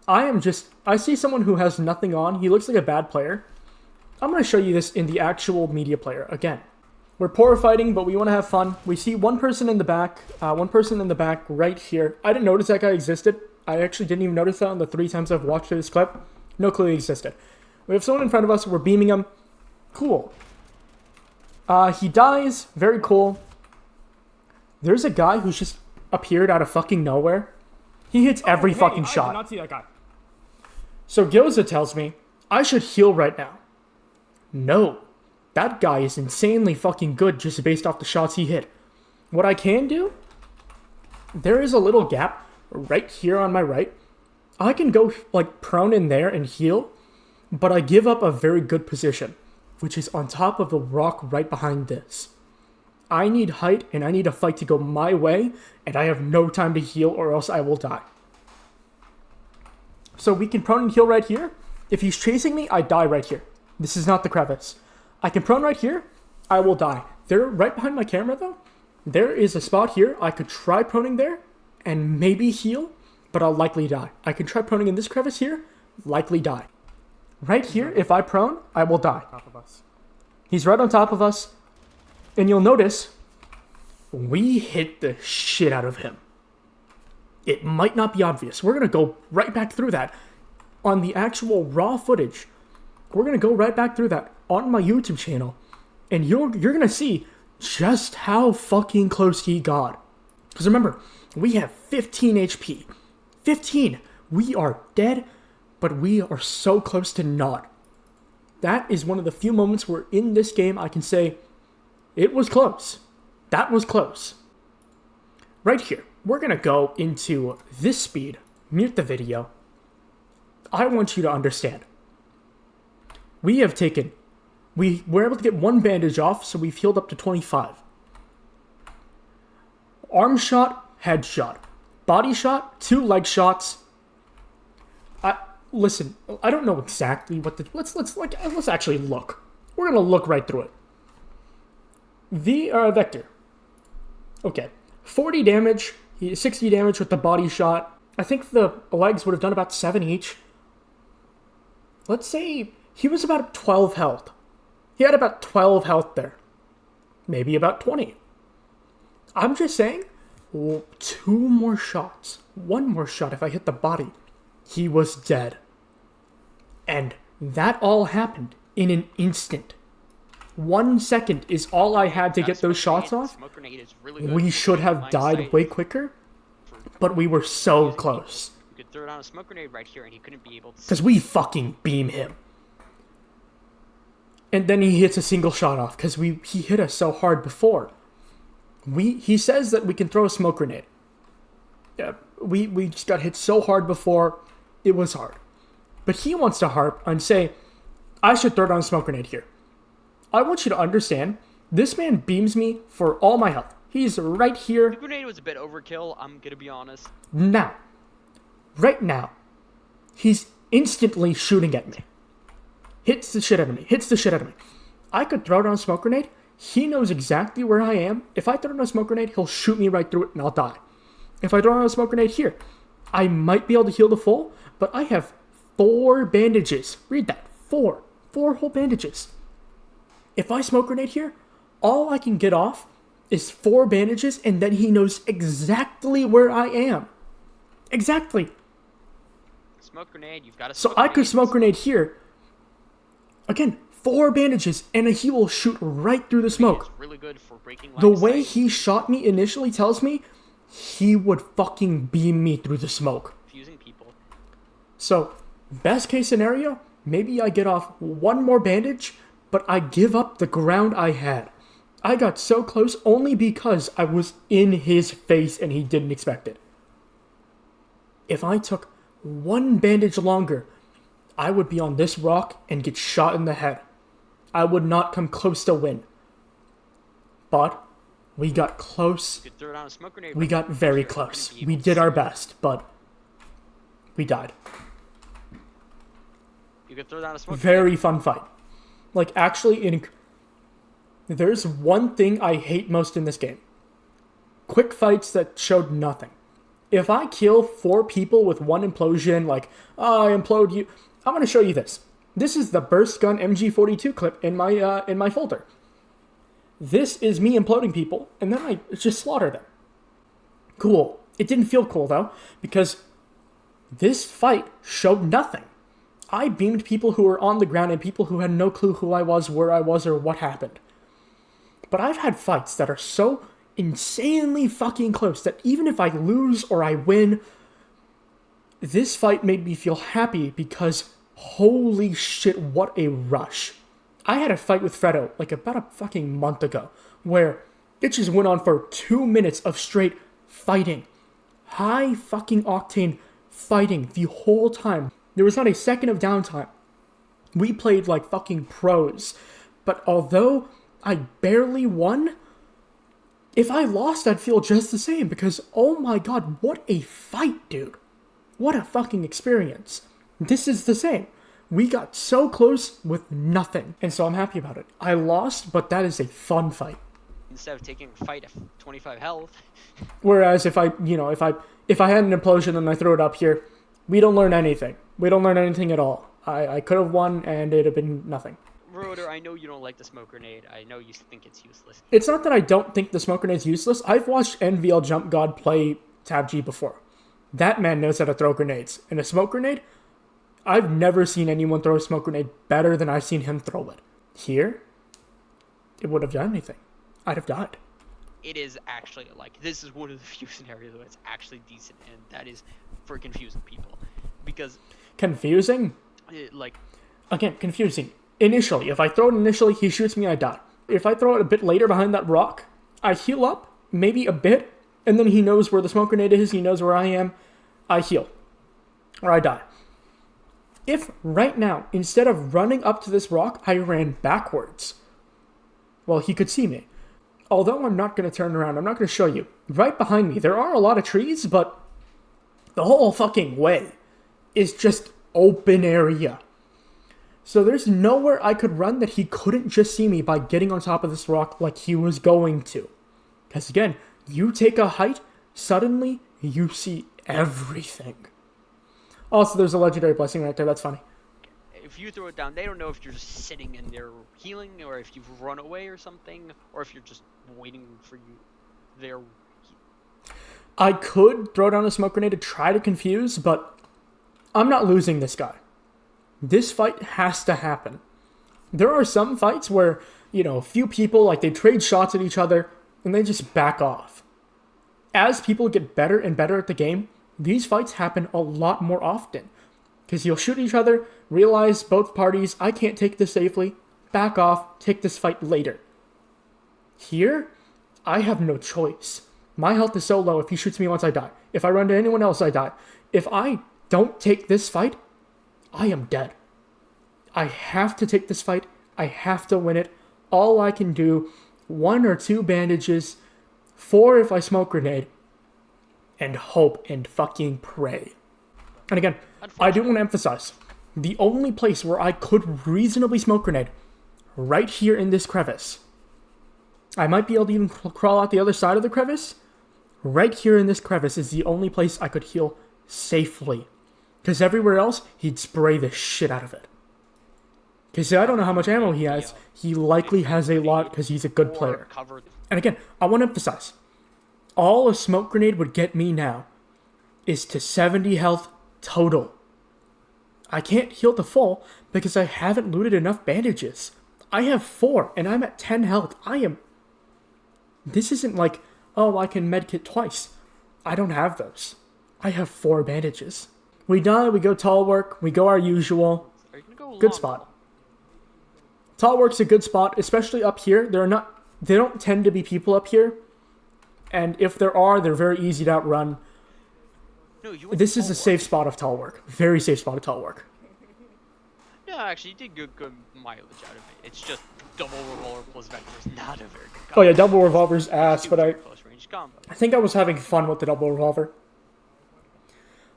I see someone who has nothing on. He looks like a bad player. I'm going to show you this in the actual media player. Again, we're poor fighting, but we want to have fun. We see one person in the back right here. I didn't notice that guy existed. I actually didn't even notice that on the 3 times I've watched this clip. No clue he existed. We have someone in front of us. We're beaming him. Cool. He dies. Very cool. There's a guy who's just appeared out of fucking nowhere. He hits every fucking I shot. did not see that guy. So Gyoza tells me I should heal right now. No. That guy is insanely fucking good just based off the shots he hit. What I can do, there is a little gap right here on my right. I can go like prone in there and heal, but I give up a very good position, which is on top of the rock right behind this. I need height and I need a fight to go my way, and I have no time to heal or else I will die. So we can prone and heal right here. If he's chasing me, I die right here. This is not the crevice. I can prone right here. I will die. They're right behind my camera though. There is a spot here. I could try proning there and maybe heal, but I'll likely die. I can try proning in this crevice here, likely die. Right here, if I prone, I will die. Top of us. He's right on top of us. And you'll notice, we hit the shit out of him. It might not be obvious. We're going to go right back through that. On the actual raw footage, we're going to go right back through that on my YouTube channel. And you're going to see just how fucking close he got. Because remember, we have 15 HP. 15! We are dead, but we are so close to not. That is one of the few moments where in this game I can say, it was close. That was close. Right here, we're going to go into this speed, mute the video. I want you to understand. We were able to get 1 bandage off, so we've healed up to 25. Arm shot, headshot. Body shot, 2 leg shots. Listen, I don't know exactly what the... Let's actually look. We're going to look right through it. Vector. Okay. 40 damage, 60 damage with the body shot. I think the legs would have done about 7 each. Let's say he was about 12 health. He had about 12 health there. Maybe about 20. I'm just saying, 2 more shots. 1 more shot if I hit the body. He was dead. And that all happened in an instant. 1 second is all I had to get those shots off. Smoke grenade is really good. We should have Line of died sight way quicker, but we were so close. You could throw down a smoke grenade right here and he couldn't be able to see. Because we fucking beam him. And then he hits a single shot off, because he hit us so hard before. He says that we can throw a smoke grenade. Yeah, we just got hit so hard before. It was hard. But he wants to harp and say, I should throw down a smoke grenade here. I want you to understand, this man beams me for all my health. He's right here. The grenade was a bit overkill, I'm gonna be honest. Now. Right now. He's instantly shooting at me. Hits the shit out of me. I could throw down a smoke grenade. He knows exactly where I am. If I throw down a smoke grenade, he'll shoot me right through it and I'll die. If I throw down a smoke grenade here, I might be able to heal the full, but I have 4 bandages. Read that. 4 whole bandages. If I smoke grenade here, all I can get off is 4 bandages, and then he knows exactly where I am. Exactly. Smoke grenade, you've got to. So I could smoke grenade here. Again, 4 bandages, and he will shoot right through the smoke. It's really good for breaking the way he shot me initially tells me he would fucking beam me through the smoke. Confusing people. So, best case scenario, maybe I get off 1 more bandage, but I give up the ground I had. I got so close only because I was in his face and he didn't expect it. If I took 1 bandage longer, I would be on this rock and get shot in the head. I would not come close to win. But we got close. You could throw down a smoke grenade. We got very close. We did our best, but we died. You could throw down a smoke grenade. Very fun fight. Like, actually, there's one thing I hate most in this game. Quick fights that showed nothing. If I kill 4 people with 1 implosion, like, oh, I implode you, I'm going to show you this. This is the burst gun MG42 clip in my folder. This is me imploding people, and then I just slaughter them. Cool. It didn't feel cool, though, because this fight showed nothing. I beamed people who were on the ground and people who had no clue who I was, where I was, or what happened. But I've had fights that are so insanely fucking close that even if I lose or I win, this fight made me feel happy because holy shit, what a rush. I had a fight with Fredo like about a fucking month ago where it just went on for 2 minutes of straight fighting. High fucking octane fighting the whole time. There was not a second of downtime. We played like fucking pros. But although I barely won, if I lost, I'd feel just the same because, oh my god, what a fight, dude. What a fucking experience. This is the same. We got so close with nothing, and so I'm happy about it. I lost, but that is a fun fight. Instead of taking a fight at 25 health. Whereas if I had an implosion and I throw it up here, we don't learn anything. We don't learn anything at all. I could have won, and it'd have been nothing. Rotor, I know you don't like the smoke grenade. I know you think it's useless. It's not that I don't think the smoke grenade's useless. I've watched NVL Jump God play TABG before. That man knows how to throw grenades. And a smoke grenade, I've never seen anyone throw a smoke grenade better than I've seen him throw it. Here, it would have done anything. I'd have died. It is actually, like, this is one of the few scenarios where it's actually decent, and that is for confusing people. Because... Confusing? Again, confusing. Initially, if I throw it initially, he shoots me, I die. If I throw it a bit later behind that rock, I heal up, maybe a bit, and then he knows where the smoke grenade is, he knows where I am, I heal. Or I die. If right now, instead of running up to this rock, I ran backwards, well, he could see me. Although I'm not going to turn around, I'm not going to show you. Right behind me, there are a lot of trees, but the whole fucking way is just open area. So there's nowhere I could run that he couldn't just see me by getting on top of this rock like he was going to. Because again, you take a height, suddenly you see everything. Also, there's a legendary blessing right there, that's funny. If you throw it down, they don't know if you're just sitting in there healing, or if you've run away or something, or if you're just waiting for you there. I could throw down a smoke grenade to try to confuse, but I'm not losing this guy. This fight has to happen. There are some fights where, a few people, like, they trade shots at each other, and they just back off. As people get better and better at the game, these fights happen a lot more often. Because you'll shoot each other, realize both parties, I can't take this safely, back off, take this fight later. Here, I have no choice. My health is so low, if he shoots me once, I die. If I run to anyone else, I die. If I don't take this fight, I am dead. I have to take this fight. I have to win it. All I can do, 1 or 2 bandages, 4 if I smoke grenade, and hope and fucking pray. And again, I do want to emphasize, the only place where I could reasonably smoke grenade, right here in this crevice. I might be able to even crawl out the other side of the crevice. Right here in this crevice is the only place I could heal safely. Because everywhere else, he'd spray the shit out of it. Because I don't know how much ammo he has. He likely has a lot because he's a good player. And again, I want to emphasize, all a smoke grenade would get me now is to 70 health total. I can't heal to full because I haven't looted enough bandages. I have 4 and I'm at 10 health. This isn't like, oh, I can medkit twice. I don't have those. I have 4 bandages. We die, we go tall work, we go our usual. Good spot. Tall work's a good spot, especially up here. They don't tend to be people up here. And if there are, they're very easy to outrun. This is a safe spot of tall work. Very safe spot of tall work. No, actually, you did good mileage out of it. It's just double revolver plus vector is not a very good combo. Oh yeah, double revolver's ass, but close range combo. I think I was having fun with the double revolver.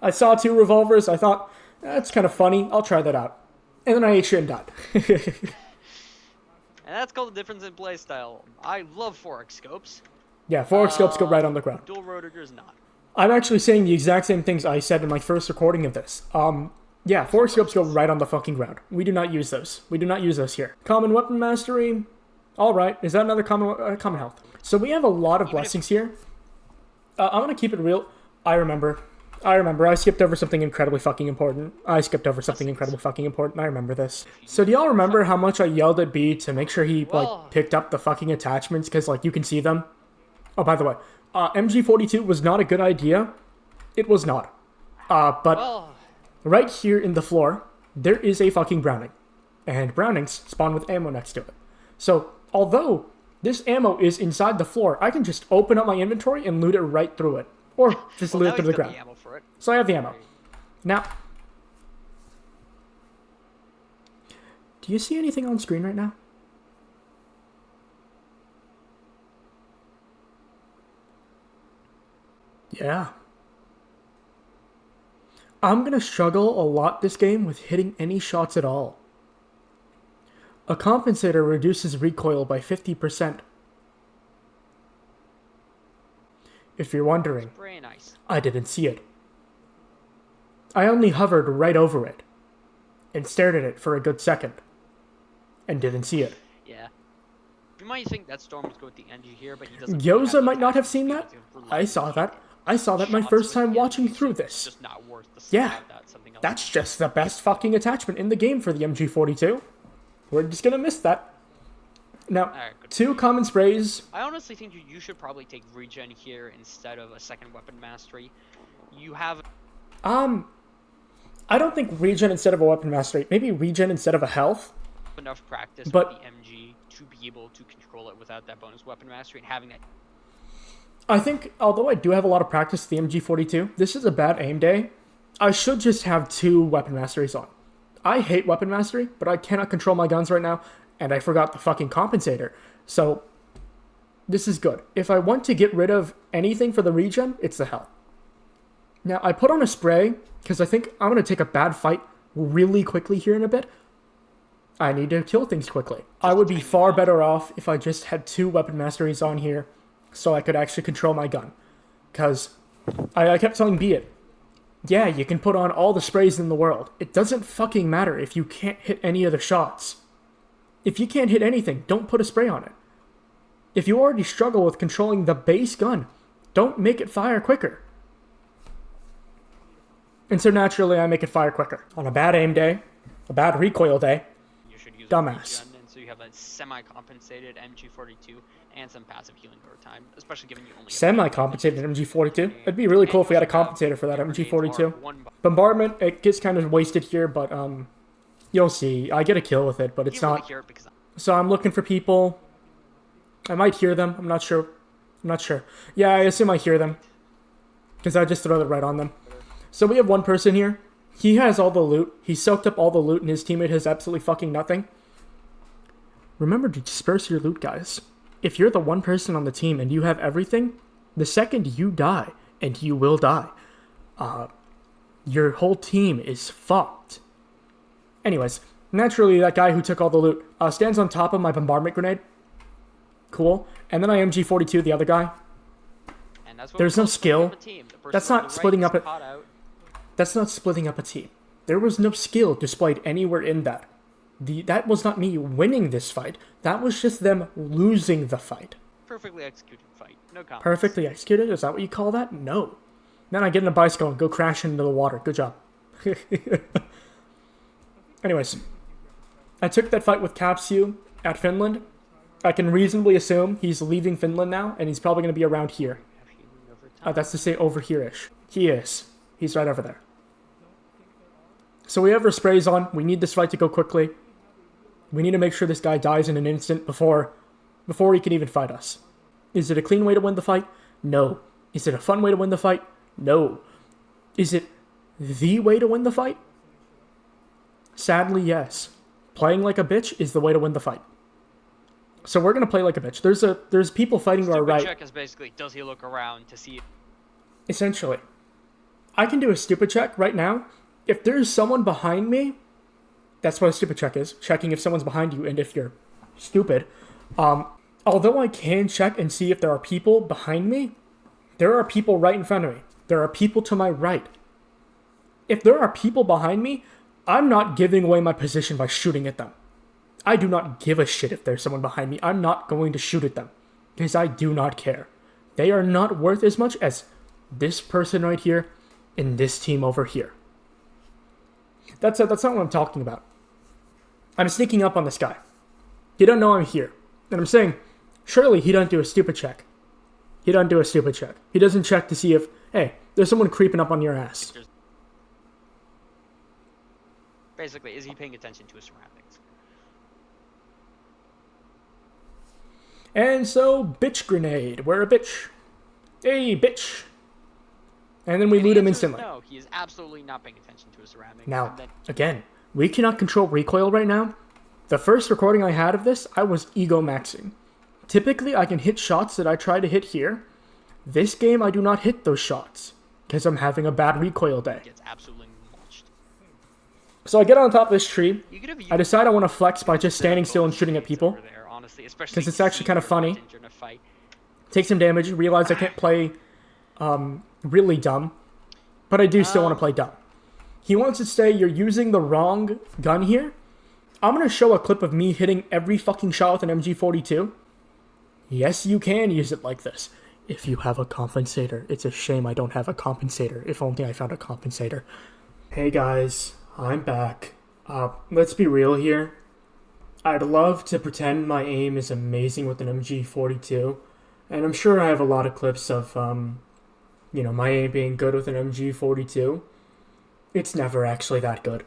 I saw 2 revolvers, I thought, that's kind of funny, I'll try that out. And then I ate shit and died. And that's called the difference in playstyle. I love 4x scopes. Yeah, 4x scopes go right on the ground. Dual rotators not. I'm actually saying the exact same things I said in my first recording of this. Yeah, 4x scopes go right on the fucking ground. We do not use those. We do not use those here. Common weapon mastery. Alright, is that another common health? So we have a lot of blessings here. I'm gonna keep it real. I remember. I skipped over something incredibly fucking important. I remember this. So do y'all remember how much I yelled at B to make sure he, picked up the fucking attachments? Because, you can see them. Oh, by the way, MG42 was not a good idea. It was not. But right here in the floor, there is a fucking Browning. And Brownings spawn with ammo next to it. So, although this ammo is inside the floor, I can just open up my inventory and loot it right through it. Or just loot it through the ground. So I have the ammo. Now, do you see anything on screen right now? Yeah. I'm gonna struggle a lot this game with hitting any shots at all. A compensator reduces recoil by 50%. If you're wondering, Very nice. I didn't see it. I only hovered right over it and stared at it for a good second and didn't see it. Yeah. You might think that Storm would go with the NG here, but he doesn't. Gyoza might not have seen that. I saw that. I saw that my first time watching through this. It's just not worth the Yeah, that's just the best fucking attachment in the game for the MG42. We're just gonna miss that. Now, 2 common sprays. I honestly think you should probably take regen here instead of a second weapon mastery. You have. I don't think regen instead of a weapon mastery. Maybe regen instead of a health. Enough practice but with the MG to be able to control it without that bonus weapon mastery and having that. I think, although I do have a lot of practice with the MG42, this is a bad aim day. I should just have 2 weapon masteries on. I hate weapon mastery, but I cannot control my guns right now, and I forgot the fucking compensator. So, this is good. If I want to get rid of anything for the regen, it's the health. Now, I put on a spray, because I think I'm going to take a bad fight really quickly here in a bit. I need to kill things quickly. I would be far better off if I just had 2 weapon masteries on here, so I could actually control my gun. Because I kept telling B it. Yeah, you can put on all the sprays in the world. It doesn't fucking matter if you can't hit any of the shots. If you can't hit anything, don't put a spray on it. If you already struggle with controlling the base gun, don't make it fire quicker. And so naturally I make it fire quicker. On a bad aim day, a bad recoil day, You should use dumbass. regen, and so you have a semi-compensated MG42 and some passive healing over time, especially given you only. Semi-compensated MG42. It'd be really cool if we had a compensator for that MG42. Bombardment, it gets kind of wasted here, but you'll see. I get a kill with it, but it's not. So I'm looking for people. I might hear them. I'm not sure. Yeah, I assume I hear them. Because I just throw it right on them. So we have one person here. He has all the loot. He soaked up all the loot, and his teammate has absolutely fucking nothing. Remember to disperse your loot, guys. If you're the one person on the team and you have everything, the second you die, and you will die, your whole team is fucked. Anyways, naturally, that guy who took all the loot stands on top of my bombardment grenade. Cool. And then I MG42 the other guy. And that's what There's no skill. That's not splitting up a... That's not splitting up a team. There was no skill displayed anywhere in that. That was not me winning this fight. That was just them losing the fight. Perfectly executed fight. No comments. Perfectly executed? Is that what you call that? No. Then I get in a bicycle and go crash into the water. Good job. Anyways, I took that fight with Capsu at Finland. I can reasonably assume he's leaving Finland now, and he's probably going to be around here. That's to say over here-ish. He is. He's right over there. So we have our sprays on. We need this fight to go quickly. We need to make sure this guy dies in an instant before he can even fight us. Is it a clean way to win the fight? No. Is it a fun way to win the fight? No. Is it the way to win the fight? Sadly, yes. Playing like a bitch is the way to win the fight. So we're gonna play like a bitch. There's people fighting to our right. Check is basically, does he look around to see? Essentially, I can do a stupid check right now. If there's someone behind me, that's what a stupid check is. Checking if someone's behind you and if you're stupid. Although I can check and see if there are people behind me, there are people right in front of me. There are people to my right. If there are people behind me, I'm not giving away my position by shooting at them. I do not give a shit if there's someone behind me. I'm not going to shoot at them because I do not care. They are not worth as much as this person right here and this team over here. That's not what I'm talking about. I'm sneaking up on this guy. He doesn't know I'm here. And I'm saying, surely he doesn't do a stupid check. He doesn't do a stupid check. He doesn't check to see if, hey, there's someone creeping up on your ass. Basically, is he paying attention to his surroundings? And so, bitch grenade. We're a bitch. Hey, bitch. And then we loot him instantly. No, he is absolutely not paying attention to his surroundings. Now, again, we cannot control recoil right now. The first recording I had of this, I was ego maxing. Typically, I can hit shots that I try to hit here. This game, I do not hit those shots because I'm having a bad recoil day. Gets absolutely mulched. So I get on top of this tree. I decide I want to flex by just standing still and shooting at people. Because it's actually kind of funny. Take some damage, realize I can't play really dumb. But I do still want to play dumb. He wants to say you're using the wrong gun here. I'm going to show a clip of me hitting every fucking shot with an MG42. Yes, you can use it like this. If you have a compensator. It's a shame I don't have a compensator. If only I found a compensator. Hey guys, I'm back. Let's be real here. I'd love to pretend my aim is amazing with an MG42. And I'm sure I have a lot of clips of, my aim being good with an MG42. It's never actually that good.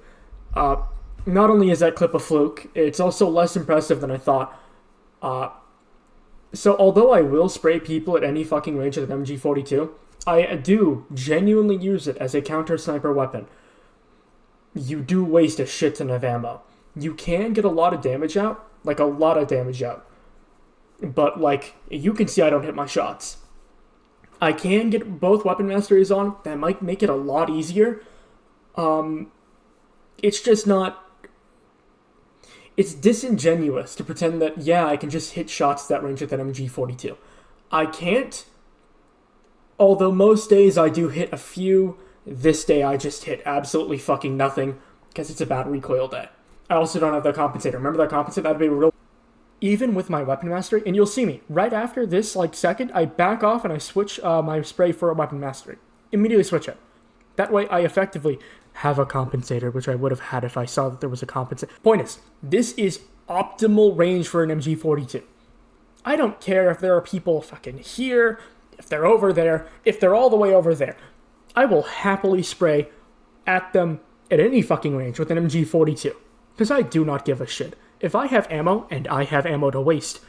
Not only is that clip a fluke, it's also less impressive than I thought. So although I will spray people at any fucking range with an MG42, I do genuinely use it as a counter-sniper weapon. You do waste a shit ton of ammo. You can get a lot of damage out, like a lot of damage out. But, you can see I don't hit my shots. I can get both weapon masteries on. That might make it a lot easier. It's just not... It's disingenuous to pretend that, yeah, I can just hit shots that range with an MG42. I can't. Although most days I do hit a few. This day I just hit absolutely fucking nothing because it's a bad recoil day. I also don't have the compensator. Remember that compensator? That'd be real... Even with my weapon mastery, and you'll see me, right after this, second, I back off and I switch my spray for a weapon mastery. Immediately switch it. That way I effectively have a compensator, which I would have had if I saw that there was a compensator. Point is, this is optimal range for an MG42. I don't care if there are people fucking here, if they're over there, if they're all the way over there. I will happily spray at them at any fucking range with an MG42. Because I do not give a shit. If I have ammo, and I have ammo to waste,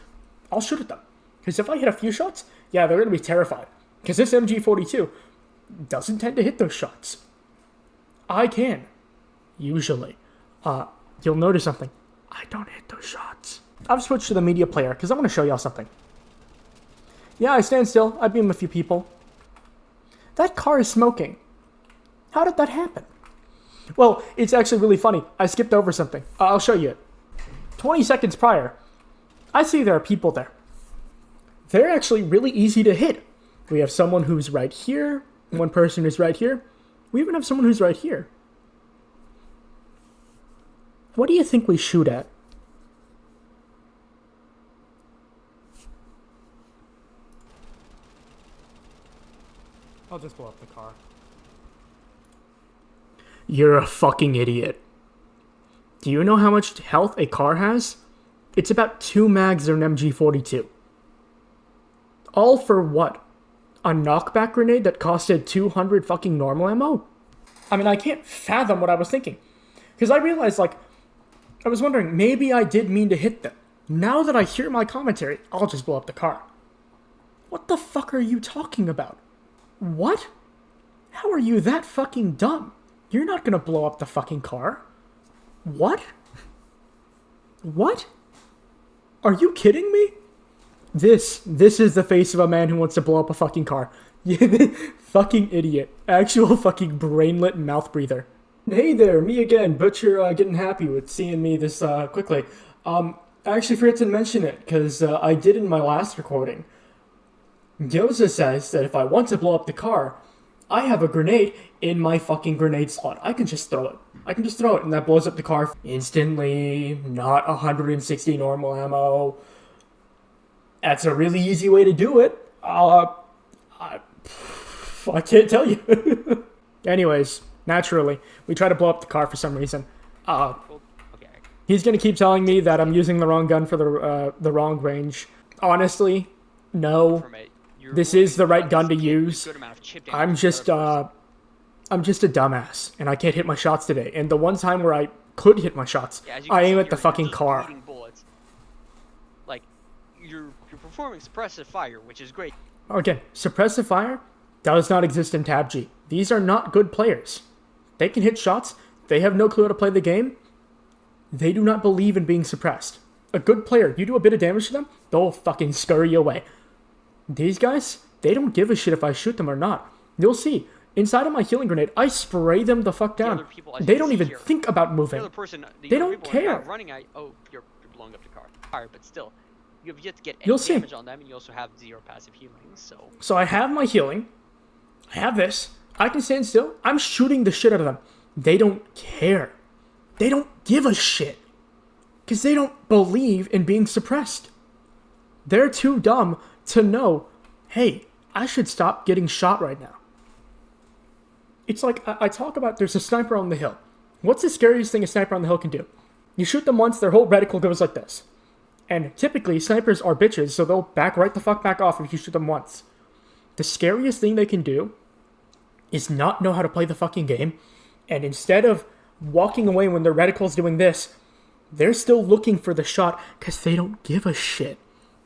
I'll shoot at them. Because if I hit a few shots, yeah, they're going to be terrified. Because this MG42 doesn't tend to hit those shots. I can. Usually. You'll notice something. I don't hit those shots. I've switched to the media player because I want to show y'all something. Yeah, I stand still. I beam a few people. That car is smoking. How did that happen? Well, it's actually really funny. I skipped over something. I'll show you it. 20 seconds prior, I see there are people there. They're actually really easy to hit. We have someone who's right here. One person who's right here. We even have someone who's right here. What do you think we shoot at? I'll just blow up the car. You're a fucking idiot. Do you know how much health a car has? It's about 2 mags or an MG42. All for what? A knockback grenade that costed 200 fucking normal ammo? I mean, I can't fathom what I was thinking. Because I realized, like, I was wondering, maybe I did mean to hit them. Now that I hear my commentary, I'll just blow up the car. What the fuck are you talking about? What? How are you that fucking dumb? You're not gonna blow up the fucking car. What? What? Are you kidding me? This is the face of a man who wants to blow up a fucking car. Fucking idiot. Actual fucking brainlet mouth breather. Hey there, me again, but you're getting happy with seeing me this quickly. I actually forgot to mention it, because I did in my last recording. Gyoza says that if I want to blow up the car, I have a grenade in my fucking grenade slot. I can just throw it. And that blows up the car instantly. Not 160 normal ammo. That's a really easy way to do it. I can't tell you. Anyways, naturally, we try to blow up the car for some reason. He's gonna keep telling me that I'm using the wrong gun for the wrong range. Honestly, no. This is the right gun to use. I'm just a dumbass, and I can't hit my shots today. And the one time where I could hit my shots, I aim at the fucking car. Like, you're performing suppressive fire, which is great. Again, suppressive fire does not exist in TABG. These are not good players. They can hit shots. They have no clue how to play the game. They do not believe in being suppressed. A good player, you do a bit of damage to them, they'll fucking scurry away. These guys, they don't give a shit if I shoot them or not. You'll see. Inside of my healing grenade, I spray them the fuck down. They don't even think about moving. They don't care. Running at, oh, you're blowing up the car. But still, you have yet to get any damage on them, and you also have 0 passive healing, so... So I have my healing. I have this. I can stand still. I'm shooting the shit out of them. They don't care. They don't give a shit. Because they don't believe in being suppressed. They're too dumb to know, hey, I should stop getting shot right now. It's like, I talk about, there's a sniper on the hill. What's the scariest thing a sniper on the hill can do? You shoot them once, their whole reticle goes like this. And typically, snipers are bitches, so they'll back right the fuck back off if you shoot them once. The scariest thing they can do is not know how to play the fucking game, and instead of walking away when their reticle's doing this, they're still looking for the shot because they don't give a shit.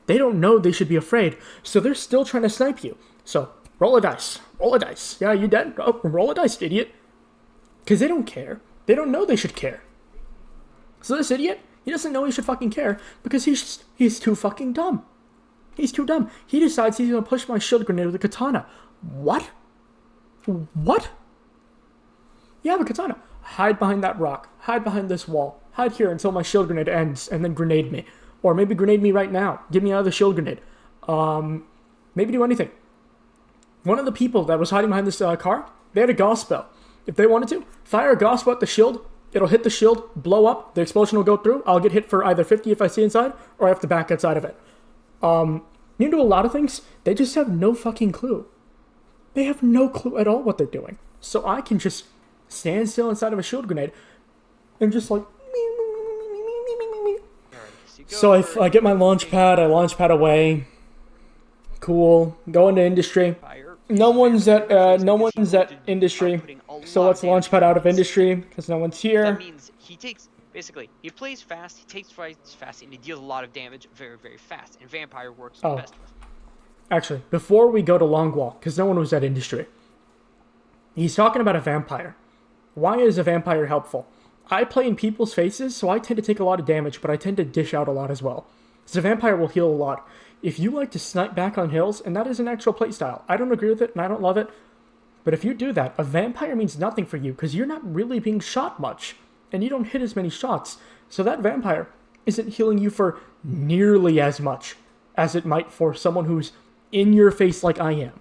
They don't know they should be afraid, so they're still trying to snipe you. So, roll a dice. Roll a dice. Yeah, you dead? Oh, roll a dice, idiot. Because they don't care. They don't know they should care. So this idiot, he doesn't know he should fucking care because he's too fucking dumb. He's too dumb. He decides he's going to push my shield grenade with a katana. What? What? You have a katana. Hide behind that rock. Hide behind this wall. Hide here until my shield grenade ends and then grenade me. Or maybe grenade me right now. Give me another shield grenade. Maybe do anything. One of the people that was hiding behind this car, they had a gauss spell. If they wanted to, fire a gauss spell at the shield. It'll hit the shield, blow up, the explosion will go through. I'll get hit for either 50 if I see inside, or I have to back outside of it. You can do a lot of things. They just have no fucking clue. They have no clue at all what they're doing. So I can just stand still inside of a shield grenade and just like... So I get my launch pad, I launch pad away. Cool. Go into industry. No one's at industry. So let's launch pad out of industry because no one's here. That means he plays fast, he takes fights fast, and he deals a lot of damage very, very fast. And Vampire works the best with. Actually, before we go to Longwall, because no one was at industry, he's talking about a vampire. Why is a vampire helpful? I play in people's faces, so I tend to take a lot of damage, but I tend to dish out a lot as well. So a vampire will heal a lot. If you like to snipe back on hills, and that is an actual playstyle, I don't agree with it, and I don't love it, but if you do that, a vampire means nothing for you, because you're not really being shot much, and you don't hit as many shots. So that vampire isn't healing you for nearly as much as it might for someone who's in your face like I am.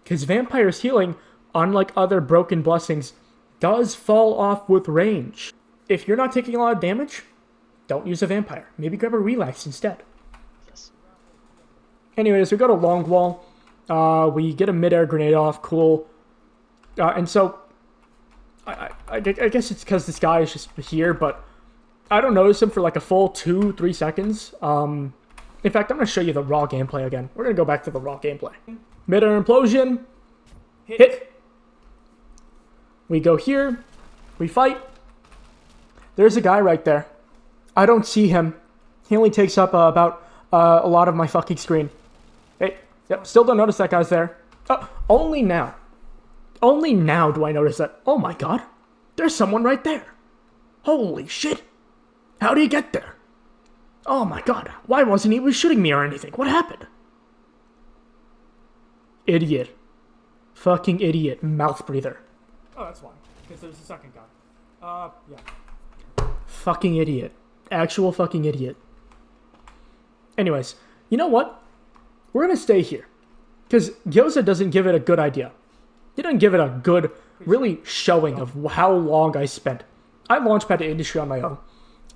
Because vampires healing, unlike other broken blessings, does fall off with range. If you're not taking a lot of damage, don't use a vampire. Maybe grab a relax instead. Yes. Anyways, we go to long wall. We get a mid-air grenade off. Cool. And so, I guess it's because this guy is just here, but I don't notice him for like a full 2-3 seconds. In fact, I'm going to show you the raw gameplay again. We're going to go back to the raw gameplay. Mid-air implosion. Hit. We go here. We fight. There's a guy right there. I don't see him. He only takes up about a lot of my fucking screen. Hey, yep, still don't notice that guy's there. Oh, only now. Only now do I notice that. Oh my god. There's someone right there. Holy shit. How did he get there? Oh my god. Why wasn't he shooting me or anything? What happened? Idiot. Fucking idiot. Mouth breather. Oh, that's fine. Because there's a second guy. Yeah. Fucking idiot. Actual fucking idiot. Anyways, you know what? We're gonna stay here. Because Gyoza doesn't give it a good idea. He doesn't give it a good, really showing of how long I spent. I launchpad to industry on my own.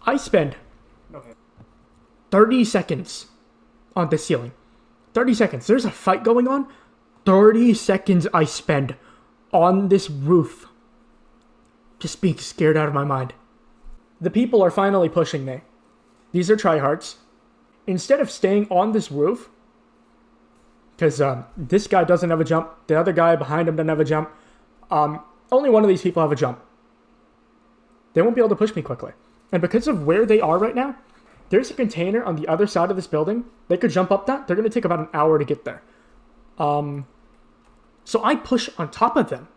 I spend 30 seconds on the ceiling. 30 seconds. There's a fight going on. 30 seconds I spend on this roof. Just being scared out of my mind. The people are finally pushing me. These are tryhards. Instead of staying on this roof, because this guy doesn't have a jump, the other guy behind him doesn't have a jump, only one of these people have a jump. They won't be able to push me quickly. And because of where they are right now, there's a container on the other side of this building. They could jump up that. They're going to take about an hour to get there. So I push on top of them.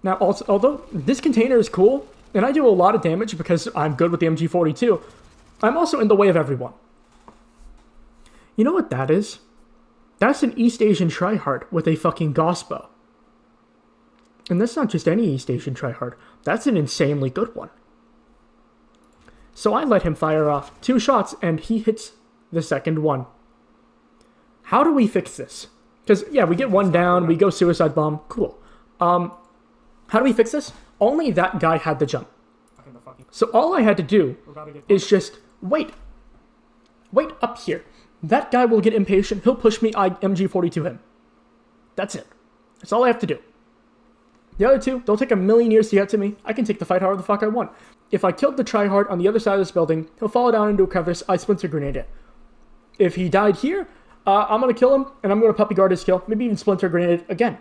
Now, also, although this container is cool, and I do a lot of damage because I'm good with the MG42, I'm also in the way of everyone. You know what that is? That's an East Asian tryhard with a fucking Gospo. And that's not just any East Asian tryhard. That's an insanely good one. So I let him fire off 2 shots, and he hits the second one. How do we fix this? Because, yeah, we get one down, we go suicide bomb, cool. How do we fix this? Only that guy had the jump. So all I had to do is just wait. Wait up here. That guy will get impatient. He'll push me. I MG42 him. That's it. That's all I have to do. The other two, they'll take a million years to get to me. I can take the fight however the fuck I want. If I killed the tryhard on the other side of this building, he'll fall down into a crevice. I splinter grenade it. If he died here, I'm going to kill him, and I'm going to puppy guard his kill. Maybe even splinter grenade it again.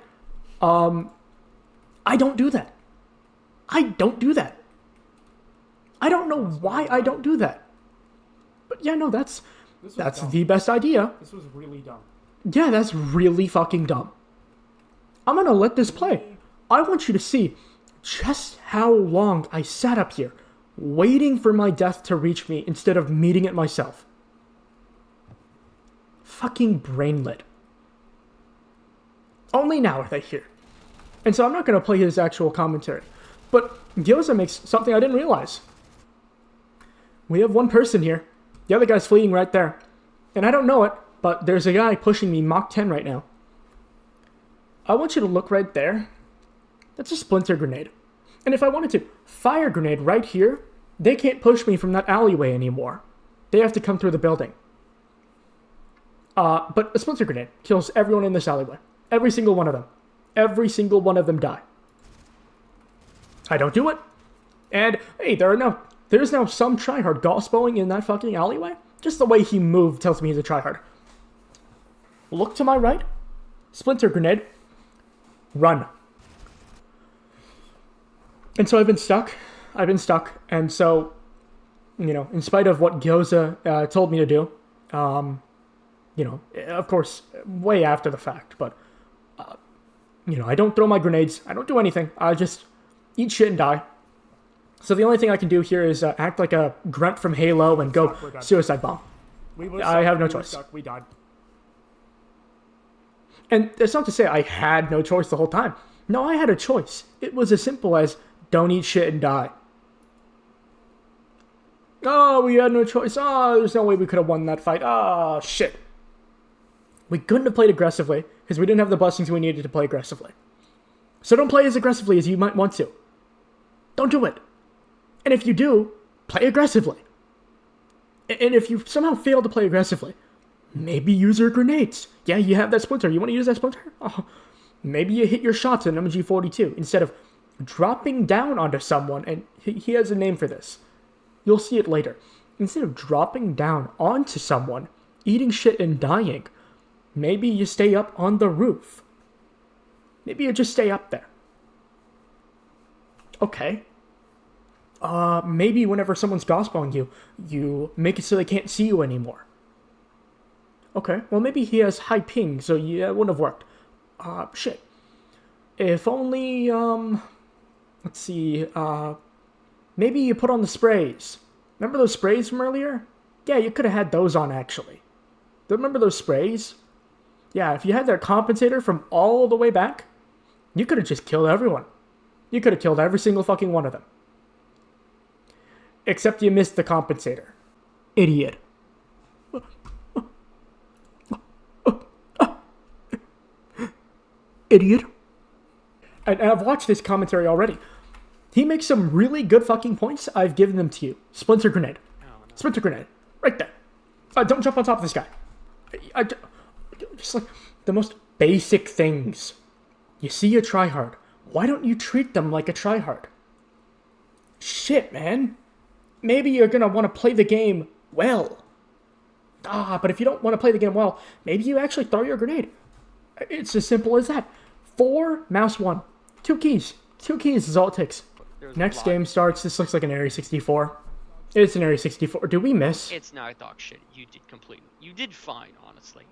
I don't do that. I don't do that. I don't know why I don't do that. But yeah, no, that's the best idea. This was really dumb. Yeah, that's really fucking dumb. I'm gonna let this play. I want you to see just how long I sat up here waiting for my death to reach me instead of meeting it myself. Fucking brainlet. Only now are they here. And so I'm not going to play his actual commentary. But Gyoza makes something I didn't realize. We have one person here. The other guy's fleeing right there. And I don't know it, but there's a guy pushing me Mach 10 right now. I want you to look right there. That's a splinter grenade. And if I wanted to fire grenade right here, they can't push me from that alleyway anymore. They have to come through the building. But a splinter grenade kills everyone in this alleyway. Every single one of them. Every single one of them die. I don't do it. And, hey, there's now some tryhard gospoing in that fucking alleyway. Just the way he moved tells me he's a tryhard. Look to my right. Splinter grenade. Run. And so I've been stuck. And so, in spite of what Gyoza told me to do, of course, way after the fact, but, I don't throw my grenades. I don't do anything. I just eat shit and die. So the only thing I can do here is act like a grunt from Halo and go We're done. suicide bomb. I have no choice. We died. And that's not to say I had no choice the whole time. No, I had a choice. It was as simple as don't eat shit and die. Oh, we had no choice. Oh, there's no way we could have won that fight. Oh, shit. We couldn't have played aggressively because we didn't have the blessings we needed to play aggressively. So don't play as aggressively as you might want to. Don't do it. And if you do, play aggressively. And if you somehow fail to play aggressively, maybe use your grenades. Yeah, you have that splinter. You want to use that splinter? Oh, maybe you hit your shots in MG42 instead of dropping down onto someone. And he has a name for this. You'll see it later. Instead of dropping down onto someone, eating shit and dying, maybe you stay up on the roof. Maybe you just stay up there. Okay. Maybe whenever someone's gospeling you, you make it so they can't see you anymore. Okay, well maybe he has high ping, so yeah, it wouldn't have worked. Shit. If only, let's see, maybe you put on the sprays. Remember those sprays from earlier? Yeah, you could have had those on, actually. Remember those sprays? Yeah, if you had that compensator from all the way back, you could have just killed everyone. You could have killed every single fucking one of them. Except you missed the compensator. Idiot. Idiot. And I've watched this commentary already. He makes some really good fucking points. I've given them to you. Splinter grenade. Oh, no. Splinter grenade. Right there. Don't jump on top of this guy. Just like the most basic things. You see a tryhard. Why don't you treat them like a tryhard? Shit, man. Maybe you're gonna want to play the game well. But if you don't want to play the game well, maybe you actually throw your grenade. It's as simple as that. 4, mouse 1. 2 keys. 2 keys is all it takes. Next game starts. This looks like an Area 64. It's an Area 64. Did we miss? It's not dog shit. You did completely. You did fine, honestly.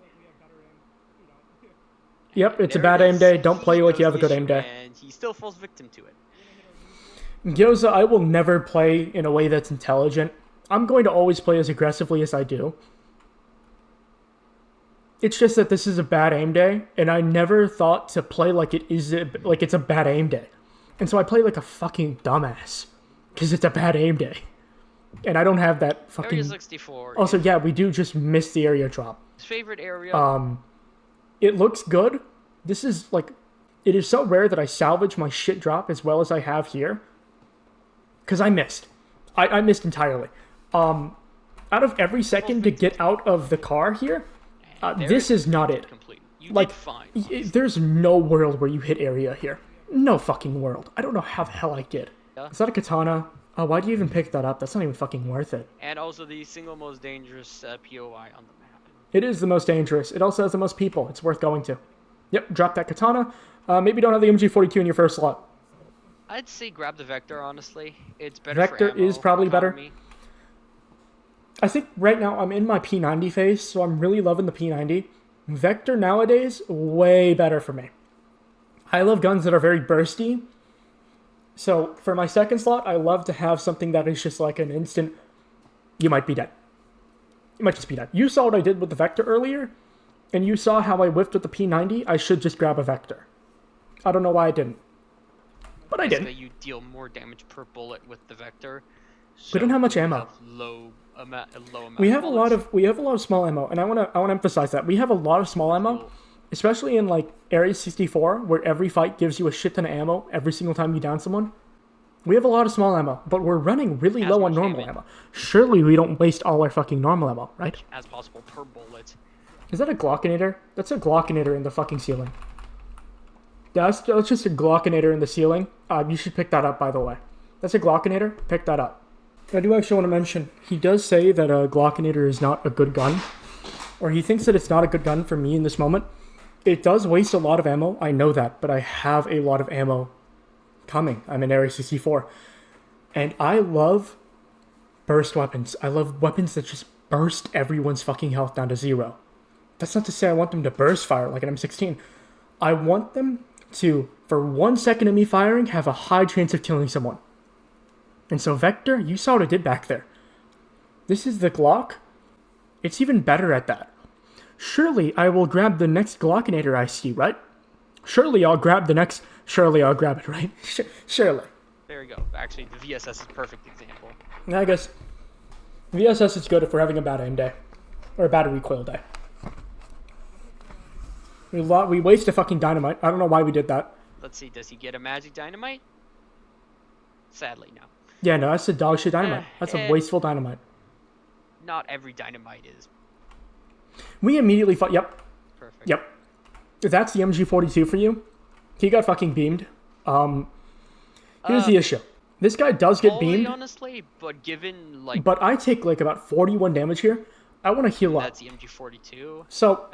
Yep, it's a There bad it aim is. day. Don't play He like you knows have a the good aim issue, day. And he still falls victim to it. Gyoza, I will never play in a way that's intelligent. I'm going to always play as aggressively as I do. It's just that this is a bad aim day, and I never thought to play like it's a bad aim day. And so I play like a fucking dumbass. Because it's a bad aim day. And I don't have that fucking... Area 64. Also, yeah, we do just miss the area drop. His favorite area. It looks good. This is, like... It is so rare that I salvage my shit drop as well as I have here. Because I missed. I missed entirely. Out of every second to get out of the car here, this is not it. You Like, did fine. there's no world where you hit area here. No fucking world. I don't know how the hell I did. Yeah. Is that a katana? Oh, why do you even pick that up? That's not even fucking worth it. And also the single most dangerous POI on the map. It is the most dangerous. It also has the most people. It's worth going to. Yep, drop that katana. Maybe don't have the MG42 in your first slot. I'd say grab the Vector, honestly. It's better Vector for ammo, is probably better. economy. I think right now I'm in my P90 phase, so I'm really loving the P90. Vector nowadays, way better for me. I love guns that are very bursty. So for my second slot, I love to have something that is just like an instant, you might be dead. You might just be dead. You saw what I did with the Vector earlier, and you saw how I whiffed with the P90. I should just grab a Vector. I don't know why I didn't. But I did. You deal more damage per bullet with the Vector. We don't have much you ammo. have low amount We of have a lot of small ammo, and I want to emphasize that we have a lot of small ammo, especially in like Area 64, where every fight gives you a shit ton of ammo every single time you down someone. We have a lot of small ammo, but we're running really low on normal ammo. Surely we don't waste all our fucking normal ammo, right? as possible per bullet. Is that a Glockinator? That's a Glockinator in the fucking ceiling. That's just a Glockinator in the ceiling. You should pick that up, by the way. That's a Glockinator. Pick that up. I do actually want to mention, he does say that a Glockinator is not a good gun. Or he thinks that it's not a good gun for me in this moment. It does waste a lot of ammo, I know that, but I have a lot of ammo coming. I'm in Area 64. And I love burst weapons. I love weapons that just burst everyone's fucking health down to 0. That's not to say I want them to burst fire like an M16. I want them to for 1 second of me firing, have a high chance of killing someone. And so Vector, you saw what it did back there. This is the Glock. It's even better at that. Surely I will grab the next Glockinator I see, right? Surely I'll grab it, right? Surely. There we go. Actually, the VSS is a perfect example. I guess VSS is good if we're having a bad aim day. Or a bad recoil day. We waste a fucking dynamite. I don't know why we did that. Let's see, does he get a magic dynamite? Sadly, no. Yeah, no, that's a dog shit dynamite. That's a wasteful dynamite. Not every dynamite is. We immediately fought. Yep. Perfect. Yep. That's the MG42 for you. He got fucking beamed. Here's the issue. This guy does get beamed. Honestly, but given, like... But I take, like, about 41 damage here. I want to heal up. That's the MG42. So,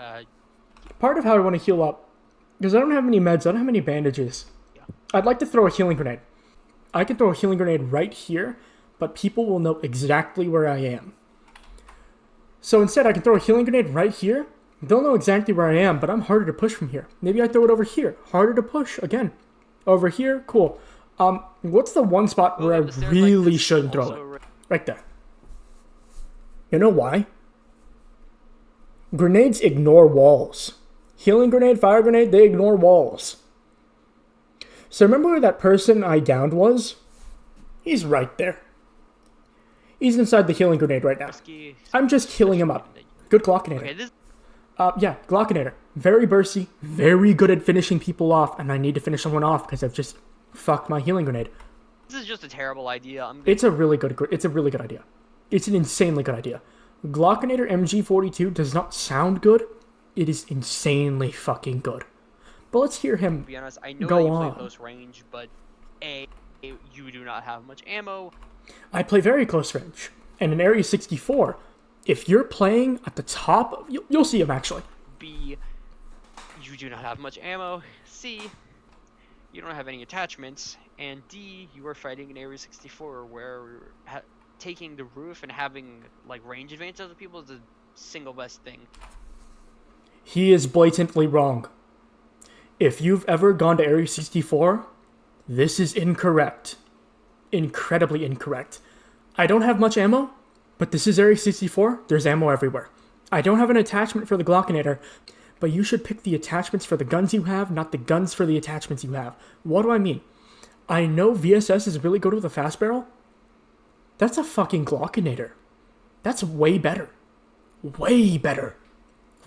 part of how I want to heal up, because I don't have any meds, I don't have any bandages. Yeah. I'd like to throw a healing grenade. I can throw a healing grenade right here, but people will know exactly where I am. So instead, I can throw a healing grenade right here. They'll know exactly where I am, but I'm harder to push from here. Maybe I throw it over here. Harder to push, again. Over here, cool. What's the one spot where I really shouldn't throw it? Right there. You know why? Grenades ignore walls. Healing grenade, fire grenade, they ignore walls. So remember where that person I downed was? He's right there. He's inside the healing grenade right now. I'm just healing him up. Good Glockinator. Yeah, Glockinator. Very bursty, very good at finishing people off, and I need to finish someone off because I've just fucked my healing grenade. This is just a terrible idea. It's a really good idea. It's an insanely good idea. Glockinator MG42 does not sound good. It is insanely fucking good. But let's hear him to be honest, I know go that you on. play close range, but A, you do not have much ammo. I play very close range. And in Area 64, if you're playing at the top, you'll see him actually. B, you do not have much ammo. C, you don't have any attachments. And D, you are fighting in Area 64 where taking the roof and having like range advantage over people is the single best thing. He is blatantly wrong. If you've ever gone to Area 64, this is incorrect. Incredibly incorrect. I don't have much ammo, but this is Area 64. There's ammo everywhere. I don't have an attachment for the Glockinator, but you should pick the attachments for the guns you have, not the guns for the attachments you have. What do I mean? I know VSS is really good with a fast barrel. That's a fucking Glockinator. That's way better. Way better.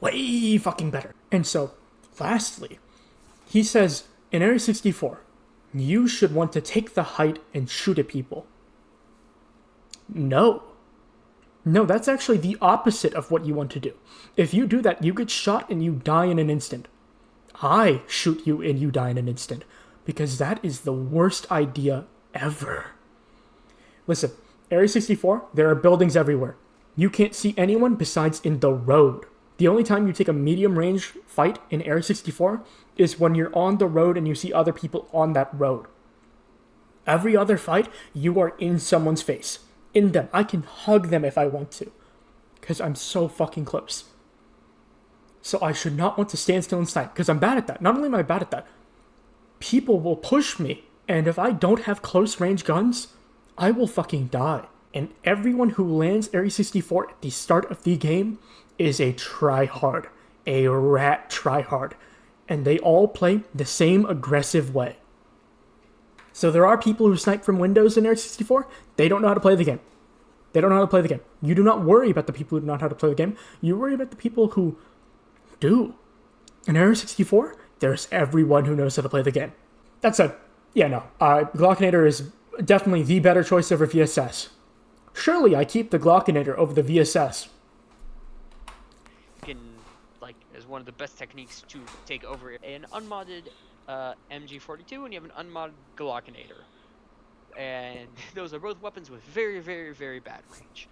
Way fucking better. And so, lastly, he says, in Area 64, you should want to take the height and shoot at people. No. No, that's actually the opposite of what you want to do. If you do that, you get shot and you die in an instant. I shoot you and you die in an instant. Because that is the worst idea ever. Listen, Area 64, there are buildings everywhere. You can't see anyone besides in the road. The only time you take a medium range fight in Area 64 is when you're on the road and you see other people on that road. Every other fight, you are in someone's face. In them. I can hug them if I want to. Because I'm so fucking close. So I should not want to stand still and snipe. Because I'm bad at that. Not only am I bad at that, people will push me. And if I don't have close range guns, I will fucking die. And everyone who lands Area 64 at the start of the game is a tryhard. A rat tryhard. And they all play the same aggressive way. So there are people who snipe from windows in Area 64. They don't know how to play the game. They don't know how to play the game. You do not worry about the people who do not know how to play the game. You worry about the people who do. In Area 64, there's everyone who knows how to play the game. That said, yeah, no. Glockinator is definitely the better choice over VSS. Surely I keep the Glockinator over the VSS. You can, like, as one of the best techniques to take over an unmodded MG42 and you have an unmodded Glockinator. And those are both weapons with very, very, very bad range.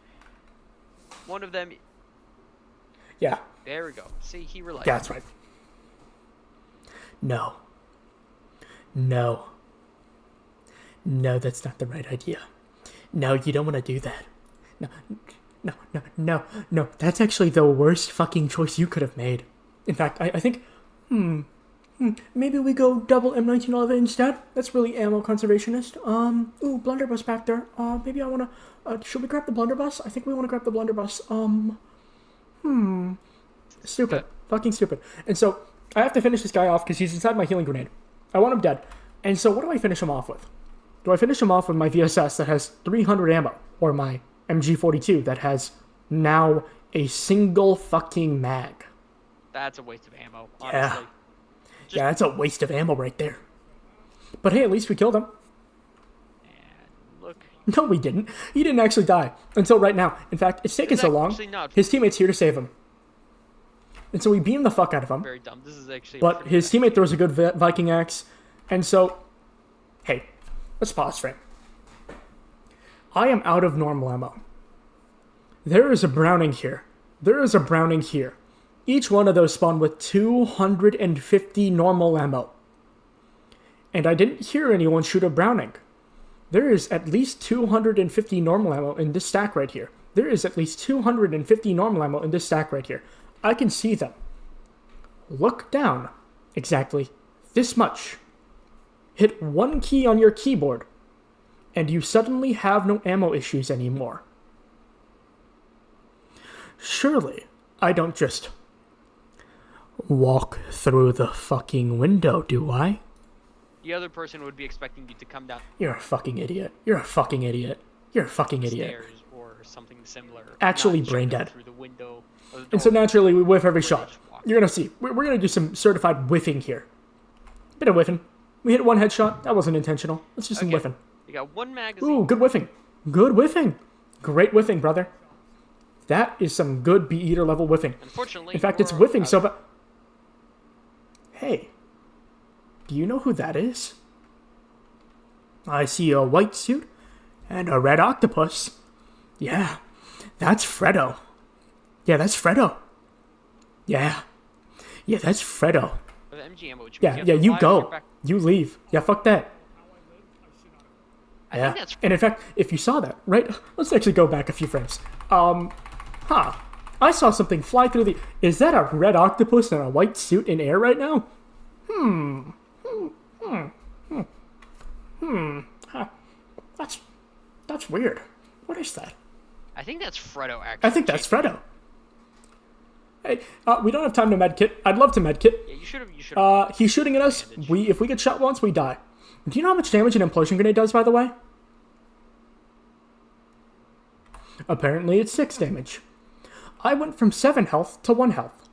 One of them... Yeah. There we go. See, he relied. That's right. No. No. No, that's not the right idea. No, you don't want to do that. No. That's actually the worst fucking choice you could have made. In fact, I think... Maybe we go double M1911 instead. That's really ammo conservationist. Ooh, blunderbuss back there. Maybe I wanna. Should we grab the blunderbuss? I think we wanna grab the blunderbuss. Stupid. Fucking stupid. And so I have to finish this guy off because he's inside my healing grenade. I want him dead. And so what do I finish him off with? Do I finish him off with my VSS that has 300 ammo, or my MG42 that has now a single fucking mag? That's a waste of ammo, honestly. Yeah, that's a waste of ammo right there. But hey, at least we killed him. And look. No, we didn't. He didn't actually die until right now. In fact, it's taken so long. His teammate's here to save him. And so we beam the fuck out of him. Very dumb. This is actually. But his teammate throws a good Viking axe. And so, hey, let's pause frame. I am out of normal ammo. There is a Browning here. There is a Browning here. Each one of those spawned with 250 normal ammo. And I didn't hear anyone shoot a Browning. There is at least 250 normal ammo in this stack right here. There is at least 250 normal ammo in this stack right here. I can see them. Look down. Exactly this much. Hit one key on your keyboard, and you suddenly have no ammo issues anymore. Surely, I don't just walk through the fucking window, do I? The other person would be expecting you to come down. You're a fucking idiot. You're a fucking idiot. You're a fucking idiot. Stairs or something similar. Actually brain dead. Through the window. And so naturally, we whiff every shot. You're gonna see. We're gonna do some certified whiffing here. Bit of whiffing. We hit one headshot. That wasn't intentional. Let's do some whiffing. You got one magazine. Ooh, good whiffing. Good whiffing. Great whiffing, brother. That is some good Bee-Eater level whiffing. Unfortunately, in fact, it's whiffing so bad. Hey, do you know who that is? I see a white suit and a red octopus. Yeah, that's Fredo. Yeah, that's Fredo. Yeah, that's Fredo. MG ammo, yeah, you go. You leave. Yeah, fuck that. I think that's... And in fact, if you saw that, right? Let's actually go back a few frames. I saw something fly through the... Is that a red octopus in a white suit in air right now? That's weird. What is that? I think that's Fredo, actually. I think that's Fredo. Hey, we don't have time to medkit. I'd love to medkit. Yeah, you should have. He's shooting at us. If we get shot once, we die. Do you know how much damage an implosion grenade does, by the way? Apparently it's 6 damage. I went from 7 health to 1 health.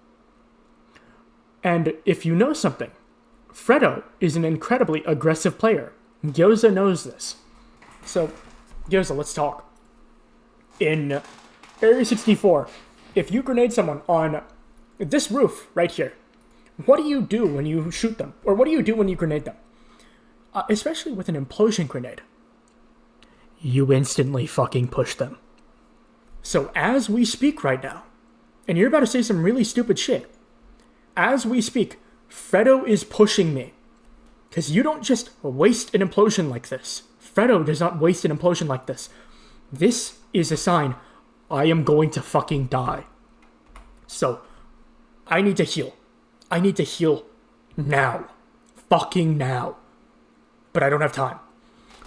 And if you know something, Fredo is an incredibly aggressive player. Gyoza knows this. So, Gyoza, let's talk. In Area 64, if you grenade someone on this roof right here, what do you do when you shoot them? Or what do you do when you grenade them? Especially with an implosion grenade. You instantly fucking push them. So as we speak right now, and you're about to say some really stupid shit, as we speak, Fredo is pushing me. Because you don't just waste an implosion like this. Fredo does not waste an implosion like this. This is a sign I am going to fucking die. So, I need to heal. I need to heal now. Fucking now. But I don't have time.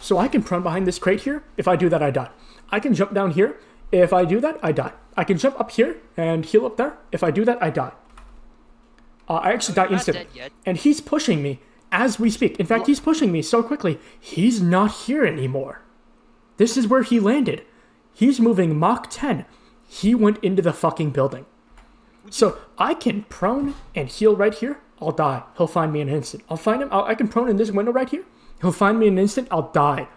So I can prone behind this crate here. If I do that, I die. I can jump down here. If I do that, I die. I can jump up here and heal up there. If I do that, I die. I actually die instantly. And he's pushing me as we speak. In fact, he's pushing me so quickly, he's not here anymore. This is where he landed. He's moving Mach 10. He went into the fucking building. So I can prone and heal right here. I'll die. He'll find me in an instant. I'll find him. I can prone in this window right here. He'll find me in an instant. I'll die.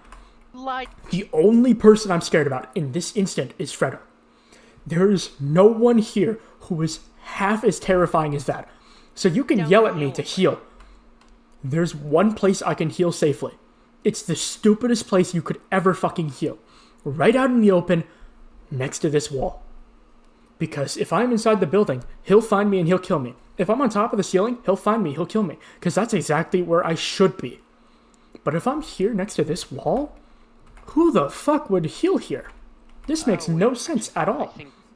The only person I'm scared about in this instant is Fredo. There's no one here who is half as terrifying as that. So you can yell at me to heal. There's one place I can heal safely. It's the stupidest place you could ever fucking heal. Right out in the open, next to this wall. Because if I'm inside the building, he'll find me and he'll kill me. If I'm on top of the ceiling, he'll find me, he'll kill me. Because that's exactly where I should be. But if I'm here next to this wall, who the fuck would heal here? This makes no sense at all.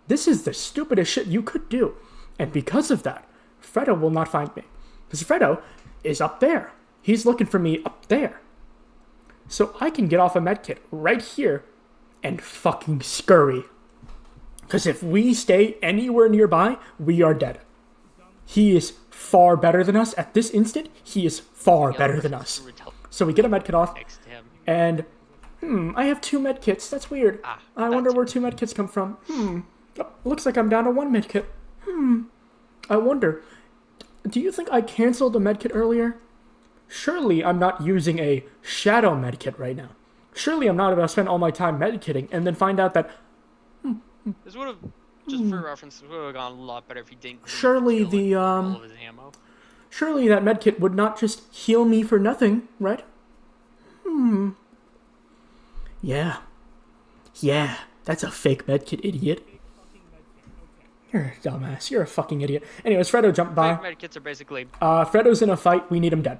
This is the stupidest shit you could do. And because of that, Fredo will not find me. Because Fredo is up there. He's looking for me up there. So I can get off a medkit right here and fucking scurry. Because if we stay anywhere nearby, we are dead. He is far better than us. At this instant, he is far better than us. So we get a medkit off, Next to him. and I have 2 medkits. That's weird. I wonder where 2 medkits come from. Oh, looks like I'm down to 1 medkit. I wonder, do you think I canceled a medkit earlier? Surely I'm not using a shadow medkit right now. Surely I'm not about to spend all my time medkitting and then find out that This would have, just for reference, this would have gone a lot better if he didn't. surely the all of his ammo. surely that medkit would not just heal me for nothing, right? Yeah, that's a fake medkit, idiot. You're a dumbass. You're a fucking idiot. Anyways, Fredo jumped by. Fake medkits are basically Fredo's in a fight. We need him dead.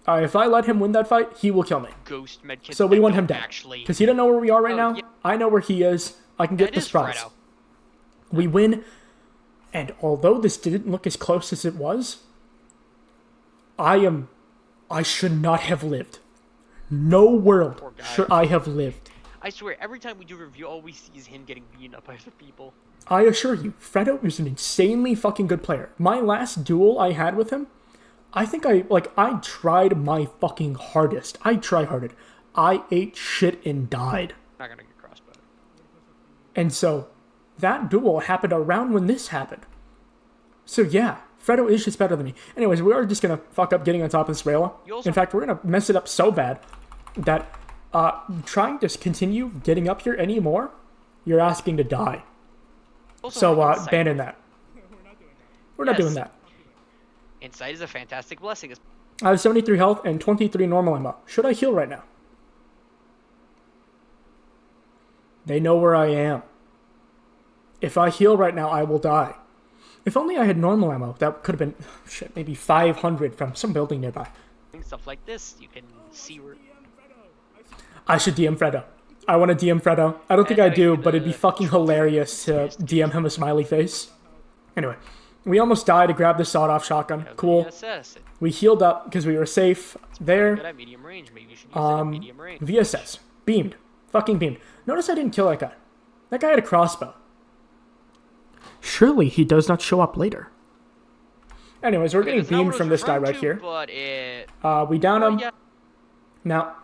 If I let him win that fight, he will kill me. ghost medkits. So we that want him don't dead. Actually, Because he doesn't know where we are right now. yeah. I know where he is. I can get That the is surprise. Fredo. We win. And although this didn't look as close as it was, I should not have lived. No world Poor guy. should I have lived. I swear, every time we do review, all we see is him getting beaten up by other people. I assure you, Fredo is an insanely fucking good player. My last duel I had with him, I think I tried my fucking hardest. I try-harded. I ate shit and died. Not gonna get crossbowed. And so, that duel happened around when this happened. So yeah, Fredo is just better than me. Anyways, we are just gonna fuck up getting on top of this rail. Also- In fact, we're gonna mess it up so bad that trying to continue getting up here anymore, you're asking to die. Also, So insight. abandon that. We're not Yes. doing that. Insight is a fantastic blessing. I have 73 health and 23 normal ammo. Should I heal right now? They know where I am. If I heal right now, I will die. If only I had normal ammo, that could have been, shit, maybe 500 from some building nearby. Stuff like this, you can see where. I should DM Fredo. I want to DM Fredo. I don't think I do, but it'd be fucking hilarious to DM him a smiley face. Anyway, we almost died to grab the sawed-off shotgun. Cool. VSS. We healed up because we were safe Good there. at medium range. Maybe you should use it at medium range. VSS. Beamed. Fucking beamed. Notice I didn't kill that guy. That guy had a crossbow. Surely he does not show up later. Anyways, we're getting That's not beamed what I from was this guy referring right to, here. But it. We down him. Yeah. Now,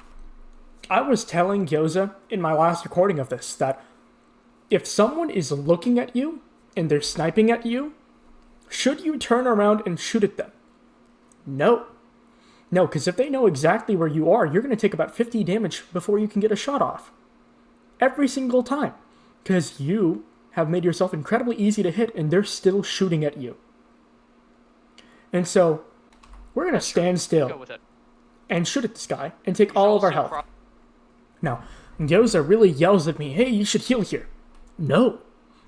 I was telling Gyoza in my last recording of this that if someone is looking at you and they're sniping at you, should you turn around and shoot at them? No. No, because if they know exactly where you are, you're going to take about 50 damage before you can get a shot off. Every single time. Because you have made yourself incredibly easy to hit and they're still shooting at you. And so, we're going to stand Go still with it. and shoot at this guy and take all of our Also health. Now, Gyoza really yells at me, hey, you should heal here. No.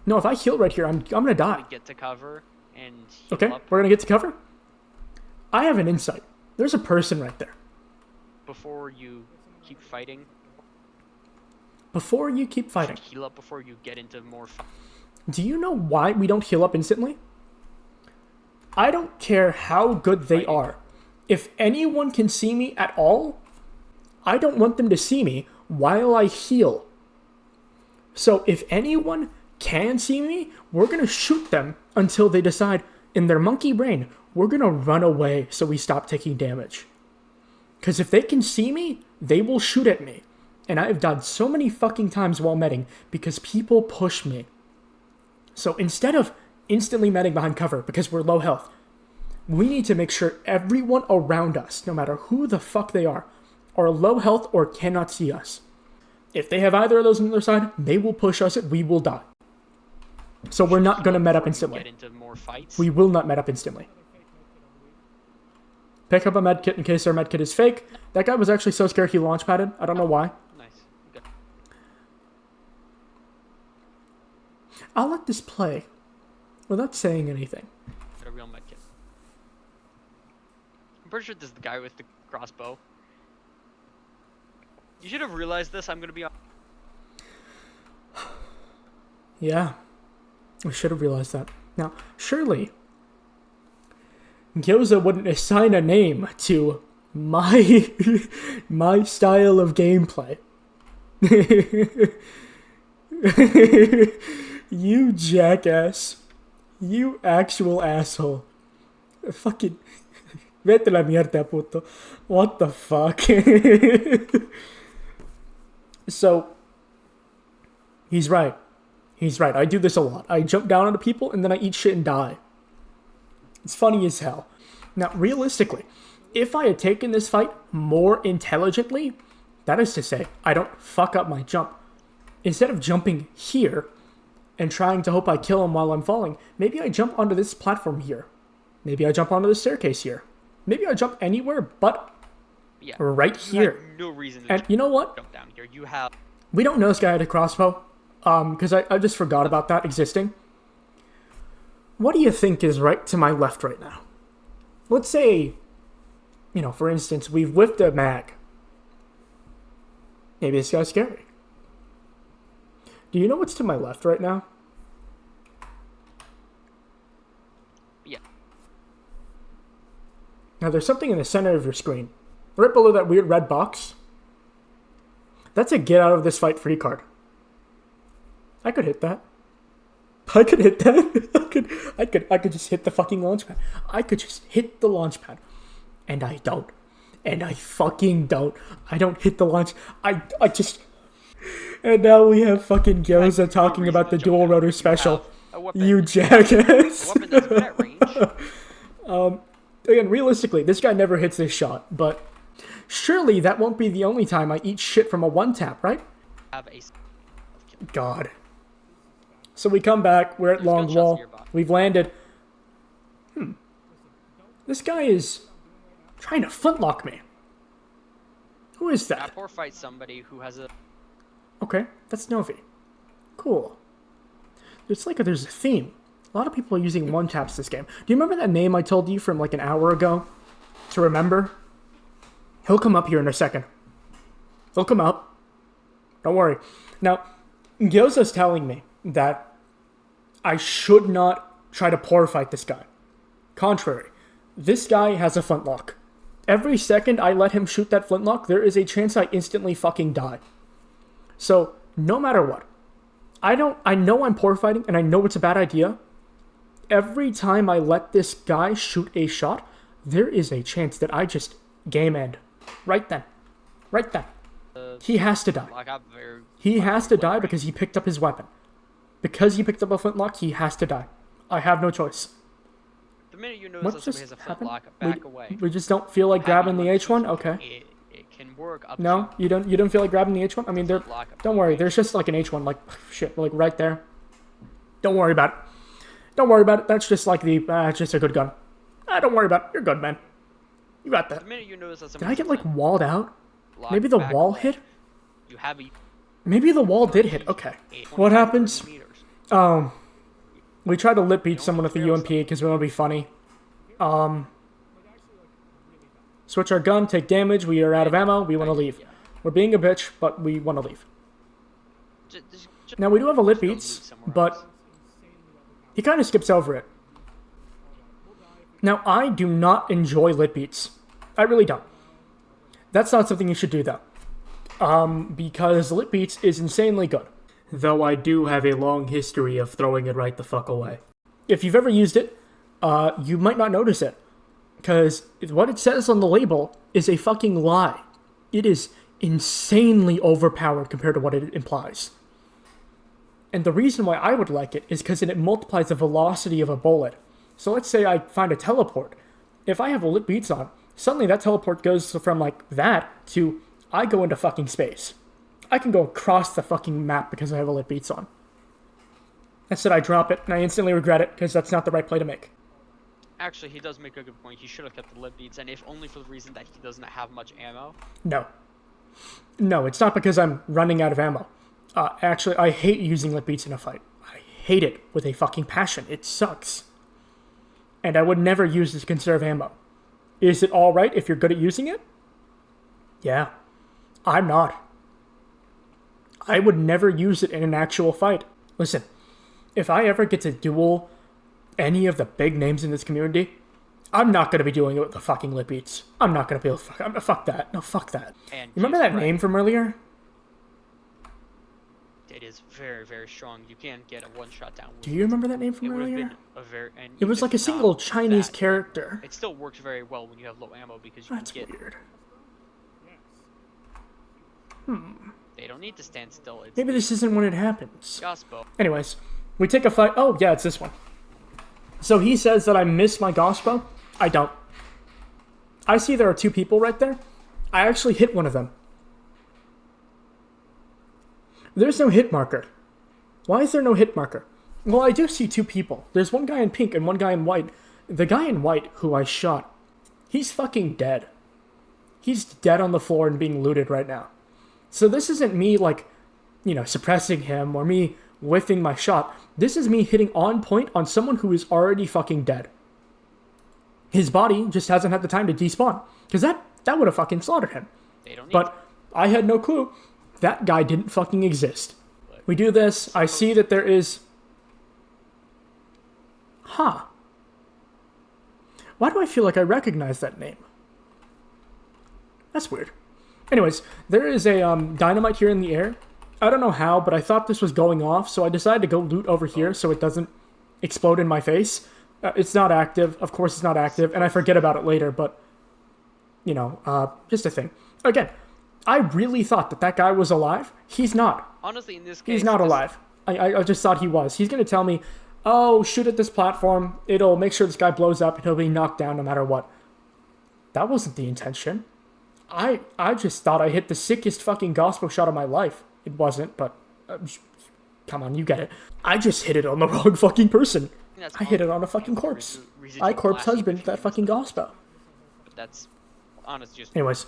No, if I heal right here, I'm gonna die. Get to cover and heal Okay, up we're gonna get to cover. I have an insight. There's a person right there. before you keep fighting. Before you keep fighting, Heal up before you get into more fight. do you know why we don't heal up instantly? I don't care how good they are. If anyone can see me at all, I don't want them to see me while I heal. So if anyone can see me, we're going to shoot them until they decide in their monkey brain, we're going to run away so we stop taking damage. Because if they can see me, they will shoot at me. And I've died so many fucking times while medding because people push me. So instead of instantly medding behind cover because we're low health, we need to make sure everyone around us, no matter who the fuck they are low health or cannot see us. If they have either of those on their side, they will push us and we will die. So we're not going to med up Get instantly. into more fights. We will not med up instantly. Pick up a med kit in case our med kit is fake. That guy was actually so scared he launch padded. I don't know why. Nice. Good. I'll let this play without saying anything. Got a real medkit. I'm pretty sure this is the guy with the crossbow. You should have realized this. I'm gonna be on. Yeah, I should have realized that. Now, surely, Gyoza wouldn't assign a name to my my style of gameplay. You jackass. You actual asshole. Fucking... Vete la mierda, puto. What the fuck? So, he's right. He's right. I do this a lot. I jump down onto people and then I eat shit and die. It's funny as hell. Now, realistically, if I had taken this fight more intelligently, that is to say, I don't fuck up my jump. Instead of jumping here and trying to hope I kill him while I'm falling, maybe I jump onto this platform here. Maybe I jump onto the staircase here. Maybe I jump anywhere but right here. Have no reason to And you know what? jump down here. You have... We don't know this guy had a crossbow. Because I just forgot about that existing. What do you think is right to my left right now? Let's say, you know, for instance, we've whiffed a mag. Maybe this guy's scary. Do you know what's to my left right now? Yeah. Now there's something in the center of your screen. Right below that weird red box. That's a get out of this fight free card. I could hit that. I could hit that. I could just hit the fucking launch pad. I could just hit the launch pad. And I don't. And I fucking don't. I don't hit the launch. I just... And now we have fucking Gyoza talking about the dual rotor special. You jackass. A weapon that's good at range. Again, realistically, this guy never hits this shot, but surely that won't be the only time I eat shit from a one tap, right? Have a... God. So we come back, we're at long wall, we've landed. This guy is trying to flintlock me. Who is that? Or fight somebody who has a... Okay, that's Novi. Cool. It's like there's a theme. A lot of people are using one taps this game. Do you remember that name I told you from like an hour ago? To remember? He'll come up here in a second. He'll come up. Don't worry. Now, Gyoza's telling me that I should not try to poor fight this guy. Contrary, this guy has a flintlock. Every second I let him shoot that flintlock, there is a chance I instantly fucking die. So, no matter what, I know I'm poor fighting and I know it's a bad idea. Every time I let this guy shoot a shot, there is a chance that I just game end. Right then. Right then. He has to die. He has to die because he picked up his weapon. Because he picked up a flintlock, he has to die. I have no choice. The minute you notice that somebody has a flintlock, back away. We just don't feel like grabbing the H1? Okay. It can work up No? You don't feel like grabbing the H1? I mean, don't worry. There's just like an H1, like, shit, like right there. Don't worry about it. Don't worry about it. That's just like it's just a good gun. Don't worry about it. You're good, man. You got that. The minute you notice that Did I get like walled out? lock Maybe the back wall away, hit? You have a... Maybe the wall did hit. Okay. What happens? We tried to lip beat someone with a UMP because we want to be funny. Switch our gun, take damage, we are out of ammo, we want to leave. We're being a bitch, but we want to leave. Now, we do have a lip beats, but he kind of skips over it. Now, I do not enjoy lit beats. I really don't. That's not something you should do, though. Because lit beats is insanely good. Though I do have a long history of throwing it right the fuck away. If you've ever used it, you might not notice it. Because what it says on the label is a fucking lie. It is insanely overpowered compared to what it implies. And the reason why I would like it is because it multiplies the velocity of a bullet. So let's say I find a teleport. If I have a lit beats on, suddenly that teleport goes from like that to I go into fucking space. I can go across the fucking map because I have a lit beats on. Instead I drop it and I instantly regret it because that's not the right play to make. Actually, he does make a good point. He should have kept the lip beats, and if only for the reason that he doesn't have much ammo. No. No, it's not because I'm running out of ammo. Actually, I hate using lip beats in a fight. I hate it with a fucking passion. It sucks. And I would never use it to conserve ammo. Is it alright if you're good at using it? Yeah. I'm not. I would never use it in an actual fight. Listen, if I ever get to duel any of the big names in this community, I'm not gonna be doing it with the fucking lip eats. I'm not gonna be able to fuck that. No, fuck that. And You remember that name from earlier? It is very, very strong. You can get a one-shot down. Do you remember that name from It would have earlier? been a very. And It was even like a if single not Chinese that, character. It still works very well when you have low ammo because you That's can get. weird. They don't need to stand still. It's Maybe this isn't when it happens. gospel. Anyways, we take a fight. Oh, yeah, it's this one. So he says that I miss my gospel. I don't. I see there are two people right there. I actually hit one of them. There's no hit marker. Why is there no hit marker? Well, I do see two people. There's one guy in pink and one guy in white. The guy in white who I shot, he's fucking dead. He's dead on the floor and being looted right now. So this isn't me, like, you know, suppressing him or me whiffing my shot. This is me hitting on point on someone who is already fucking dead. His body just hasn't had the time to despawn. Because that would have fucking slaughtered him. They don't need. But I had no clue. That guy didn't fucking exist. We do this. I see that there is... Huh. Why do I feel like I recognize that name? That's weird. Anyways, there is a dynamite here in the air. I don't know how, but I thought this was going off, so I decided to go loot over here so it doesn't explode in my face. It's not active. Of course it's not active, and I forget about it later, but, you know, just a thing. Again, I really thought that that guy was alive. He's not. Honestly, in this case, He's not alive. I just thought he was. He's going to tell me, oh, shoot at this platform. It'll make sure this guy blows up and he'll be knocked down no matter what. That wasn't the intention. I just thought I hit the sickest fucking gospel shot of my life. It wasn't, but come on, you get it. I just hit it on the wrong fucking person. I hit it on a fucking corpse. I corpse husband that fucking gospel. But that's honest. Just anyways,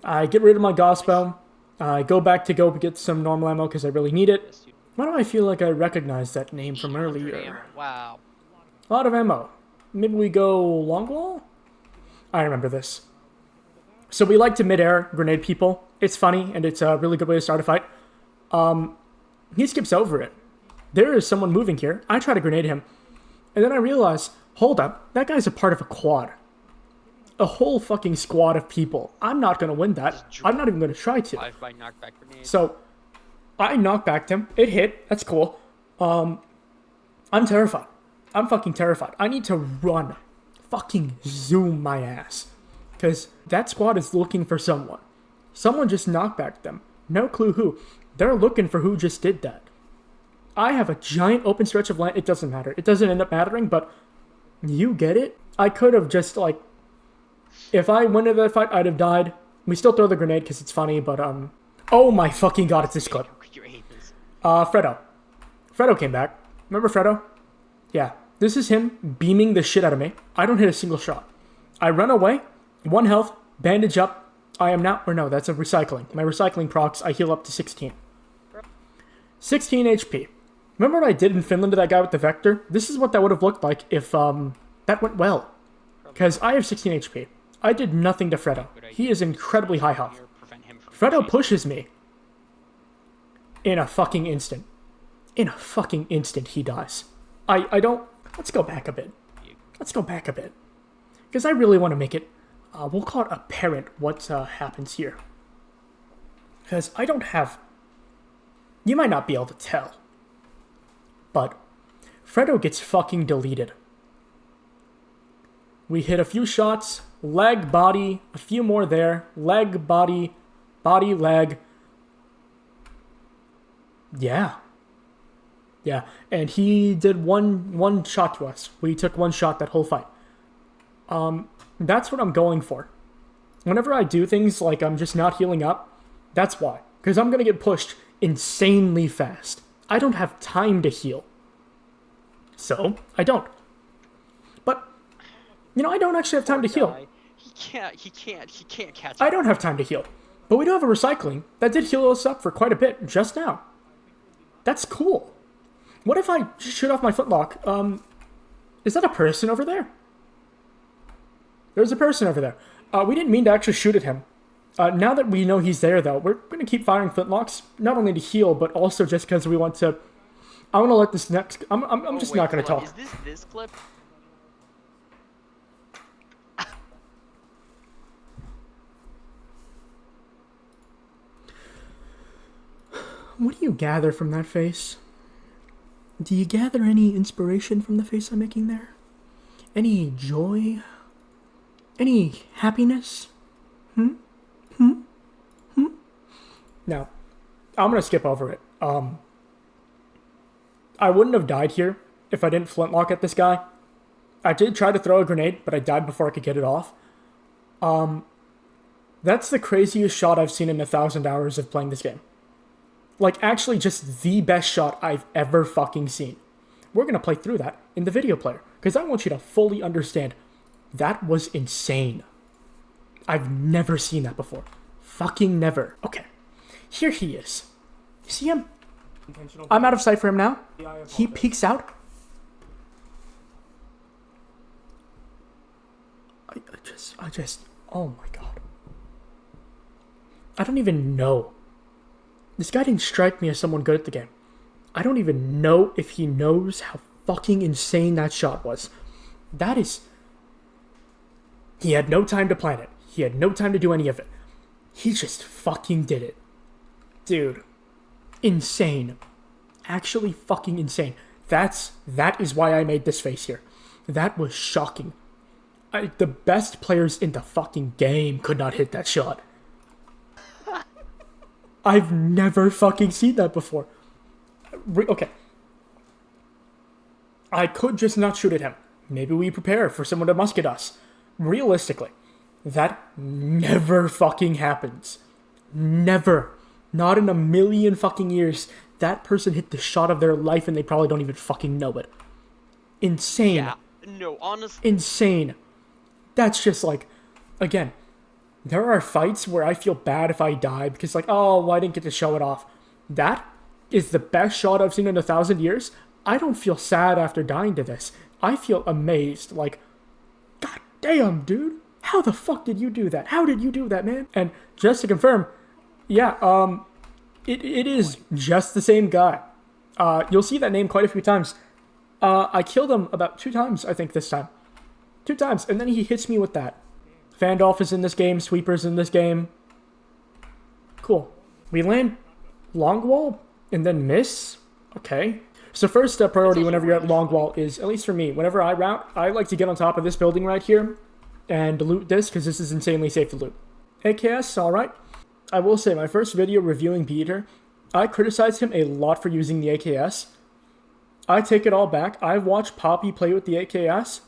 I get rid of my gospel. I go back to go get some normal ammo because I really need it. Why do I feel like I recognize that name from earlier? ammo. Wow. A lot of ammo. Maybe we go long wall? I remember this. So we like to mid-air grenade people. It's funny, and it's a really good way to start a fight. He skips over it. There is someone moving here. I try to grenade him. And then I realize, hold up, that guy's a part of a quad. A whole fucking squad of people. I'm not going to win that. I'm not even going to try to. By knockback grenade. So, I knockbacked him. It hit. That's cool. I'm terrified. I'm fucking terrified. I need to run. Fucking zoom my ass. Because that squad is looking for someone. Someone just knockbacked them. No clue who. They're looking for who just did that. I have a giant open stretch of land. It doesn't matter. It doesn't end up mattering, but you get it? I could have just, like... If I went into that fight, I'd have died. We still throw the grenade because it's funny, but, Oh my fucking god, it's this clip. Fredo. Fredo came back. Remember Fredo? Yeah. This is him beaming the shit out of me. I don't hit a single shot. I run away. 1 health. Bandage up. I am now... Or no, that's a recycling. My recycling procs, I heal up to 16. 16 HP. Remember what I did in Finland to that guy with the Vector? This is what that would have looked like if, that went well. Because I have 16 HP. I did nothing to Fredo. He is incredibly high health. Fredo pushes me. In a fucking instant. In a fucking instant, he dies. I don't... Let's go back a bit. Let's go back a bit. Because I really want to make it... we'll call it apparent what happens here. Because I don't have... You might not be able to tell. But Fredo gets fucking deleted. We hit a few shots. Leg, body, a few more there. Leg, body, body, leg. Yeah. Yeah, and he did one shot to us. We took one shot that whole fight. That's what I'm going for. Whenever I do things like I'm just not healing up, that's why. Because I'm going to get pushed insanely fast. I don't have time to heal. So, I don't. But, you know, I don't actually have time to heal. He can't catch I don't have time to heal. But we do have a recycling. That did heal us up for quite a bit just now. That's cool. What if I just shoot off my flintlock? Is that a person over there? There's a person over there. We didn't mean to actually shoot at him. Now that we know he's there, though, we're going to keep firing flintlocks. Not only to heal, but also just because we want to... I want to let this next... I'm just not going to talk. Is this clip? What do you gather from that face? Do you gather any inspiration from the face I'm making there? Any joy? Any happiness? Now, I'm gonna skip over it. I wouldn't have died here if I didn't flintlock at this guy. I did try to throw a grenade, but I died before I could get it off. That's the craziest shot I've seen in 1,000 hours of playing this game. Like, actually just the best shot I've ever fucking seen. We're gonna play through that in the video player, because I want you to fully understand. That was insane. I've never seen that before. Fucking never. Okay. Here he is. You see him? I'm out of sight for him now. He peeks out. I just, oh my god. I don't even know. This guy didn't strike me as someone good at the game. I don't even know if he knows how fucking insane that shot was. That is... He had no time to plan it. He had no time to do any of it. He just fucking did it. Dude. Insane. Actually fucking insane. That is why I made this face here. That was shocking. The best players in the fucking game could not hit that shot. I've never fucking seen that before. Okay. I could just not shoot at him. Maybe we prepare for someone to musket us. Realistically, that never fucking happens. Never. Not in a million fucking years. That person hit the shot of their life and they probably don't even fucking know it. Insane. Yeah. No, honestly. Insane. That's just like, again, there are fights where I feel bad if I die because like, oh, well, I didn't get to show it off. That is the best shot I've seen in 1,000 years. I don't feel sad after dying to this. I feel amazed. Like, god damn, dude. How the fuck did you do that? How did you do that, man? And just to confirm, yeah, it is just the same guy. You'll see that name quite a few times. I killed him about 2 times, I think, this time. 2 times, and then he hits me with that. Fandolf is in this game, Sweeper's in this game. Cool. We land long wall, and then miss? Okay. So first priority whenever you're at long wall is, at least for me, whenever I route, I like to get on top of this building right here and loot this, because this is insanely safe to loot. AKS, alright. I will say, my first video reviewing Beater, I criticized him a lot for using the AKS. I take it all back. I've watched Poppy play with the AKS.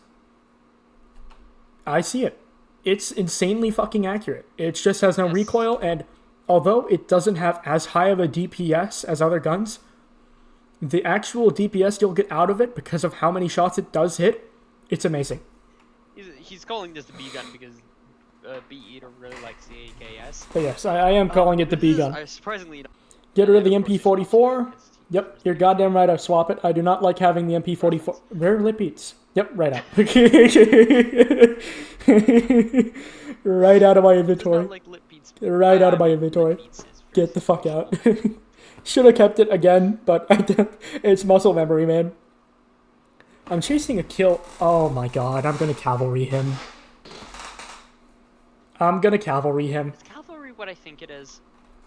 I see it. It's insanely fucking accurate. It just has no recoil, and although it doesn't have as high of a DPS as other guns, the actual DPS you'll get out of it because of how many shots it does hit, it's amazing. He's calling this the B gun because B Eater really likes the AKS. But yes, I am calling it the B gun. Surprisingly, Get rid of the MP44. Yep, you're goddamn right, I swap it. I do not like having the MP44. Rare lip beats. Yep, right out. Right out of my inventory. Right out of my inventory. Get the fuck out. Should have kept it again, but it's muscle memory, man. I'm chasing a kill. Oh my god, I'm gonna cavalry him. Is cavalry what I think it is?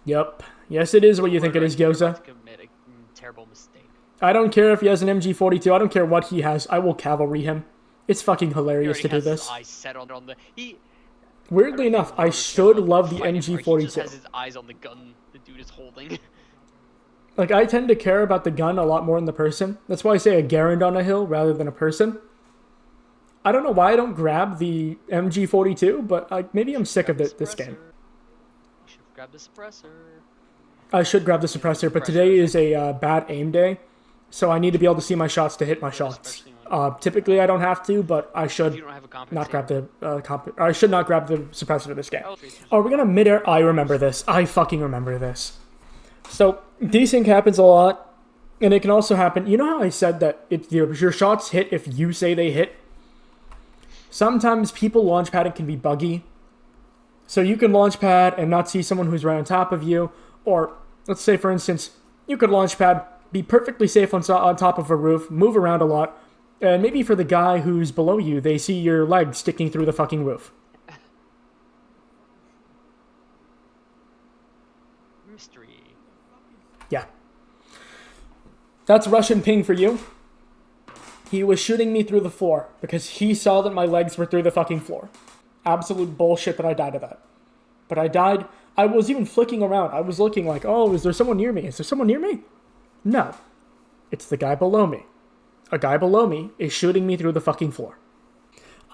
Yep. Yes, it is what you think it is, Gyoza. Commit a terrible mistake. I don't care if he has an MG42. I don't care what he has. I will cavalry him. It's fucking hilarious to do this. Weirdly enough, I should love the MG42. He just has his eyes on the gun the dude is holding. Like, I tend to care about the gun a lot more than the person. That's why I say a Garand on a hill rather than a person. I don't know why I don't grab the MG42, but maybe I'm sick of this game. You should grab the suppressor. I should grab the suppressor, but today is a bad aim day, so I need to be able to see my shots to hit my shots. Typically I don't have to, but I should not grab the I should not grab the suppressor this game. Oh, we're gonna midair. I remember this. I fucking remember this. So desync happens a lot, and it can also happen. You know how I said that your shots hit if you say they hit? Sometimes people launchpadding can be buggy. So you can launchpad and not see someone who's right on top of you, or let's say for instance, you could launchpad, be perfectly safe on top of a roof, move around a lot, and maybe for the guy who's below you, they see your leg sticking through the fucking roof. Mystery. Yeah. That's Russian ping for you. He was shooting me through the floor because he saw that my legs were through the fucking floor. Absolute bullshit that I died of that. But I died. I was even flicking around. I was looking like, oh, is there someone near me? Is there someone near me? No. It's the guy below me. A guy below me is shooting me through the fucking floor.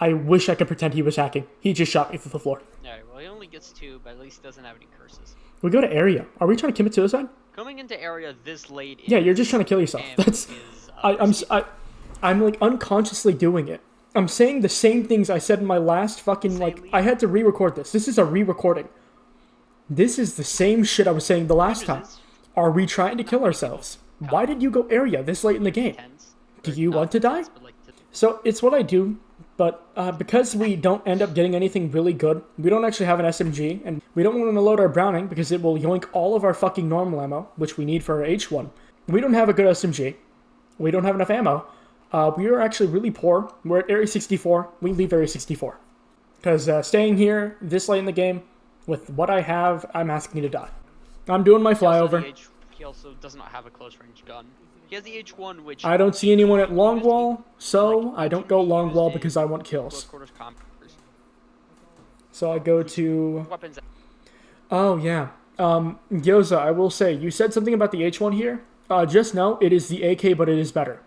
I wish I could pretend he was hacking. He just shot me through the floor. Alright, well, he only gets 2, but at least doesn't have any curses. We go to area. Are we trying to commit suicide? Coming into area this late. Yeah, you're just trying to kill yourself. That's. I'm like unconsciously doing it. I'm saying the same things I said in my last fucking I had to re-record this. This is a re-recording. This is the same shit I was saying the last time. Are we trying to kill ourselves? Why did you go area this late in the game? Do you want to die? So it's what I do, but because we don't end up getting anything really good, we don't actually have an SMG, and we don't want to load our Browning because it will yoink all of our fucking normal ammo, which we need for our H1. We don't have a good SMG. We don't have enough ammo. We are actually really poor. We're at Area 64. We leave Area 64. Because staying here this late in the game, with what I have, I'm asking to die. I'm doing my flyover. He also does not have a close range gun. He has the H1, which... I don't see anyone at long wall, so I don't go long wall because I want kills. So I go to... Weapons. Oh, yeah. Gyoza, I will say, you said something about the H1 here. Just know, it is the AK, but it is better.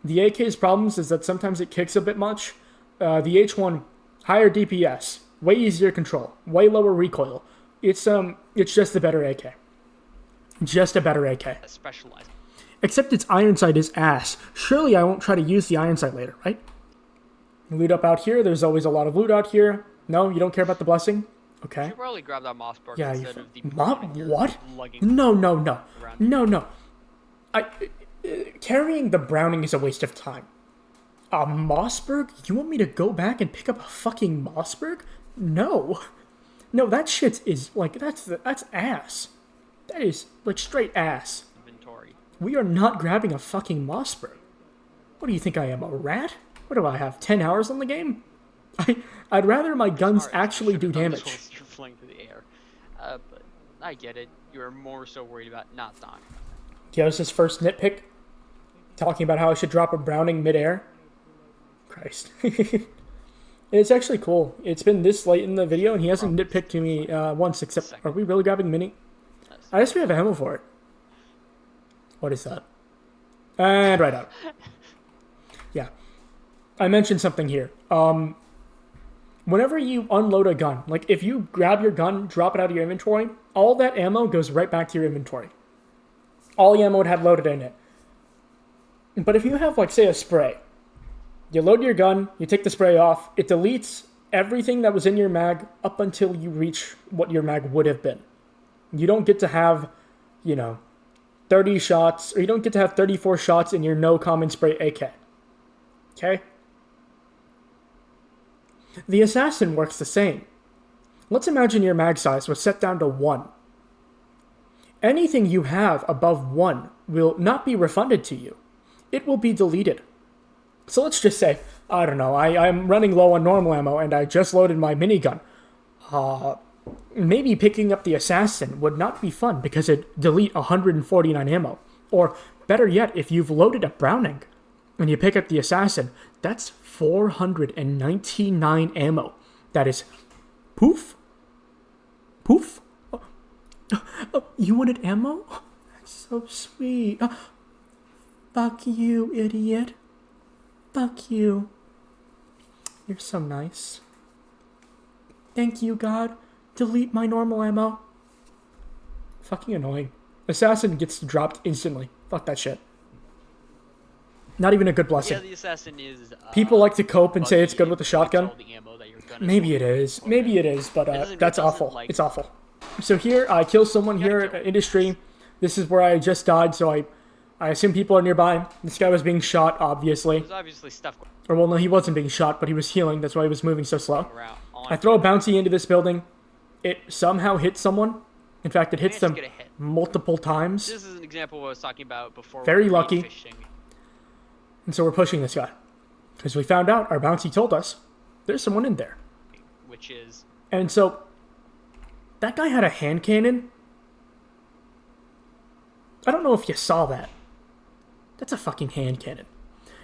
The AK's problems is that sometimes it kicks a bit much. The H1, higher DPS, way easier control, way lower recoil. It's just a better AK. Just a better AK. Specialized. Except its iron sight is ass. Surely I won't try to use the iron sight later, right? Loot up out here. There's always a lot of loot out here. No, you don't care about the blessing? Okay. You should probably grab that Mossberg Yeah, instead of the... What? No. Carrying the Browning is a waste of time. A Mossberg? You want me to go back and pick up a fucking Mossberg? No. No, that shit is, like, that's ass. That is, like, straight ass. Inventory. We are not grabbing a fucking Mossberg. What do you think I am, a rat? What do I have, 10 hours on the game? I'd rather my guns actually do damage. You're flying through the air. But I get it. You're more so worried about not dying. Gyoza's first nitpick, talking about how I should drop a Browning midair. Christ. It's actually cool. It's been this late in the video, and he hasn't nitpicked to me once, except... Are we really grabbing mini? I guess we have ammo for it. What is that? And right out. Yeah. I mentioned something here. Whenever you unload a gun, like if you grab your gun, drop it out of your inventory, all that ammo goes right back to your inventory. All the ammo it had loaded in it. But if you have, like, say, a spray, you load your gun, you take the spray off, it deletes everything that was in your mag up until you reach what your mag would have been. You don't get to have, 30 shots, or you don't get to have 34 shots in your no common spray AK. Okay? The Assassin works the same. Let's imagine your mag size was set down to 1. Anything you have above 1 will not be refunded to you. It will be deleted. So let's just say, I don't know, I'm running low on normal ammo and I just loaded my minigun. Maybe picking up the Assassin would not be fun because it'd delete 149 ammo. Or better yet, if you've loaded a Browning and you pick up the Assassin, that's 499 ammo. That is poof. Poof. Oh, you wanted ammo? That's so sweet. Fuck you, idiot. Fuck you. You're so nice. Thank you, God. Delete my normal ammo. Fucking annoying. Assassin gets dropped instantly. Fuck that shit. Not even a good blessing. Yeah, the Assassin is... People like to cope and say it's good with the shotgun. Maybe it is. Maybe it is, but that's awful. It's awful. So here, I kill someone here at Industry. This is where I just died, so I assume people are nearby. This guy was being shot, obviously. There's obviously stuff going Or, well, no, he wasn't being shot, but he was healing. That's why he was moving so slow. around. I throw a bouncy into this building. It somehow hits someone. In fact, it hits them multiple times. This is an example of what I was talking about before. Very lucky. Fishing. And so we're pushing this guy. Because we found out, our bouncy told us, there's someone in there. Which is... And so, that guy had a hand cannon. I don't know if you saw that. That's a fucking hand cannon.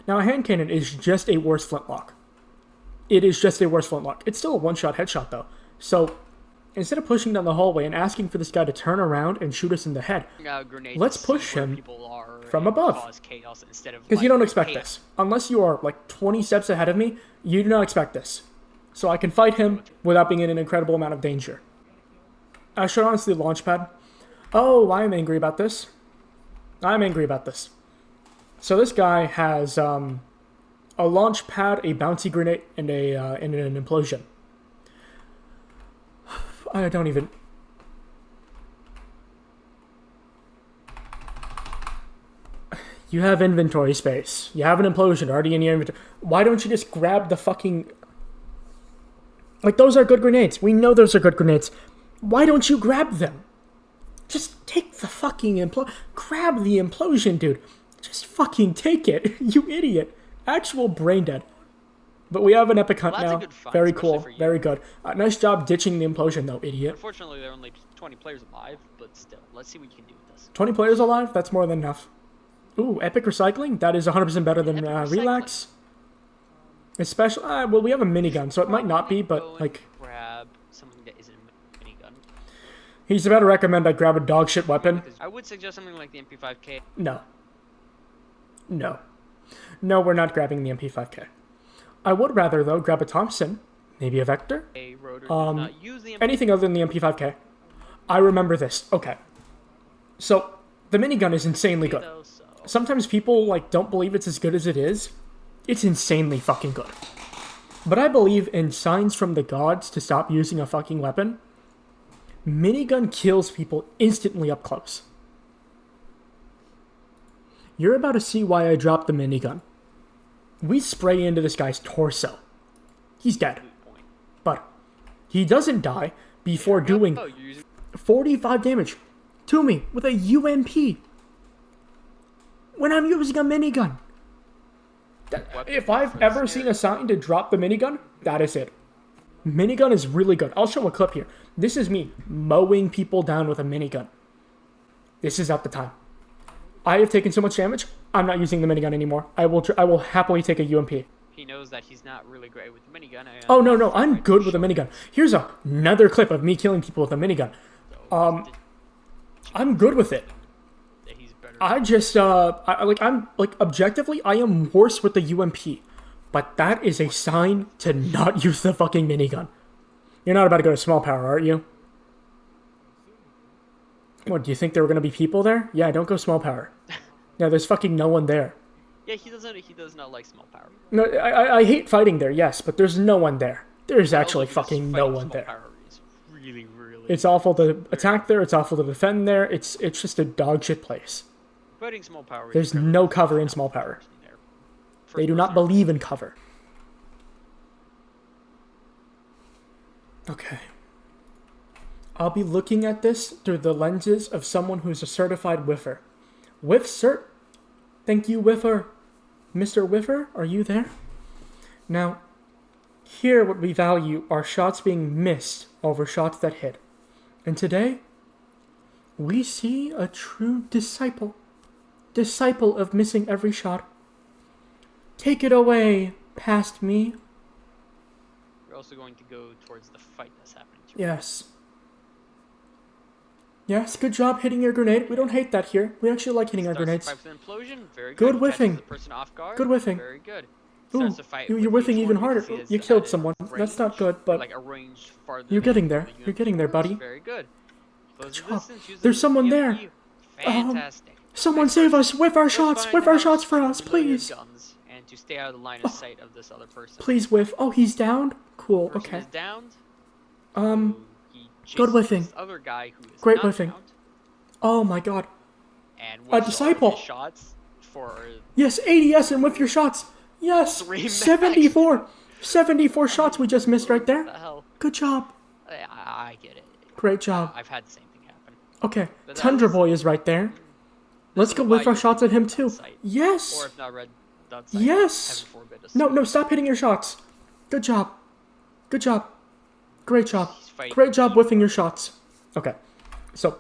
Now, a hand cannon is just a worse flintlock. It is just a worse flintlock. It's still a one-shot headshot, though. So, instead of pushing down the hallway and asking for this guy to turn around and shoot us in the head, let's push him from above. Because you don't expect this. Unless you are, like, 20 steps ahead of me, you do not expect this. So I can fight him without being in an incredible amount of danger. I should honestly launch pad. Oh, I'm angry about this. I'm angry about this. So this guy has a launch pad, a bouncy grenade, and an implosion. I don't even... You have inventory space. You have an implosion already in your inventory. Why don't you just grab the fucking... Like, those are good grenades. We know those are good grenades. Why don't you grab them? Just take the fucking grab the implosion, dude. Just fucking take it, you idiot. Actual brain dead. But we have an epic hunt now. Very cool. Very good. Nice job ditching the implosion, though, idiot. Unfortunately, there are only 20 players alive, but still. Let's see what you can do with this. 20 players alive? That's more than enough. Ooh, epic recycling? That is 100% better than relax. Especially, well, we have a minigun, so it might not be, but, like... Grab something that isn't a minigun. He's about to recommend I grab a dog shit weapon. I would suggest something like the MP5K. No. No. No, we're not grabbing the MP5K. I would rather, though, grab a Thompson. Maybe a Vector. Anything other than the MP5K. I remember this. Okay. So, the minigun is insanely good. Sometimes people, like, don't believe it's as good as it is. It's insanely fucking good. But I believe in signs from the gods to stop using a fucking weapon. Minigun kills people instantly up close. You're about to see why I dropped the minigun. We spray into this guy's torso. He's dead. But he doesn't die before doing 45 damage to me with a UMP. When I'm using a minigun. If I've ever seen a sign to drop the minigun, that is it. Minigun is really good. I'll show a clip here. This is me mowing people down with a minigun. This is at the time. I have taken so much damage, I'm not using the minigun anymore. I will happily take a UMP. He knows that he's not really great with the minigun. Oh, no, I'm good with a minigun. Here's another clip of me killing people with a minigun. I'm good with it. I just, objectively, I am worse with the UMP. But that is a sign to not use the fucking minigun. You're not about to go to small power, are you? What, do you think there were going to be people there? Yeah, don't go small power. Yeah, there's fucking no one there. Yeah, he does not like small power. No, I hate fighting there, yes, but there's no one there. There's actually fucking no one there. Power is really, really... It's awful to attack there, it's awful to defend there, it's just a dog shit place. Fighting small power is There's no cover in small power. They do not believe in cover. Okay. I'll be looking at this through the lenses of someone who's a certified whiffer. Whiff cert? Thank you, whiffer. Mr. Whiffer, are you there? Now, here what we value are shots being missed over shots that hit. And today, we see a true disciple. Disciple of missing every shot. Take it away, past me. We're also going to go towards the fight that's happening. Yes. Yes, good job hitting your grenade. We don't hate that here. We actually like hitting our grenades. Implosion. Very good whiffing. Good whiffing. Very good. Ooh, you're whiffing even harder. You killed someone. That's not good, but you're getting there. You're getting there, buddy. Very good. Good job. There's someone there. Fantastic. Someone save us. Whiff our shots. Whiff our shots for us, please. And to stay out of the line of sight of this other person. Please whiff. Oh, he's downed? Cool, okay. Is downed. Good whiffing. Other guy who is great not whiffing. downed, and a disciple. For yes, ADS and whiff your shots. Yes, 74. 74 shots we just missed right there. What the hell? Good job. I get it. Great job. I've had the same thing happen. Okay, Tundra Boy is right there. Let's go whiff our shots at him too. Yes. Or if not red dot sight, yes. No, stop hitting your shots. Good job. Good job. Great job. Great job whiffing your shots. Okay. So,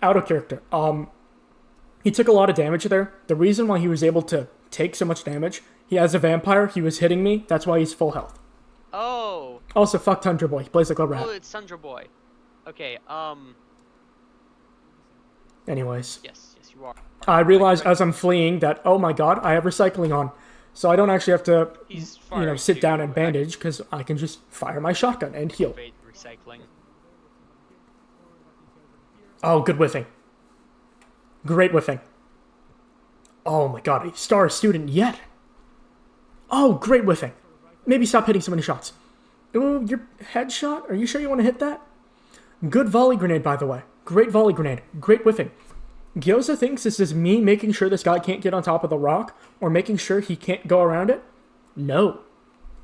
out of character. He took a lot of damage there. The reason why he was able to take so much damage, he has a vampire, he was hitting me, that's why he's full health. Oh. Also, fuck Tundra Boy, he plays like a rat. Oh, it's Tundra Boy. Okay, Anyways. Yes, you are. I realized as I'm fleeing that, oh my god, I have recycling on. So I don't actually have to, sit down and bandage, because I can just fire my shotgun and heal. Recycling. Oh, good whiffing. Great whiffing. Oh my god, a star student yet. Oh, great whiffing. Maybe stop hitting so many shots. Ooh, your headshot? Are you sure you want to hit that? Good volley grenade, by the way. Great volley grenade. Great whiffing. Gyoza thinks this is me making sure this guy can't get on top of the rock, or making sure he can't go around it. No.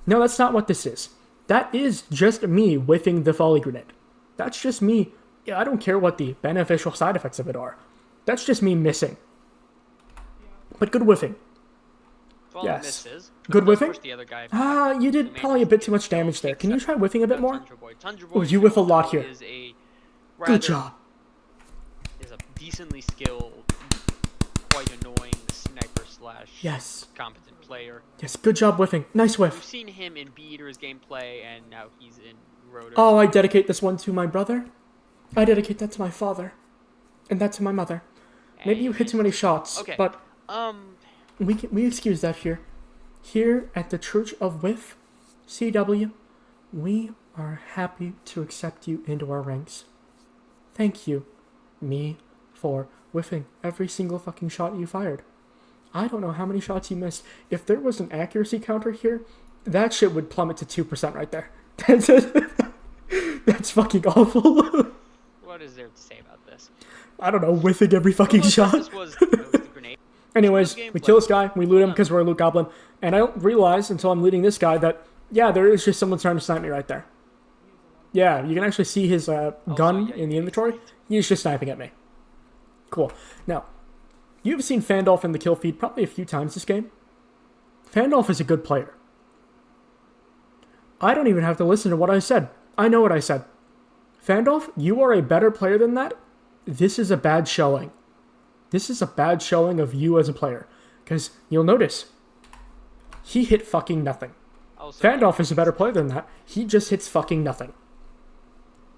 No, that's not what this is. That is just me whiffing the volley grenade. That's just me. Yeah, I don't care what the beneficial side effects of it are. That's just me missing. But good whiffing. Yes. Misses, good whiffing? The other guy You did probably a bit too much damage there. Can you try whiffing a bit more? Tundra Boy Oh, you whiff a lot here. Good job. Is a decently skilled, quite annoying sniper / yes. competent player. Yes, good job whiffing. Nice whiff. We've seen him in Beater's gameplay, and now he's in Rotor's. Oh, I dedicate this one to my brother. I dedicate that to my father. And that to my mother. Maybe you hit too many shots, okay. But we excuse that here. Here at the Church of Whiff, CW, we are happy to accept you into our ranks. Thank you, me, for whiffing every single fucking shot you fired. I don't know how many shots you missed. If there was an accuracy counter here, that shit would plummet to 2% right there. That's fucking awful. What is there to say about this? I don't know, whiffing every fucking shot. This was the grenade. Anyways, we kill this guy, we loot him because we're a loot goblin, and I don't realize until I'm looting this guy that, yeah, there is just someone trying to snipe me right there. Yeah, you can actually see his gun in the inventory. He's just sniping at me. Cool. Now, you've seen Fandolf in the kill feed probably a few times this game. Fandolf is a good player. I don't even have to listen to what I said. I know what I said. Fandolf, you are a better player than that. This is a bad showing. This is a bad showing of you as a player. Because you'll notice, he hit fucking nothing. Fandolf is a better player than that. He just hits fucking nothing.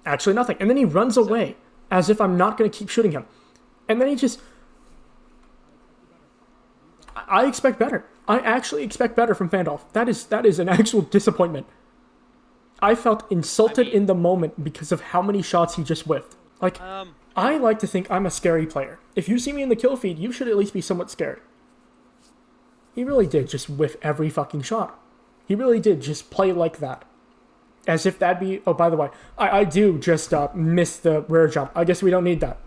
Actually nothing. And then he runs away as if I'm not going to keep shooting him. And then he just... I expect better. I actually expect better from Fandolf. That is an actual disappointment. I felt insulted in the moment because of how many shots he just whiffed. Like, I like to think I'm a scary player. If you see me in the kill feed, you should at least be somewhat scared. He really did just whiff every fucking shot. He really did just play like that. As if that'd be... Oh, by the way, I do just miss the rare jump. I guess we don't need that.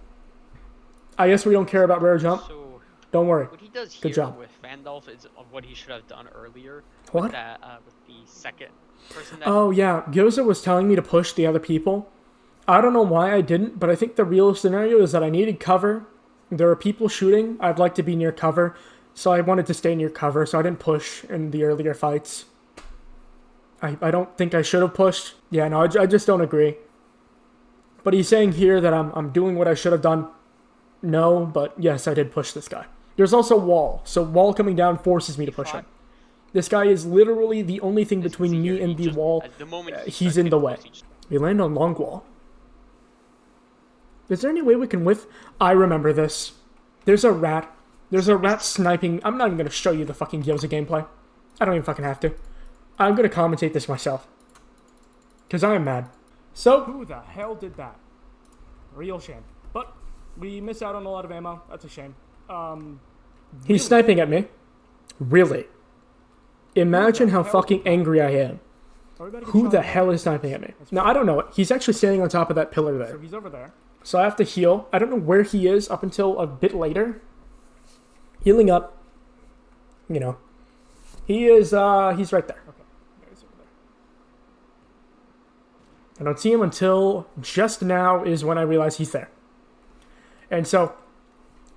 I guess we don't care about rare jump. So, don't worry. What he does Good here job. with Fandolf is what he should have done earlier. What? With, with the second person that... Oh, yeah. Gyoza was telling me to push the other people. I don't know why I didn't, but I think the real scenario is that I needed cover. There are people shooting. I'd like to be near cover. So I wanted to stay near cover, so I didn't push in the earlier fights. I don't think I should have pushed. Yeah, no, I just don't agree. But he's saying here that I'm doing what I should have done. No, but yes, I did push this guy. There's also wall, so wall coming down forces me to push him. This guy is literally the only thing between me and the wall. He's in the way. We land on long wall. Is there any way we can whiff? I remember this. There's a rat. There's a rat sniping. I'm not even going to show you the fucking Gyoza gameplay. I don't even fucking have to. I'm going to commentate this myself. Because I am mad. So, who the hell did that? Real shame. But, we miss out on a lot of ammo. That's a shame. He's sniping at me. Really? Imagine how fucking angry I am. Who the hell is sniping at me? Now, I don't know it. He's actually standing on top of that pillar there. So he's over there. So I have to heal. I don't know where he is up until a bit later. Healing up. You know. He is, he's right there. Okay. He's over there. I don't see him until just now is when I realize he's there. And so,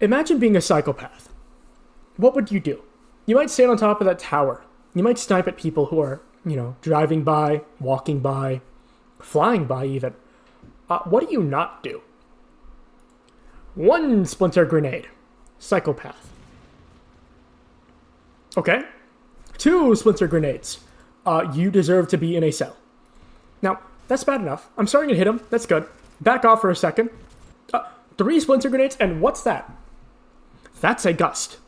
imagine being a psychopath. What would you do? You might stand on top of that tower. You might snipe at people who are, you know, driving by, walking by, flying by even. What do you not do? One splinter grenade. psychopath. Okay? 2 splinter grenades. You deserve to be in a cell. Now, that's bad enough. I'm starting to hit him. That's good. Back off for a second. 3 splinter grenades, and what's that? That's a gust.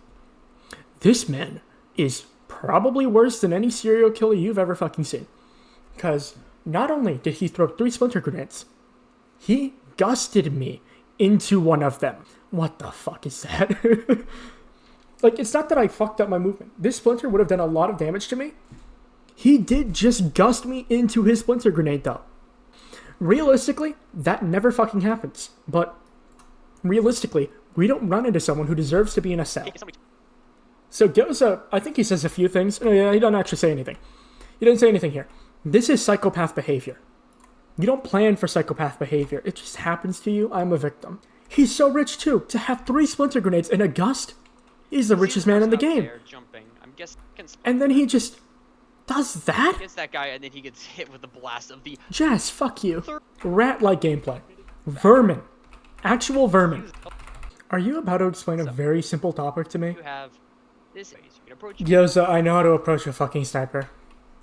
This man is probably worse than any serial killer you've ever fucking seen. Because not only did he throw 3 splinter grenades, he gusted me into one of them. What the fuck is that? Like, it's not that I fucked up my movement. This splinter would have done a lot of damage to me. He did just gust me into his splinter grenade, though. Realistically, that never fucking happens. But realistically, we don't run into someone who deserves to be in a cell. So Gyoza, I think he says a few things. Oh, yeah, he doesn't actually say anything. He didn't say anything here. This is psychopath behavior. You don't plan for psychopath behavior. It just happens to you. I'm a victim. He's so rich, too. To have 3 splinter grenades in a gust, he's the richest man in the game. And then he just does that? Gets that guy, and then he gets hit with a blast of the... Jess, fuck you. Rat-like gameplay. Vermin. Actual vermin. Are you about to explain a very simple topic to me? You have this. You can approach... Gyoza, I know how to approach a fucking sniper.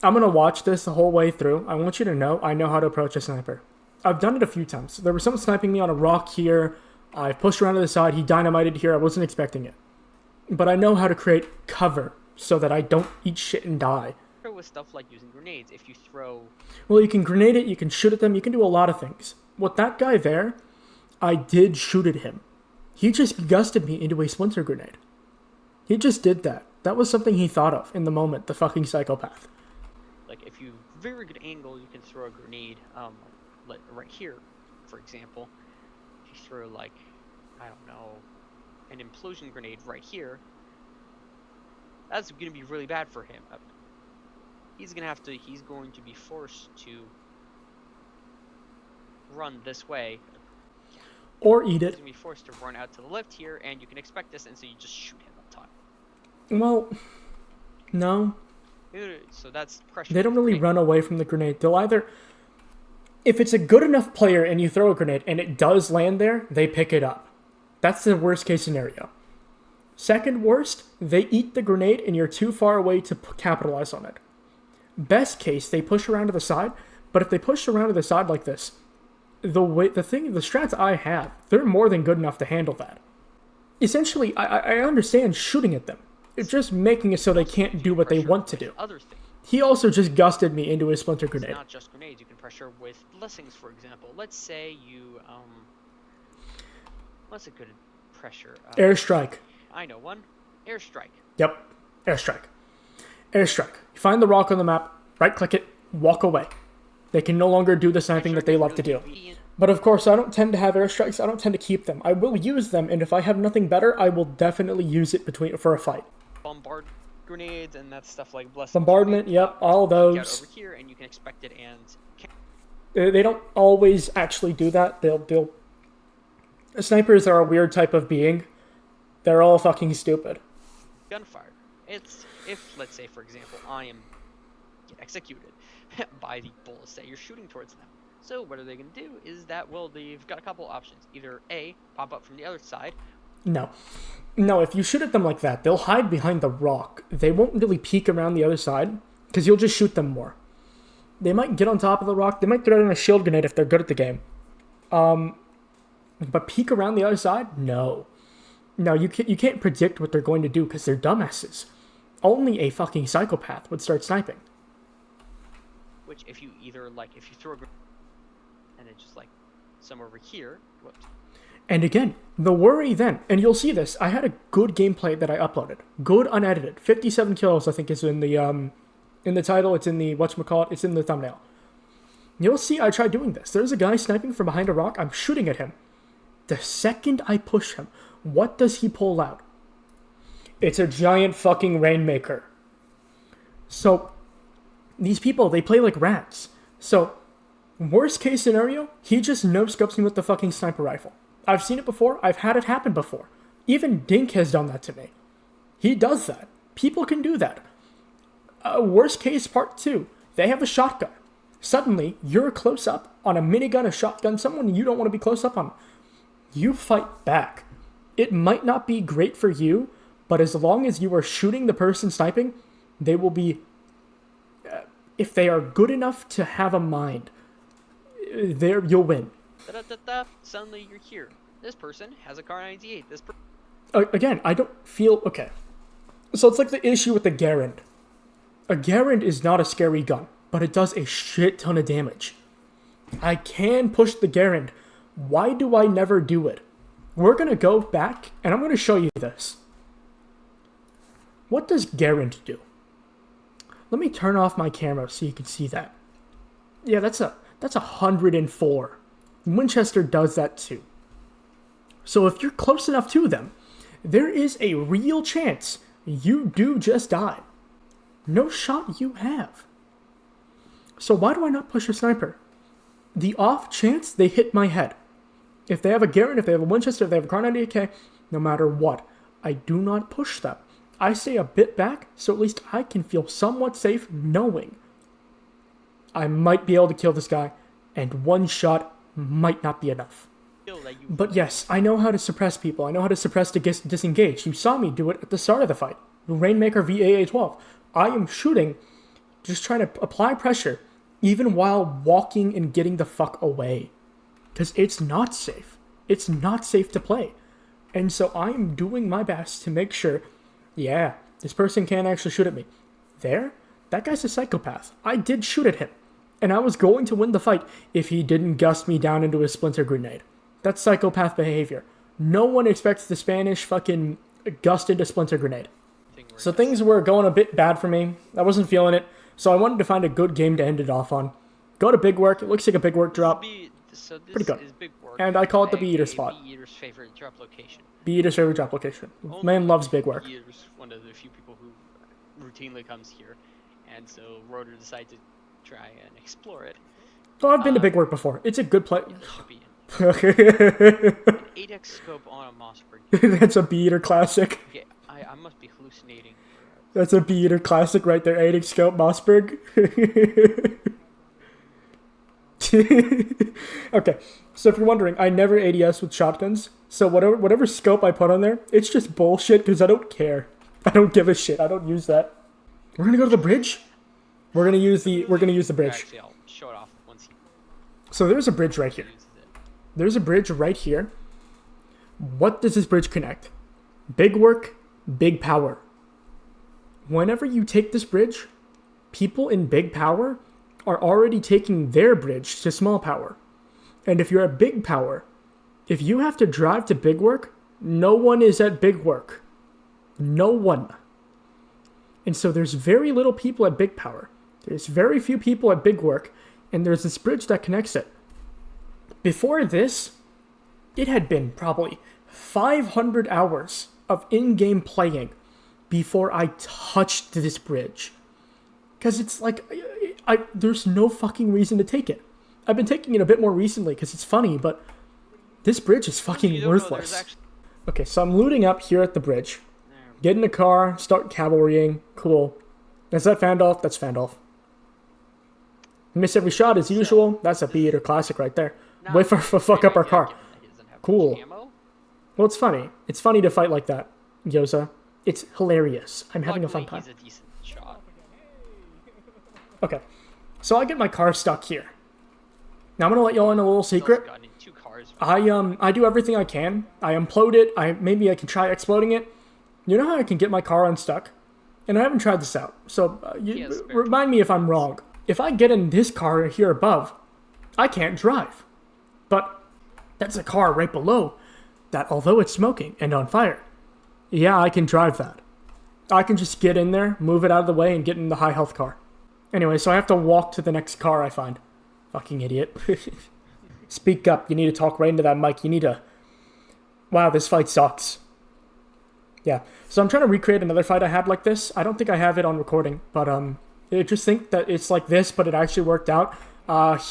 I'm gonna watch this the whole way through. I want you to know I know how to approach a sniper. I've done it a few times. There was someone sniping me on a rock here. I pushed around to the side. He dynamited here. I wasn't expecting it. But I know how to create cover so that I don't eat shit and die. With stuff like using grenades, if you throw... Well, you can grenade it, you can shoot at them, you can do a lot of things. What that guy there, I did shoot at him. He just gusted me into a splinter grenade. He just did that. That was something he thought of in the moment, the fucking psychopath. Like, if you very good angle, you can throw a grenade, like right here, for example. If you throw, like, I don't know, an implosion grenade right here, that's going to be really bad for him. He's going to be forced to run this way. Or eat it. He's going to be forced to run out to the left here, and you can expect this, and so you just shoot him up top. Well, no. So that's pressure. They don't really run away from the grenade. They'll either... If it's a good enough player and you throw a grenade and it does land there, they pick it up. That's the worst case scenario. Second worst, they eat the grenade and you're too far away to capitalize on it. Best case, they push around to the side, but if they push around to the side like this, the strats I have, they're more than good enough to handle that. Essentially, I understand shooting at them. It's just making it so they can't do what they want to do. He also just gusted me into a splinter grenade. It's not just grenades, you can pressure with blessings, for example. Let's say you, what's a good pressure? Airstrike. I know one. Airstrike. Yep. Airstrike. Airstrike. You find the rock on the map, right-click it, walk away. They can no longer do the sniping that they love to do. But of course, I don't tend to have airstrikes. I don't tend to keep them. I will use them, and if I have nothing better, I will definitely use it for a fight. Bombard grenades and that stuff like blessings. Bombardment, yep, all those. Get over here, and you can expect it. And they don't always actually do that. They'll. Snipers are a weird type of being. They're all fucking stupid. Gunfire. It's if, let's say, for example, I am executed by the bullets that you're shooting towards them. So what are they going to do is that, well, they've got a couple options. Either A, pop up from the other side. No, if you shoot at them like that, they'll hide behind the rock. They won't really peek around the other side, because you'll just shoot them more. They might get on top of the rock. They might throw in a shield grenade if they're good at the game. But peek around the other side? No. No, you can't predict what they're going to do, because they're dumbasses. Only a fucking psychopath would start sniping. Which, if you either, like, if you throw a grenade and it's just, like, somewhere over here, whoops. And again, the worry then, and you'll see this, I had a good gameplay that I uploaded. Good, unedited. 57 kills, I think, is in the title, it's in the, whatchamacallit, it's in the thumbnail. You'll see I tried doing this. There's a guy sniping from behind a rock, I'm shooting at him. The second I push him, what does he pull out? It's a giant fucking Rainmaker. So, these people, they play like rats. So, worst case scenario, he just no-scopes me with the fucking sniper rifle. I've seen it before. I've had it happen before. Even Dink has done that to me. He does that. People can do that. Worst case part 2. They have a shotgun. Suddenly, you're close up on a minigun, a shotgun, someone you don't want to be close up on. You fight back. It might not be great for you, but as long as you are shooting the person sniping, they will be, if they are good enough to have a mind, there you'll win. Da-da-da-da. Suddenly you're here. This person has a Kar 98. This person. Again, I don't feel okay. So it's like the issue with the Garand. A Garand is not a scary gun, but it does a shit ton of damage. I can push the Garand. Why do I never do it? We're gonna go back, and I'm gonna show you this. What does Garand do? Let me turn off my camera so you can see that. Yeah, that's a 104. Winchester does that too. So if you're close enough to them, there is a real chance you do just die. No shot you have. So why do I not push a sniper? The off chance they hit my head. If they have a Garand, if they have a Winchester, if they have a Kar 98K, no matter what, I do not push them. I stay a bit back, so at least I can feel somewhat safe knowing I might be able to kill this guy, and one shot might not be enough. But yes, I know how to suppress people. I know how to suppress to disengage. You saw me do it at the start of the fight. Rainmaker VAA-12. I am shooting, just trying to apply pressure, even while walking and getting the fuck away. Because it's not safe. It's not safe to play. And so I'm doing my best to make sure, yeah, this person can't actually shoot at me. There? That guy's a psychopath. I did shoot at him. And I was going to win the fight if he didn't gust me down into a splinter grenade. That's psychopath behavior. No one expects the Spanish fucking gust into splinter grenade. So things were going a bit bad for me. I wasn't feeling it. So I wanted to find a good game to end it off on. Go to Big Work. It looks like a Big Work drop. So this Pretty good. is Big Work, and I call it the Bee-Eater spot. Bee-Eater's favorite drop location. Bee-Eater's favorite drop location. Man loves Big Work. Bee-Eater's one of the few people who routinely comes here, and so Rotor decided to try and explore it. Oh, I've been to Big Work before. It's a good place. Yeah, should be an 8x scope on a Mossberg. That's a Bee-Eater classic. Okay, I must be hallucinating. That's a Bee-Eater classic right there. 8x scope Mossberg. Okay, so if you're wondering, I never ADS with shotguns. So whatever scope I put on there, it's just bullshit because I don't care. I don't give a shit. I don't use that. We're gonna go to the bridge. We're gonna use the bridge. Actually, I'll show it off once he So there's a bridge right here. uses it. There's a bridge right here. What does this bridge connect? Big Work, Big Power. Whenever you take this bridge, people in Big Power are already taking their bridge to Small Power. And if you're at Big Power, if you have to drive to Big Work, no one is at Big Work. No one. And so there's very little people at Big Power. There's very few people at Big Work, and there's this bridge that connects it. Before this, it had been probably 500 hours of in-game playing before I touched this bridge. Because it's like, there's no fucking reason to take it. I've been taking it a bit more recently because it's funny, but this bridge is fucking worthless. Okay, so I'm looting up here at the bridge. Get in a car, start cavalrying. Cool. Is that Fandolf? That's Fandolf. Miss every shot as usual. That's a Bee-Eater classic right there. Wait for fuck up our car. Cool. Well, it's funny. It's funny to fight like that, Gyoza. It's hilarious. I'm having a fun time. He's a decent shot. Okay, so I get my car stuck here. Now I'm gonna let y'all in a little secret. Got in 2 cars. I do everything I can. I implode it. Maybe I can try exploding it. You know how I can get my car unstuck? And I haven't tried this out, so remind me if I'm wrong. If I get in this car here above, I can't drive. But that's a car right below that, although it's smoking and on fire, yeah, I can drive that. I can just get in there, move it out of the way, and get in the high health car. Anyway, so I have to walk to the next car I find. Fucking idiot. Speak up. You need to talk right into that mic. You need to... Wow, this fight sucks. Yeah. So I'm trying to recreate another fight I had like this. I don't think I have it on recording, but I just think that it's like this, but it actually worked out.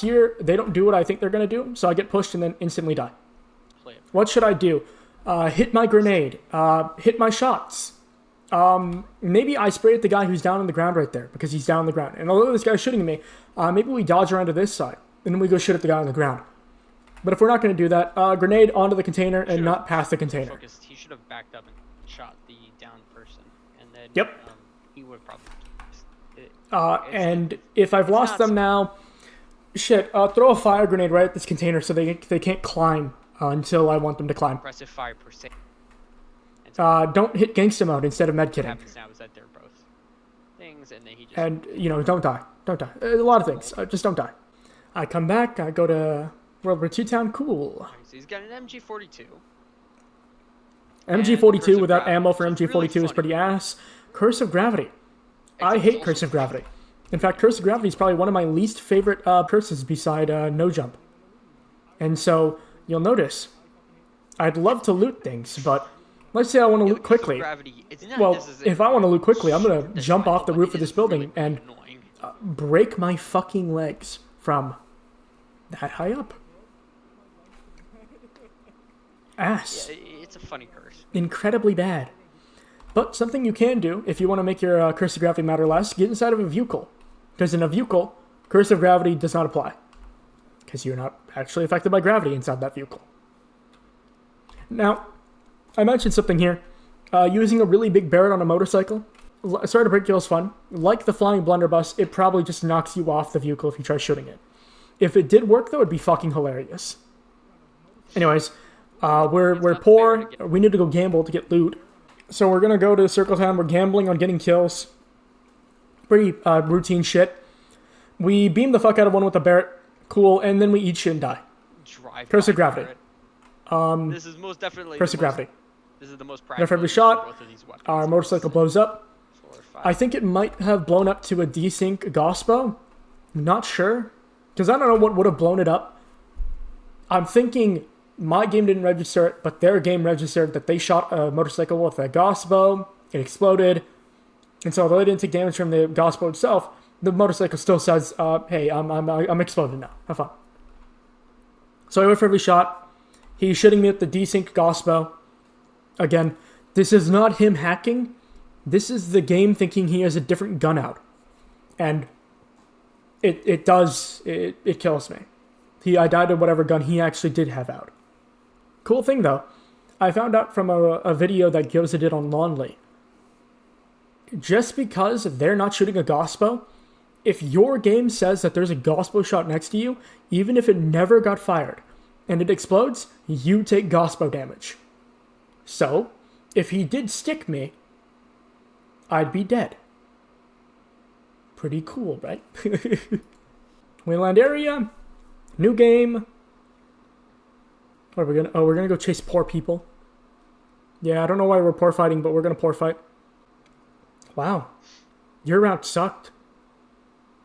Here, they don't do what I think they're going to do, so I get pushed and then instantly die. What should I do? Hit my grenade. Hit my shots. Maybe I spray at the guy who's down on the ground right there, because he's down on the ground. And although this guy's shooting at me, maybe we dodge around to this side, and then we go shoot at the guy on the ground. But if we're not going to do that, grenade onto the container and not past the container. Focused. He should have backed up and shot the down person, and then Yep. He would probably. And if I've lost them now, shit, throw a fire grenade right at this container so they can't climb until I want them to climb. Impressive 5%. Don't hit gangsta mode instead of What medkitting. happens now is that they're both things, and then he just. And, don't die. Don't die. A lot of things. Just don't die. I come back, I go to World War II town, cool. Alright, so he's got an MG42. MG42 without Gravity, ammo for which is MG42 really is funny. pretty ass. Curse of Gravity. I Except hate it's Curse also of Gravity. In fact, Curse of Gravity is probably one of my least favorite curses beside No Jump. And so, you'll notice, I'd love to loot things, but let's say I want to Yeah, loot the Curse of quickly. Gravity, it's not Well, necessarily if I want to loot quickly, I'm going to That's jump fine, off the but roof it of this is building really and annoying. break my fucking legs from that high up. Ass. Yeah, it's a funny curse. Incredibly bad. But something you can do, if you want to make your Curse of Gravity matter less, get inside of a vehicle. Because in a vehicle, Curse of Gravity does not apply. Because you're not actually affected by gravity inside that vehicle. Now, I mentioned something here. Using a really big Barrett on a motorcycle. Sorry to break y'all's fun. Like the flying blunderbuss, it probably just knocks you off the vehicle if you try shooting it. If it did work, though, it'd be fucking hilarious. Anyways, we're poor. We need to go gamble to get loot. So we're gonna go to Circle Town. We're gambling on getting kills. Pretty routine shit. We beam the fuck out of one with a Barrett. Cool. And then we eat shit and die. Drive Curse of by Gravity. for it. This is most definitely Curse the of Gravity. This is the most After practical. every use shot, for both of these weapons. our motorcycle blows up. 4 or 5. I think it might have blown up to a desync Gospo. Not sure. Because I don't know what would have blown it up. I'm thinking my game didn't register it, but their game registered that they shot a motorcycle with a Gospo. It exploded. And so although they didn't take damage from the Gospo itself, the motorcycle still says, hey, I'm exploded now. Have fun. So I went for every shot. He's shooting me with the desync Gospo. Again, this is not him hacking. This is the game thinking he has a different gun out. And it kills me. I died to whatever gun he actually did have out. Cool thing though, I found out from a video that Gyoza did on Lonely. Just because they're not shooting a Gospo, if your game says that there's a Gospo shot next to you, even if it never got fired, and it explodes, you take Gospo damage. So, if he did stick me, I'd be dead. Pretty cool, right? Wayland area, new game. What are we gonna? Oh, we're gonna go chase poor people. Yeah, I don't know why we're poor fighting, but we're gonna poor fight. Wow, your route sucked.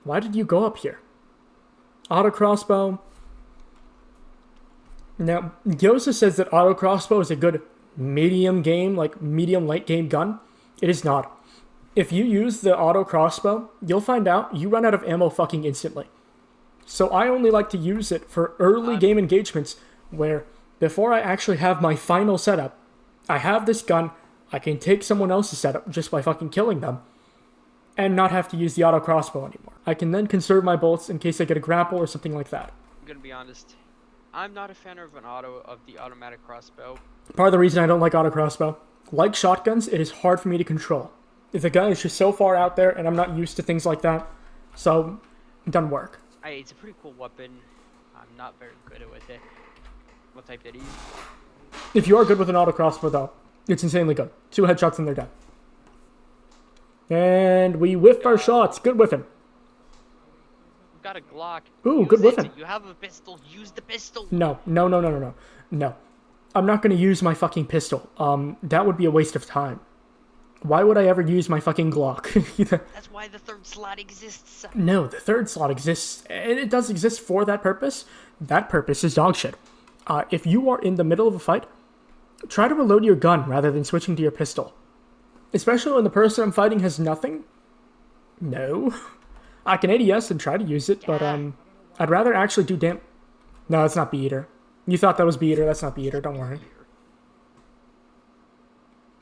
Why did you go up here? Auto crossbow. Now, Gyoza says that auto crossbow is a good medium game, like medium light game gun. It is not. If you use the auto crossbow, you'll find out you run out of ammo fucking instantly. So I only like to use it for early game engagements where before I actually have my final setup, I have this gun, I can take someone else's setup just by fucking killing them and not have to use the auto crossbow anymore. I can then conserve my bullets in case I get a grapple or something like that. I'm gonna be honest. I'm not a fan of the automatic crossbow. Part of the reason I don't like auto crossbow, like shotguns, it is hard for me to control. If the gun is just so far out there and I'm not used to things like that, so it doesn't work. It's a pretty cool weapon. I'm not very good with it. What type did he use? If you are good with an auto crossbow though, it's insanely good. 2 headshots and they're dead. And we whiff our shots. Good whiffing. You've got a Glock. Ooh, Use good it. whiffing. You have a pistol. Use the pistol. No. I'm not going to use my fucking pistol. That would be a waste of time. Why would I ever use my fucking Glock? That's why the third slot exists. No, the third slot exists, and it does exist for that purpose. That purpose is dog shit. If you are in the middle of a fight, try to reload your gun rather than switching to your pistol. Especially when the person I'm fighting has nothing. No. I can ADS and try to use it, but I'd rather actually do No, that's not B-Eater. You thought that was B-Eater, that's not B-Eater, don't worry.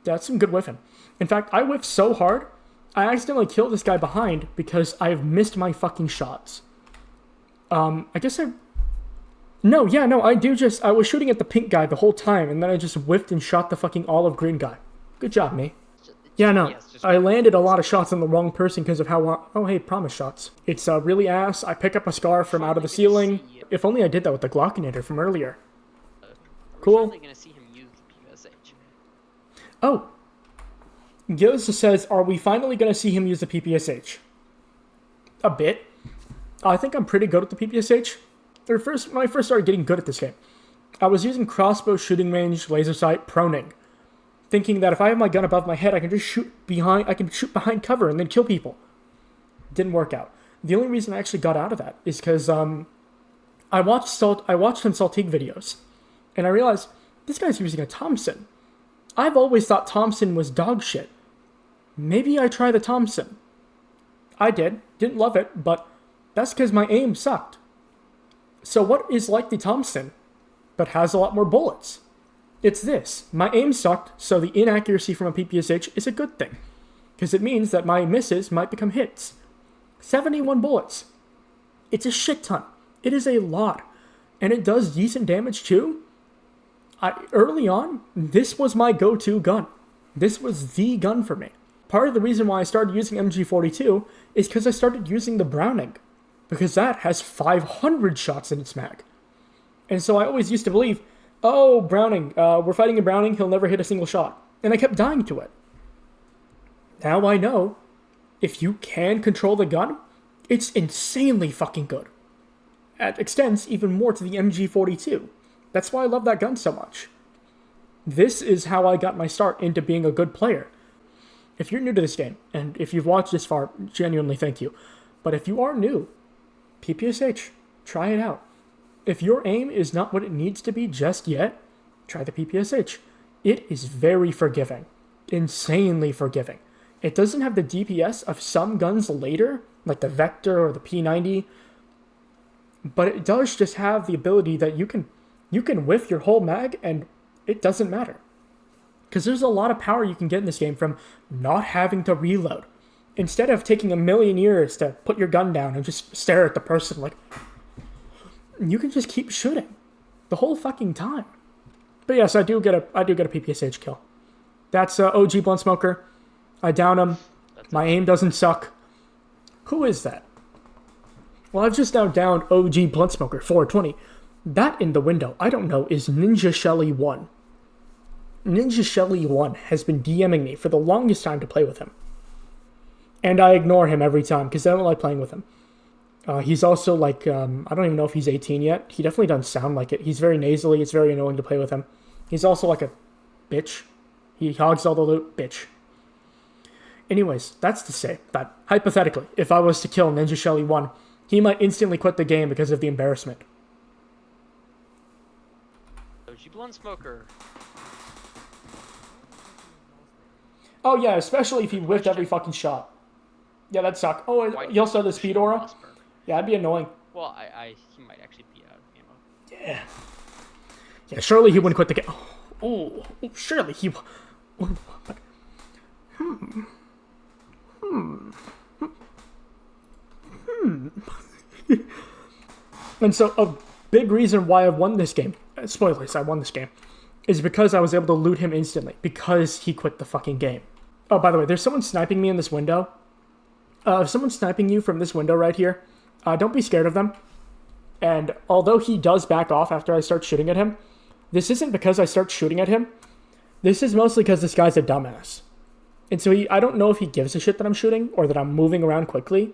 That's some good whiffing. In fact, I whiffed so hard, I accidentally killed this guy behind because I've missed my fucking shots. I guess No, yeah, no, I was shooting at the pink guy the whole time, and then I just whiffed and shot the fucking olive green guy. Good job, me. Yeah, no, I landed a lot of shots on the wrong person because of how... Oh, hey, promise shots. It's really ass. I pick up a scar from out of the ceiling. If only I did that with the Glockinator from earlier. Cool. We're finally gonna see him use the PSH. Oh. Gyoza says, are we finally going to see him use the PPSH? A bit. I think I'm pretty good at the PPSH. When I first started getting good at this game, I was using crossbow shooting range, laser sight, proning. Thinking that if I have my gun above my head, I can just shoot behind cover and then kill people. Didn't work out. The only reason I actually got out of that is because I watched some Saltique videos, and I realized this guy's using a Thompson. I've always thought Thompson was dog shit. Maybe I try the Thompson. I didn't love it, but that's because my aim sucked. So what is like the Thompson, but has a lot more bullets? It's this. My aim sucked, so the inaccuracy from a PPSH is a good thing. Because it means that my misses might become hits. 71 bullets. It's a shit ton. It is a lot. And it does decent damage too. Early on, this was my go-to gun. This was the gun for me. Part of the reason why I started using MG42 is because I started using the Browning. Because that has 500 shots in its mag. And so I always used to believe, oh, Browning, we're fighting a Browning, he'll never hit a single shot. And I kept dying to it. Now I know, if you can control the gun, it's insanely fucking good. It extends even more to the MG42. That's why I love that gun so much. This is how I got my start into being a good player. If you're new to this game, and if you've watched this far, genuinely thank you. But if you are new, PPSH, try it out. If your aim is not what it needs to be just yet, try the PPSH. It is very forgiving. Insanely forgiving. It doesn't have the DPS of some guns later, like the Vector or the P90, but it does just have the ability that you can whiff your whole mag and it doesn't matter. Because there's a lot of power you can get in this game from not having to reload. Instead of taking a million years to put your gun down and just stare at the person like... You can just keep shooting the whole fucking time. But yes, I do get a PPSH kill. That's OG Blunt Smoker. I down him. My aim doesn't suck. Who is that? Well, I've just now downed OG Blunt Smoker 420. That in the window, I don't know, is Ninja Shelly 1. Ninja Shelly 1 has been DMing me for the longest time to play with him. And I ignore him every time because I don't like playing with him. He's also like, I don't even know if he's 18 yet. He definitely doesn't sound like it. He's very nasally. It's very annoying to play with him. He's also like a bitch. He hogs all the loot. Bitch. Anyways, that's to say that, hypothetically, if I was to kill Ninja Shelly 1, he might instantly quit the game because of the embarrassment. OG Blunt Smoker. Oh yeah, especially if he whiffed every fucking shot. Yeah, that'd suck. Oh, he also had the speed aura? Yeah, that'd be annoying. Well, he might actually be out of ammo. Yeah. Yeah, surely he wouldn't quit the game. Oh, surely he... But... And so, a big reason why I won this game, spoilers, I won this game, is because I was able to loot him instantly, because he quit the fucking game. Oh, by the way, there's someone sniping me in this window. If someone's sniping you from this window right here, don't be scared of them. And although he does back off after I start shooting at him, this isn't because I start shooting at him. This is mostly because this guy's a dumbass. And so I don't know if he gives a shit that I'm shooting or that I'm moving around quickly.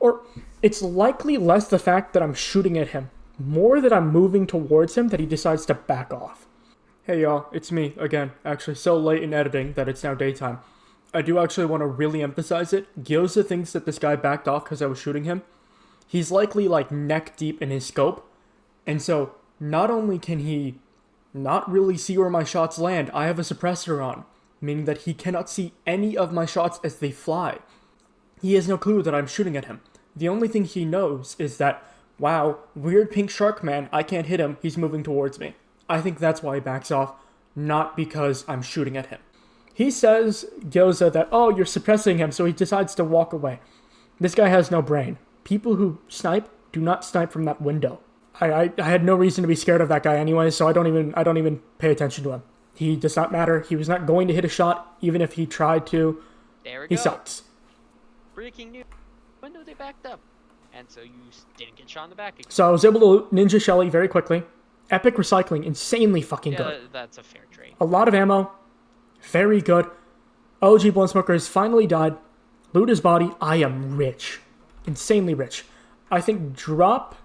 Or it's likely less the fact that I'm shooting at him, more that I'm moving towards him that he decides to back off. Hey y'all, it's me again. Actually, so late in editing that it's now daytime. I do actually want to really emphasize it. Gyoza thinks that this guy backed off because I was shooting him. He's likely like neck deep in his scope. And so not only can he not really see where my shots land, I have a suppressor on, meaning that he cannot see any of my shots as they fly. He has no clue that I'm shooting at him. The only thing he knows is that, wow, weird pink shark man, I can't hit him, he's moving towards me. I think that's why he backs off, not because I'm shooting at him. He says, Gyoza, that, oh, you're suppressing him, so he decides to walk away. This guy has no brain. People who snipe do not snipe from that window. I had no reason to be scared of that guy anyway, so I don't even pay attention to him. He does not matter. He was not going to hit a shot, even if he tried to. There we He go. sucks. Breaking news. Window they backed up. And so you didn't get shot in the back again. So I was able to loot Ninja Shelly very quickly. Epic recycling, insanely fucking Yeah, good. that's a fair trade. A lot of ammo, very good. OG Blunt Smoker has finally died. Loot his body. I am rich. Insanely rich. I think drop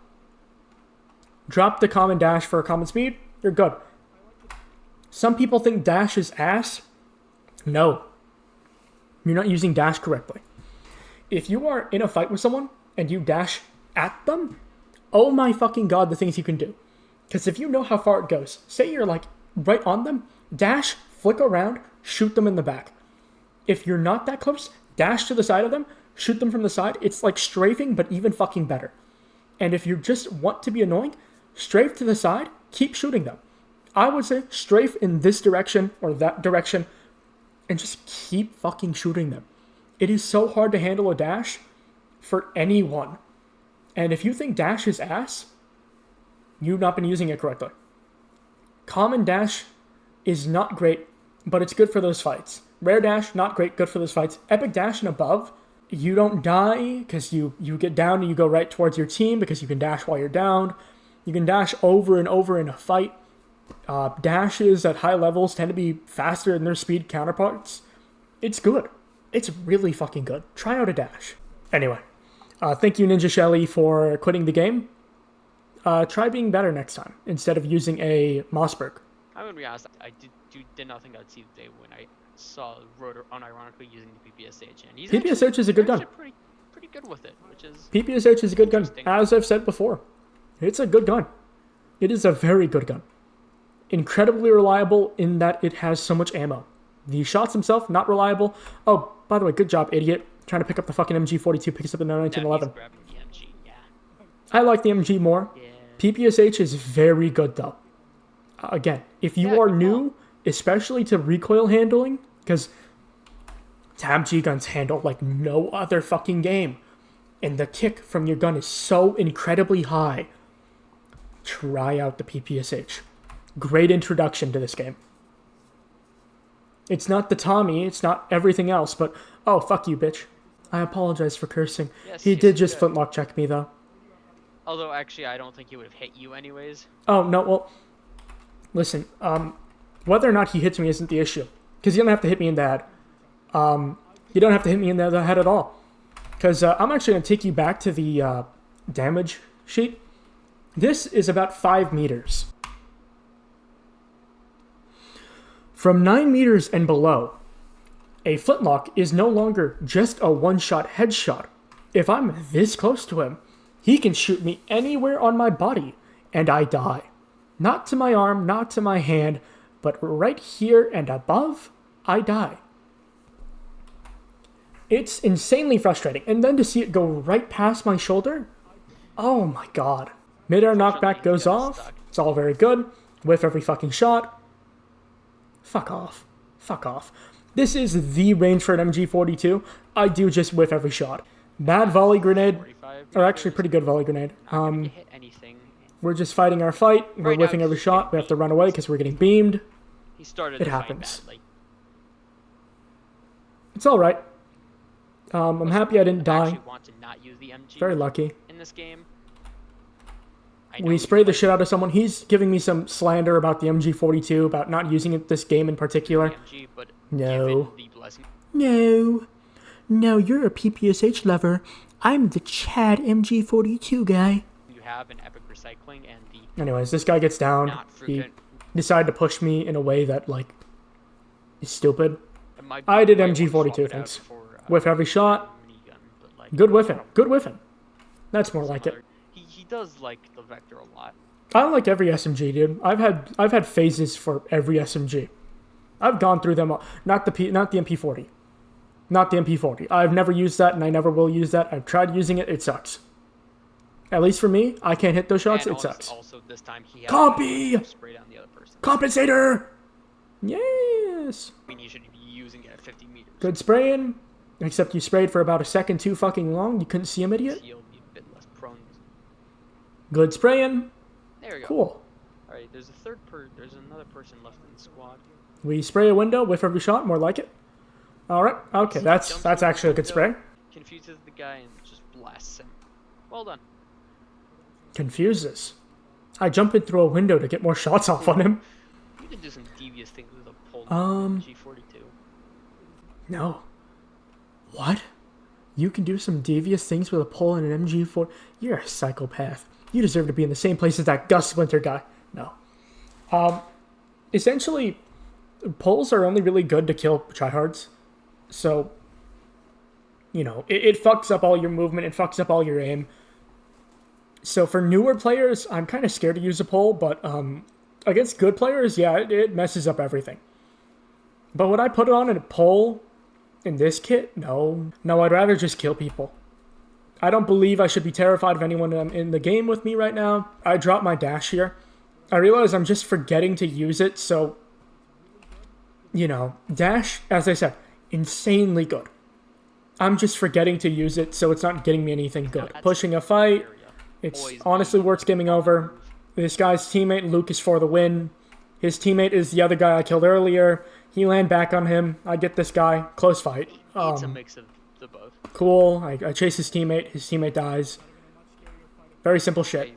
the common dash for a common speed. You're good. Some people think dash is ass. No. You're not using dash correctly. If you are in a fight with someone and you dash at them, oh my fucking god, the things you can do. Because if you know how far it goes, say you're like right on them, dash, flick around, shoot them in the back. If you're not that close, dash to the side of them, shoot them from the side. It's like strafing, but even fucking better. And if you just want to be annoying, strafe to the side, keep shooting them. I would say strafe in this direction or that direction and just keep fucking shooting them. It is so hard to handle a dash for anyone. And if you think dash is ass, you've not been using it correctly. Common dash is not great, but it's good for those fights. Rare dash, not great, good for those fights. Epic dash and above, you don't die because you get down and you go right towards your team because you can dash while you're down. You can dash over and over in a fight. Dashes at high levels tend to be faster than their speed counterparts. It's good. It's really fucking good. Try out a dash. Anyway, thank you Ninja Shelly for quitting the game. Try being better next time instead of using a Mossberg. I'm gonna be honest, I did not think I'd see the day when I saw Rotor unironically using the PPSH, and he's PPSH is a good gun. Pretty good with it, which is PPSH is a good gun, interesting. as I've said before. It's a good gun. It is a very good gun. Incredibly reliable in that it has so much ammo. The shots themselves, not reliable. Oh, by the way, good job, idiot. Trying to pick up the fucking MG42, picks up the 1911. He's grabbing the MG, yeah. I like the MG more. Yeah. PPSH is very good though. Again, if you Yeah, are good new, call. especially to recoil handling, because TABG guns handle like no other fucking game, and the kick from your gun is so incredibly high, try out the PPSH. Great introduction to this game. It's not the Tommy, it's not everything else, but oh, fuck you, bitch. I apologize for cursing. Yes, He yes, did you just did. flintlock check me though. Although actually, I don't think he would have hit you anyways. Oh, no, well, listen, whether or not he hits me isn't the issue. Because you don't have to hit me in the head. You don't have to hit me in the head at all. Because I'm actually going to take you back to the damage sheet. This is about 5 meters. From 9 meters and below, a flintlock is no longer just a one-shot headshot. If I'm this close to him, he can shoot me anywhere on my body, and I die. Not to my arm, not to my hand, but right here and above, I die. It's insanely frustrating. And then to see it go right past my shoulder, oh my god. Mid-air knockback goes off. It's all very good. Whiff every fucking shot. Fuck off. Fuck off. This is the range for an MG42. I do just whiff every shot. Bad volley grenade, 45 or actually meters. pretty good volley grenade. Not gonna hit anything. We're just fighting our fight. We're Right now, whiffing every he's shot. getting We have to beamed. run away because we're getting beamed. He started It the fight happens. badly. It's alright. I'm happy I didn't I die. actually want to not use the MG Very lucky. in this game. I know We you sprayed the like shit out of someone. He's giving me some slander about the MG42, about not using it this game in the particular. MG, but No. given the blessing, No. No, you're a PPSH lover. I'm the Chad MG42 guy. you have an epic recycling and the Anyways, this guy gets down. not He freaking. decided to push me in a way that, like, is stupid. it might I did might wanna MG42, swap it out thanks. for, Whiff every shot. minigun, but, like, Good whiffing. Good whiffing. That's more like it. He does like the Vector a lot. I like every SMG, dude. I've had phases for every SMG. I've gone through them all. Not the MP40. Not the MP40. I've never used that, and I never will use that. I've tried using it. It sucks. At least for me, I can't hit those shots. And It sucks. Also, this time he has Copy! to spray down the other person. Compensator! Yes! I mean, you should be using it at 50 meters. Good spraying. Except you sprayed for about a second too fucking long. You couldn't see him, idiot. You'll be a bit less prone. Good spraying. There we go. Cool. All right, there's another person left in the squad. We spray a window, whiff every shot, more like it. All right. Okay, that's actually a good spray. Confuses the guy and just blasts him. Well done. Confuses. I jump in through a window to get more shots off on him. You can do some devious things with a pole G42. No. What? You can do some devious things with a pole and an MG4? You're a psychopath. You deserve to be in the same place as that Gus Splinter guy. No. Essentially, poles are only really good to kill tryhards. So, you know, it fucks up all your movement, it fucks up all your aim. So for newer players, I'm kind of scared to use a pole, but against good players, yeah, it messes up everything. But would I put it on a pole in this kit? No. No, I'd rather just kill people. I don't believe I should be terrified of anyone in the game with me right now. I dropped my dash here. I realize I'm just forgetting to use it, so, you know, dash, as I said, insanely good. I'm just forgetting to use it, so it's not getting me anything good. Pushing a fight, it's honestly worth skimming over. This guy's teammate, Luke, is for the win. His teammate is the other guy I killed earlier. He land back on him. I get this guy. Close fight. It's a mix of the both. Cool. I chase his teammate. His teammate dies. Very simple shit.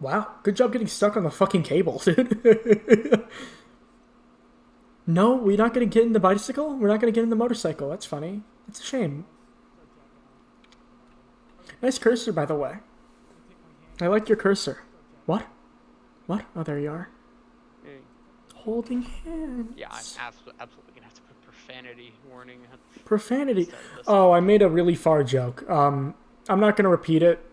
Wow. Good job getting stuck on the fucking cable, dude. No, we're not going to get in the bicycle? We're not going to get in the motorcycle. That's funny. It's a shame. Nice cursor, by the way. I like your cursor. What? What? Oh, there you are. Hey. Holding hands. Yeah, I'm absolutely going to have to put profanity warning. Profanity? Oh, I made a really far joke. I'm not going to repeat it.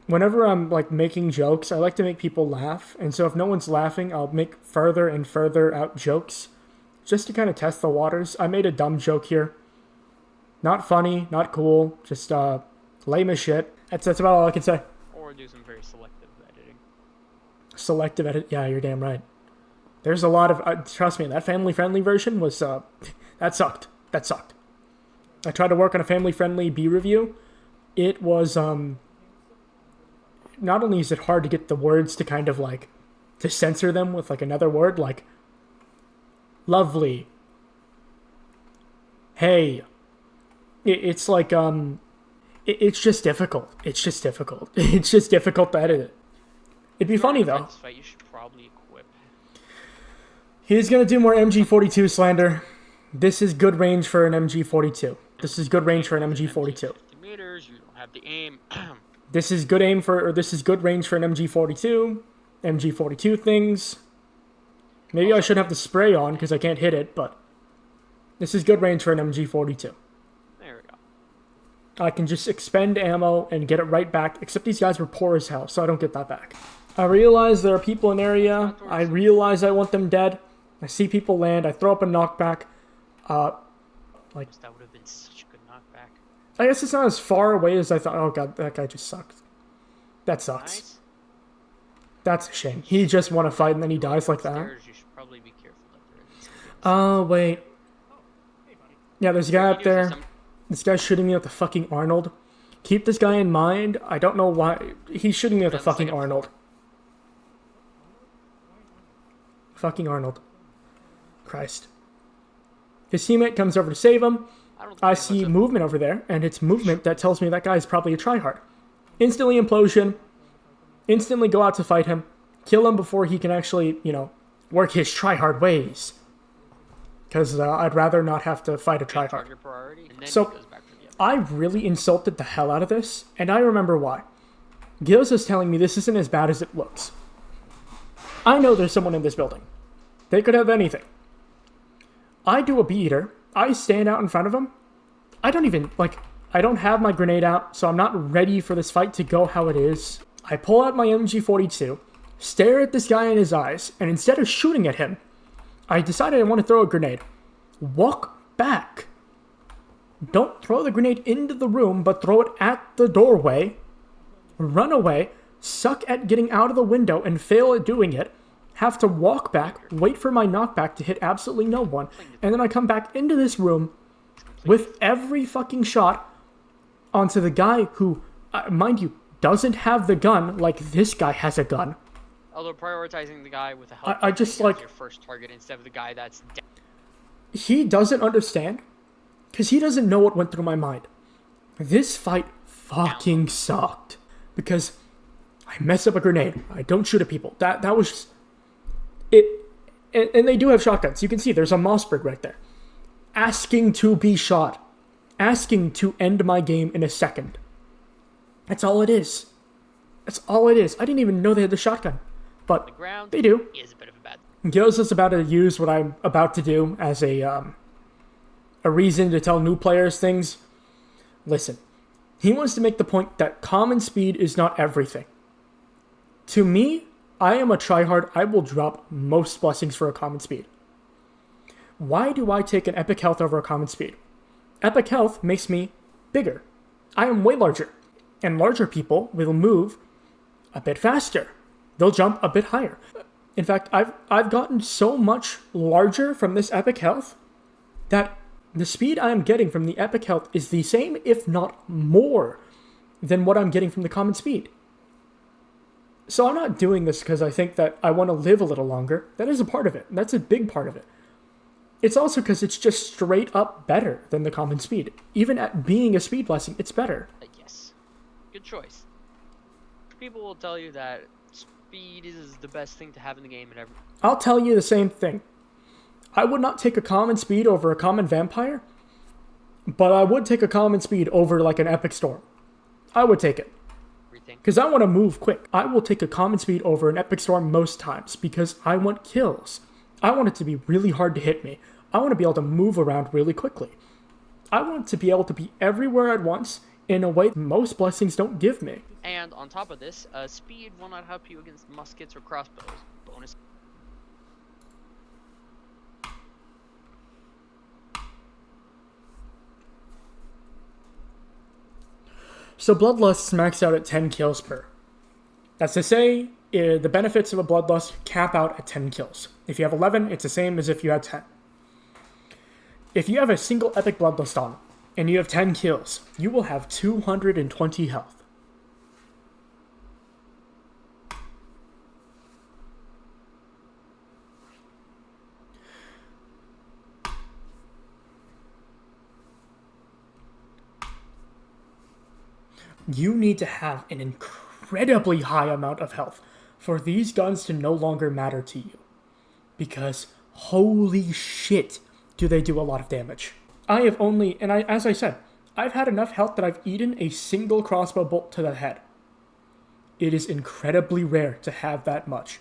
Whenever I'm, like, making jokes, I like to make people laugh. And so if no one's laughing, I'll make further and further out jokes. Just to kind of test the waters. I made a dumb joke here. Not funny, not cool, just lame as shit. That's about all I can say. Or do some very selective editing. Selective edit? Yeah, you're damn right. There's a lot of... trust me, that family-friendly version was... that sucked. That sucked. I tried to work on a family-friendly B review. It was... not only is it hard to get the words to kind of, like... to censor them with, like, another word, like... lovely. Hey. It's like, it's just difficult. It's just difficult. It's just difficult to edit it. It'd be funny, though. This fight, you should probably equip. He's gonna do more MG42 slander. This is good range for an MG42. This is good range for an MG42. 50 meters, you don't have the aim. This is good aim for, or this is good range for an MG42. MG42 things. Maybe I should have the spray on because I can't hit it, but this is good range for an MG42. There we go. I can just expend ammo and get it right back, except these guys were poor as hell, so I don't get that back. I realize there are people in area. I realize I want them dead. I see people land. I throw up a knockback. Like, that would have been such a good knockback. I guess it's not as far away as I thought. Oh god, that guy just sucked. That sucks. Nice. That's a shame. He just won a fight and then he dies like that. You should probably be careful up there. Oh, wait. Yeah, there's a guy up there. This guy's shooting me with the fucking Arnold. Keep this guy in mind. I don't know why. He's shooting me with the fucking Arnold. Fucking Arnold. Christ. His teammate comes over to save him. I see movement over there, and it's movement that tells me that guy's probably a tryhard. Instantly implosion. Instantly go out to fight him. Kill him before he can actually, you know, work his tryhard ways. Because I'd rather not have to fight a tryhard. So, I really insulted the hell out of this, and I remember why. Gyoza's telling me this isn't as bad as it looks. I know there's someone in this building. They could have anything. I do a bee-eater. I stand out in front of him. I don't even, like, I don't have my grenade out, so I'm not ready for this fight to go how it is. I pull out my MG42, stare at this guy in his eyes, and instead of shooting at him, I decided I want to throw a grenade. Walk back. Don't throw the grenade into the room, but throw it at the doorway. Run away, suck at getting out of the window and fail at doing it. Have to walk back, wait for my knockback to hit absolutely no one, and then I come back into this room with every fucking shot onto the guy who, mind you, doesn't have the gun like this guy has a gun. Although prioritizing the guy with a health I just, as like- your first target instead of the guy that's dead. He doesn't understand, because he doesn't know what went through my mind. This fight fucking sucked, because I mess up a grenade. I don't shoot at people. That was just... It... And they do have shotguns. You can see there's a Mossberg right there. Asking to be shot. Asking to end my game in a second. That's all it is. That's all it is. I didn't even know they had the shotgun. But The ground they do. is a bit of a bad. Gyoza's about to use what I'm about to do as a reason to tell new players things. Listen, he wants to make the point that common speed is not everything. To me, I am a tryhard. I will drop most blessings for a common speed. Why do I take an epic health over a common speed? Epic health makes me bigger. I am way larger. And larger people will move a bit faster. They'll jump a bit higher. In fact, I've gotten so much larger from this epic health that the speed I am getting from the epic health is the same, if not more, than what I'm getting from the common speed. So I'm not doing this because I think that I want to live a little longer. That is a part of it. That's a big part of it. It's also because it's just straight up better than the common speed. Even at being a speed blessing, it's better. Yes. Good choice. People will tell you that speed is the best thing to have in the game and every. I'll tell you the same thing. I would not take a common speed over a common vampire, but I would take a common speed over like an epic storm. I would take it. Everything. Because I want to move quick. I will take a common speed over an epic storm most times because I want kills. I want it to be really hard to hit me. I want to be able to move around really quickly. I want to be able to be everywhere at once in a way most blessings don't give me. And on top of this, speed will not help you against muskets or crossbows. Bonus. So Bloodlust's max out at 10 kills per. That's to say, the benefits of a Bloodlust cap out at 10 kills. If you have 11, it's the same as if you had 10. If you have a single epic Bloodlust on, and you have 10 kills, you will have 220 health. You need to have an incredibly high amount of health for these guns to no longer matter to you. Because holy shit, do they do a lot of damage. I have only, as I said, I've had enough health that I've eaten a single crossbow bolt to the head. It is incredibly rare to have that much.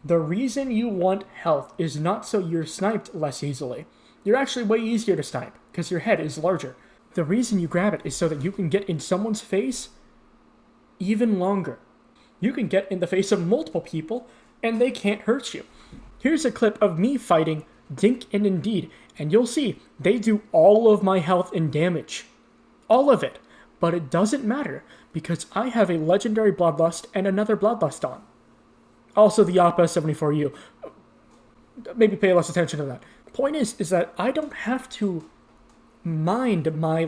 The reason you want health is not so you're sniped less easily. You're actually way easier to snipe, because your head is larger. The reason you grab it is so that you can get in someone's face even longer. You can get in the face of multiple people, and they can't hurt you. Here's a clip of me fighting Dink and Indeed, and you'll see they do all of my health and damage. All of it. But it doesn't matter, because I have a legendary Bloodlust and another Bloodlust on. Also the Appa 74U. Maybe pay less attention to that. Point is that I don't have to mind my,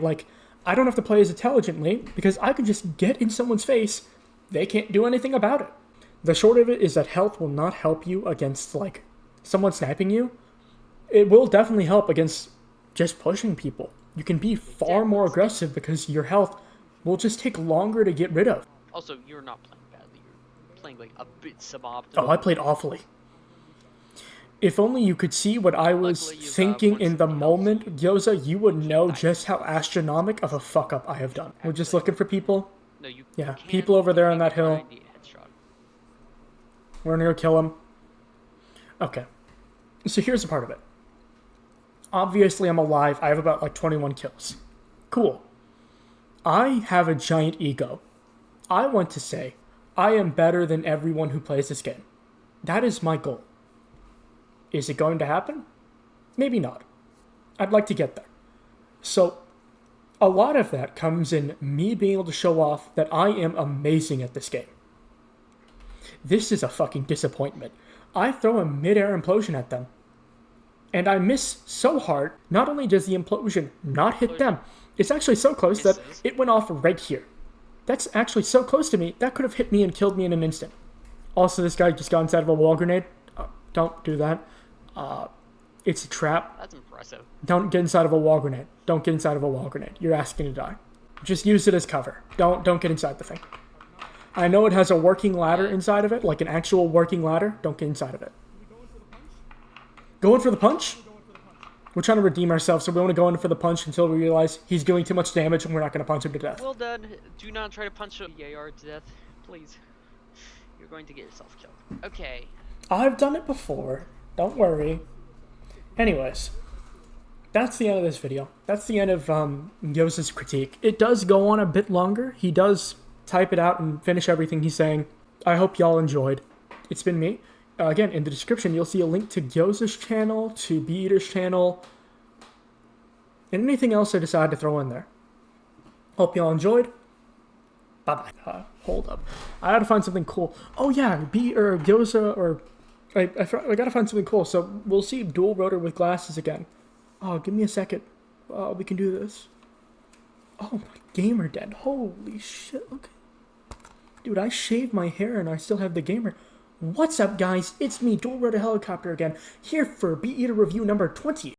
I don't have to play as intelligently, because I can just get in someone's face. They can't do anything about it. The short of it is that health will not help you against, someone sniping you. It will definitely help against just pushing people. You can be far more aggressive because your health will just take longer to get rid of. Also, you're not playing badly. You're playing a bit suboptimal. Oh, I played awfully. If only you could see what I was thinking in the moment, Gyoza, you would know just how astronomical of a fuck up I have done. We're just looking for people. No, you Yeah, can't people over there on that hill. find the headshot. We're gonna go kill them. Okay. So here's a part of it. Obviously, I'm alive. I have about 21 kills. Cool. I have a giant ego. I want to say I am better than everyone who plays this game. That is my goal. Is it going to happen? Maybe not. I'd like to get there. So, a lot of that comes in me being able to show off that I am amazing at this game. This is a fucking disappointment. I throw a mid-air implosion at them, and I miss so hard. Not only does the implosion not hit them, it's actually so close that it went off right here. That's actually so close to me. That could have hit me and killed me in an instant. Also, this guy just got inside of a wall grenade. Don't do that. It's a trap. That's impressive. Don't get inside of a wall grenade. Don't get inside of a wall grenade. You're asking to die. Just use it as cover. Don't get inside the thing. I know it has a working ladder inside of it, like an actual working ladder. Don't get inside of it. Going for the punch? We're trying to redeem ourselves, so we want to go in for the punch until we realize he's doing too much damage and we're not going to punch him to death. Well done. Do not try to punch a AR to death, please. You're going to get yourself killed. Okay. I've done it before. Don't worry. Anyways, that's the end of this video. That's the end of Gyoza's critique. It does go on a bit longer. He does type it out and finish everything he's saying. I hope y'all enjoyed. It's been me. Again, in the description, you'll see a link to Gyoza's channel, to Beater's channel, and anything else I decide to throw in there. Hope y'all enjoyed. Bye-bye. Hold up. I gotta find something cool. Oh yeah, Gyoza, or... I gotta find something cool. So we'll see dual rotor with glasses again. Oh, give me a second. We can do this. Oh, my gamer den. Holy shit, look. Dude, I shaved my hair and I still have the gamer... What's up, guys? It's me, Dual Rotor Helicopter again, here for Beat Eater review number 20.